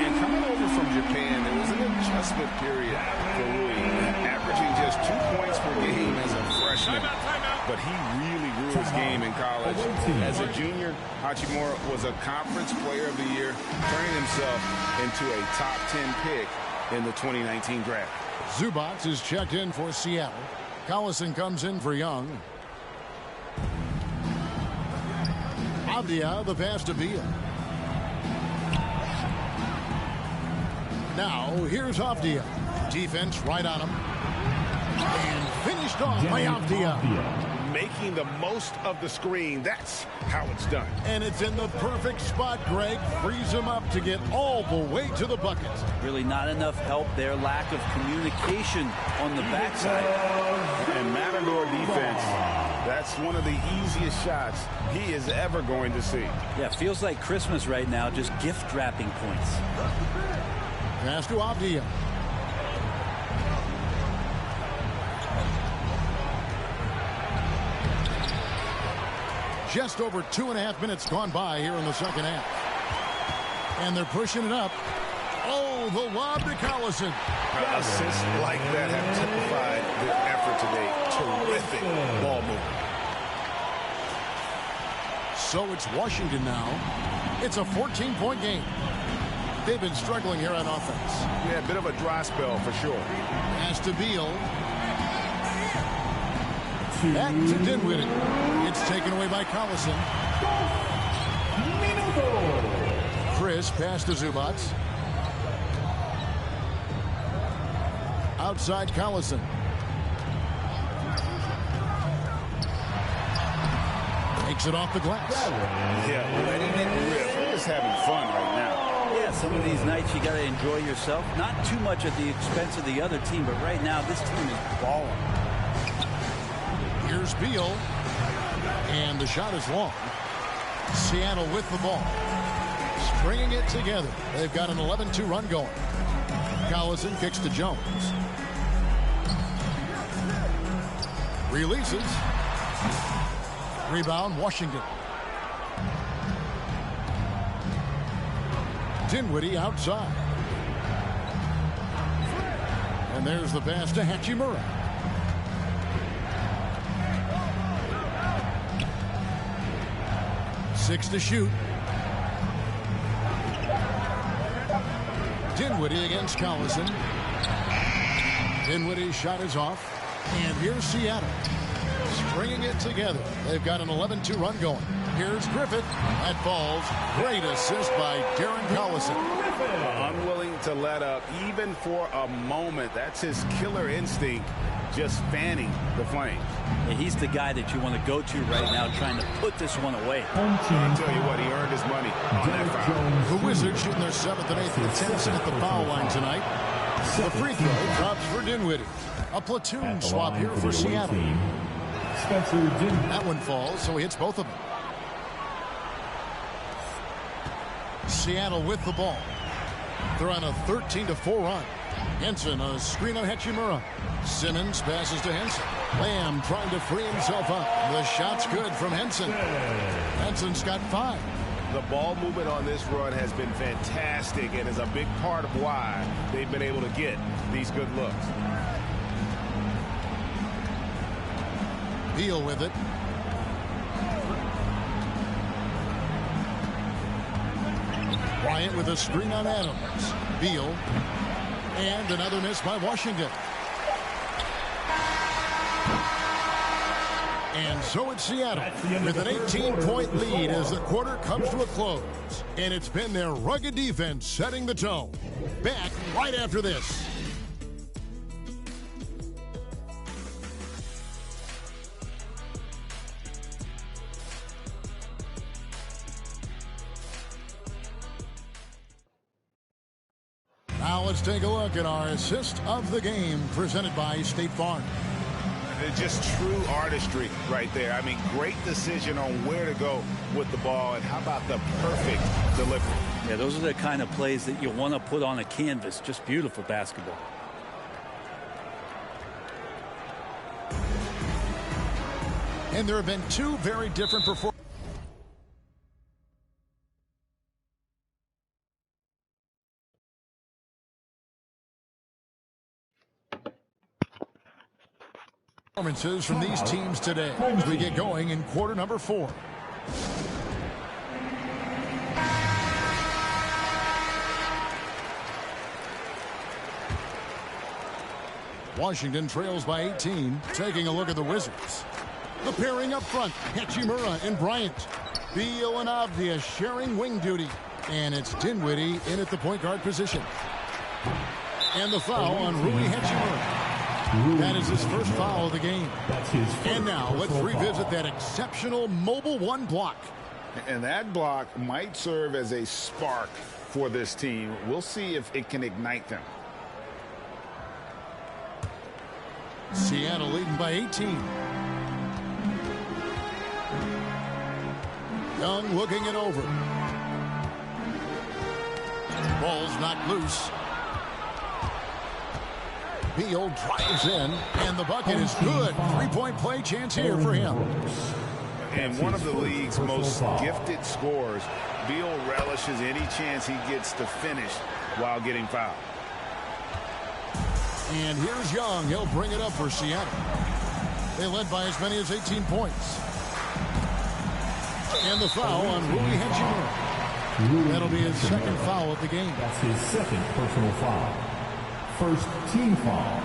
And coming over from Japan, there was an adjustment period for Rui, averaging just 2 points per game as a freshman. But he really grew his game in college. As a junior, Hachimura was a conference player of the year, turning himself into a top 10 pick in the 2019 draft. Zubac is checked in for Seattle. Collison comes in for Young. Avdia, the pass to Beal. Now, here's Avdia. Defense right on him. And finished off by Avdia. Making the most of the screen. That's how it's done. And it's in the perfect spot, Greg. Frees him up to get all the way to the bucket. Really not enough help there. Lack of communication on the backside. And Matador defense, that's one of the easiest shots he is ever going to see. Yeah, feels like Christmas right now, just gift wrapping points. Pass to Avdia. Just over 2.5 minutes gone by here in the second half. And they're pushing it up. Oh, the lob to Collison. Assists like that have typified the effort today. Terrific ball movement. So it's Washington now. It's a 14-point game. They've been struggling here on offense. Yeah, a bit of a dry spell for sure. Pass to Beal. Back to Dinwiddie. It's taken away by Collison. Chris pass to Zubac. Outside Collison. Takes it off the glass. Yeah, letting it rip. We're just having fun right now. Yeah, some of these nights you got to enjoy yourself. Not too much at the expense of the other team, but right now this team is balling. Here's Beal. And the shot is long. Seattle with the ball. Stringing it together. They've got an 11-2 run going. Collison kicks to Jones. Releases. Rebound, Washington. Dinwiddie outside. And there's the pass to Hachimura. Six to shoot. Dinwiddie against Collison. Dinwiddie's shot is off. And here's Seattle. Stringing it together. They've got an 11-2 run going. Here's Griffith. That falls. Great assist by Darren Collison. Unwilling to let up even for a moment. That's his killer instinct. Just fanning the flames. Yeah, he's the guy that you want to go to right now trying to put this one away. I'll tell you what, he earned his money on that foul. The Wizards shooting their 7th and 8th attempts at the foul line tonight. The free throw drops for Dinwiddie. A platoon swap here for Seattle. That one falls, so he hits both of them. Seattle with the ball. They're on a 13-4 run. Henson, a screen on Hachimura. Simmons passes to Henson. Lamb trying to free himself up. The shot's good from Henson. Henson's got 5. The ball movement on this run has been fantastic and is a big part of why they've been able to get these good looks. Beal with it. Bryant with a screen on Adams. Beal. And another miss by Washington. And so it's Seattle with an 18-point lead as the quarter comes to a close. And it's been their rugged defense setting the tone. Back right after this. Now let's take a look at our assist of the game presented by State Farm. Just true artistry right there. I mean, great decision on where to go with the ball, and how about the perfect delivery. Yeah, those are the kind of plays that you want to put on a canvas. Just beautiful basketball. And there have been 2 very different performances. From these teams today as we get going in quarter number 4. Washington trails by 18. Taking a look at the Wizards. The pairing up front, Hachimura and Bryant. Beal and Avdia sharing wing duty. And it's Dinwiddie in at the point guard position. And the foul on Rui Hachimura. That is his first foul of the game. And now let's revisit that exceptional Mobile One block. And that block might serve as a spark for this team. We'll see if it can ignite them. Seattle leading by 18. Young looking it over. Ball's knocked loose. Beal drives in, and the bucket is good. 3-point play chance here for him. And one of the league's most gifted scorers, Beal relishes any chance he gets to finish while getting fouled. And here's Young. He'll bring it up for Seattle. They led by as many as 18 points. And the foul on Rui Hachimura. That'll be his second foul of the game. That's his second personal foul. First team foul.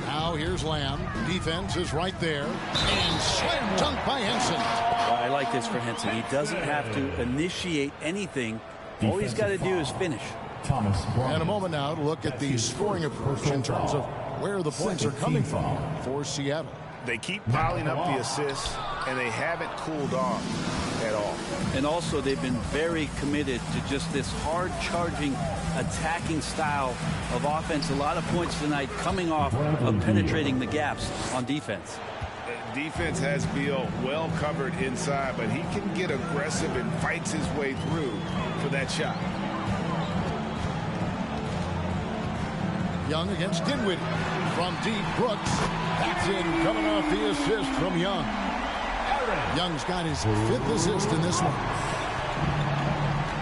Now here's Lamb. Defense is right there. And slam dunk by Henson. I like this for Henson. He doesn't have to initiate anything. All he's got to do is finish. Thomas Bryant. And a moment now to look at the scoring approach in terms of where the points are coming from for Seattle. They keep piling up the assists, and they haven't cooled off at all. And also, they've been very committed to just this hard-charging, attacking style of offense. A lot of points tonight coming off of penetrating the gaps on defense. Defense has Beal well covered inside, but he can get aggressive and fights his way through for that shot. Young against Dinwiddie. From deep, Brooks. That's in, coming off the assist from Young. Young's got his 5th assist in this one.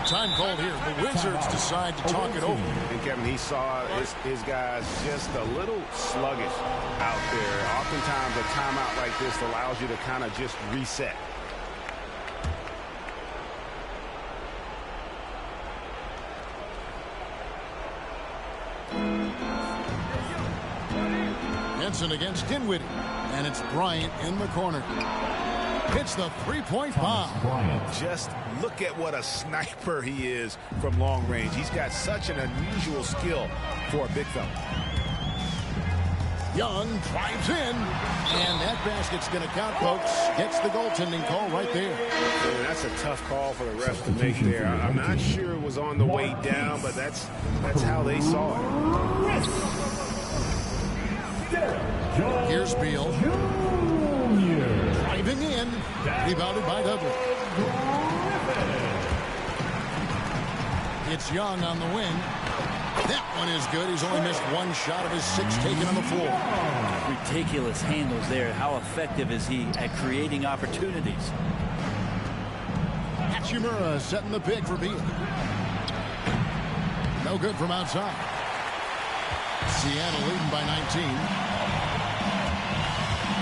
Time called here. The Wizards decide to talk it over. And Kevin, he saw his guys just a little sluggish out there. Oftentimes a timeout like this allows you to kind of just reset. Henson against Dinwiddie. And it's Bryant in the corner. Hits the 3-point bomb. Just look at what a sniper he is from long range. He's got such an unusual skill for a big fella. Young drives in, and that basket's going to count, folks. Gets the goaltending call right there. And that's a tough call for the ref to make there. I'm not sure it was on the way down, but that's how they saw it. Here's Beal. Driving in. Rebounded by Dudley. It's Young on the wing. That one is good. He's only missed one shot of his 6 taken on the floor. Ridiculous handles there. How effective is he at creating opportunities? Hachimura setting the pick for Beal. No good from outside. Seattle leading by 19.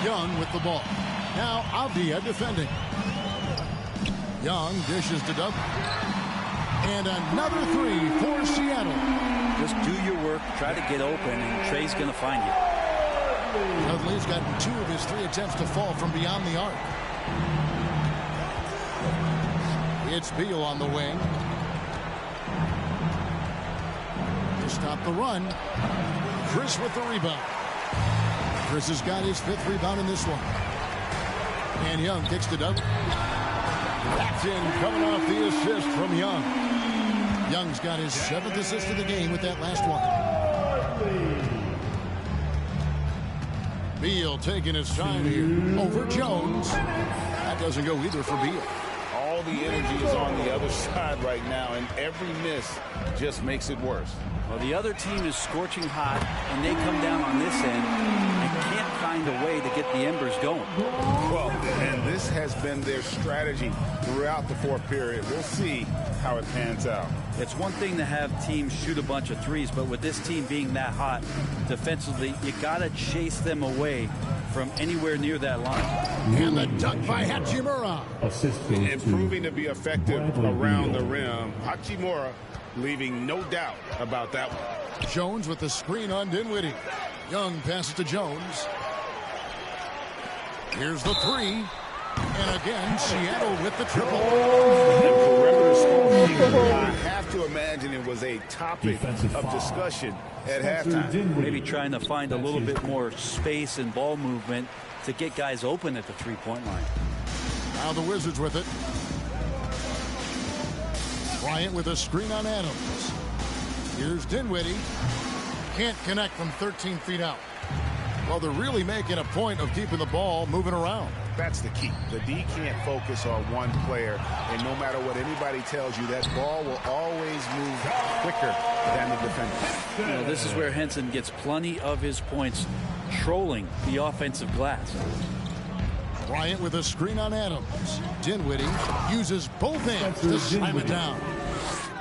Young with the ball. Now Avdia defending. Young dishes to Dudley. And another 3 for Seattle. Just do your work, try to get open, and Trey's going to find you. Dudley's gotten 2 of his 3 attempts to fall from beyond the arc. It's Beal on the wing. To stop the run. Chris with the rebound. Chris has got his 5th rebound in this one. And Young kicks to Dudley. That's in, coming off the assist from Young. Young's got his 7th assist of the game with that last one. Beal taking his time here over Jones. That doesn't go either for Beal. All the energy is on the other side right now, and every miss just makes it worse. Well, the other team is scorching hot, and they come down on this end and can't find a way to get the embers going. Well, and this has been their strategy throughout the 4th period. We'll see how it pans out. It's one thing to have teams shoot a bunch of threes, but with this team being that hot defensively, you got to chase them away from anywhere near that line. And the dunk by Hachimura. And proving to be effective around the rim. Hachimura leaving no doubt about that one. Jones with the screen on Dinwiddie. Young passes to Jones. Here's the 3. And again, Seattle with the triple. I have to imagine it was a topic of discussion at halftime. Maybe trying to find a little bit more space and ball movement to get guys open at the 3-point line. Now the Wizards with it. Bryant with a screen on Adams. Here's Dinwiddie. Can't connect from 13 feet out. Well, they're really making a point of keeping the ball moving around. That's the key. The D can't focus on one player, and no matter what anybody tells you, that ball will always move quicker than the defender. You know, this is where Henson gets plenty of his points trolling the offensive glass. Bryant with a screen on Adams. Dinwiddie uses both hands to slam it down.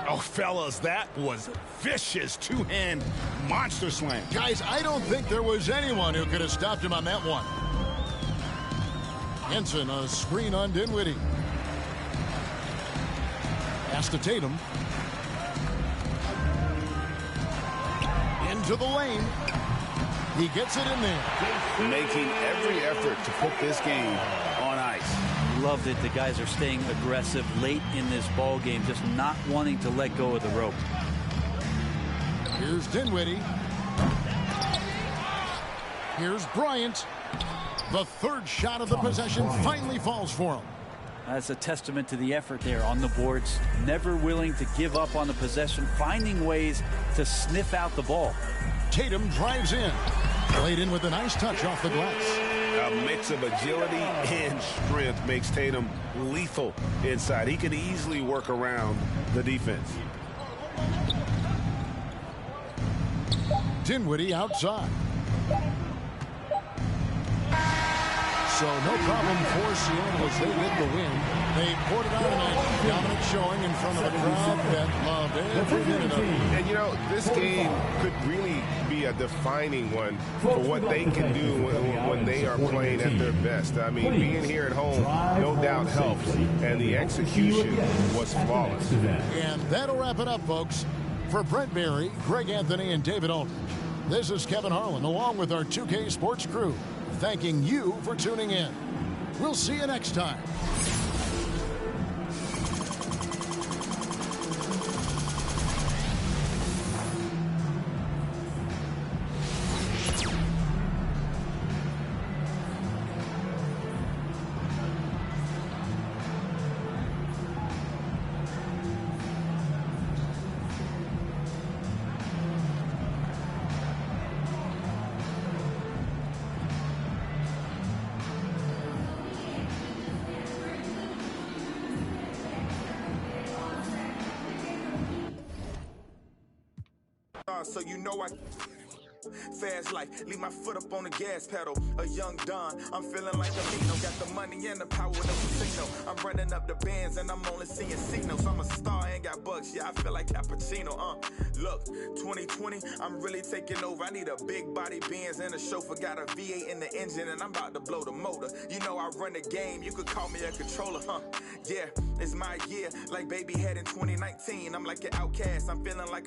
Oh, fellas, that was vicious 2-hand monster slam. Guys, I don't think there was anyone who could have stopped him on that one. Henson, a screen on Dinwiddie. Pass to Tatum. Into the lane. He gets it in there. Making every effort to put this game on ice. Loved it. The guys are staying aggressive late in this ball game, just not wanting to let go of the rope. Here's Dinwiddie. Here's Bryant. The 3rd shot of the possession finally falls for him. That's a testament to the effort there on the boards. Never willing to give up on the possession, finding ways to sniff out the ball. Tatum drives in. Played in with a nice touch off the glass. A mix of agility and strength makes Tatum lethal inside. He can easily work around the defense. Dinwiddie outside. So no problem for Seattle as they get the win. They poured it out tonight. Dominant showing in front of a crowd that loved every minute of it. And you know, this game could really be a defining one for what they can do when they are playing at their best. I mean, being here at home no doubt helps, and the execution was flawless. And that'll wrap it up, folks. For Brent Barry, Greg Anthony, and David Aldridge, this is Kevin Harlan along with our 2K Sports crew, thanking you for tuning in. We'll see you next time. so you know I fast life, leave my foot up on the gas pedal. A young Don, I'm feeling like a Nino. Got the money and the power of the casino. I'm running up the bands and I'm only seeing C-notes. I'm a star, ain't got bucks, yeah, I feel like Cappuccino. Look, 2020, I'm really taking over. I need a big body Benz and a chauffeur. Got a V8 in the engine and I'm about to blow the motor. You know I run the game, you could call me a controller, Yeah, it's my year, like baby had in 2019. I'm like an outcast, I'm feeling like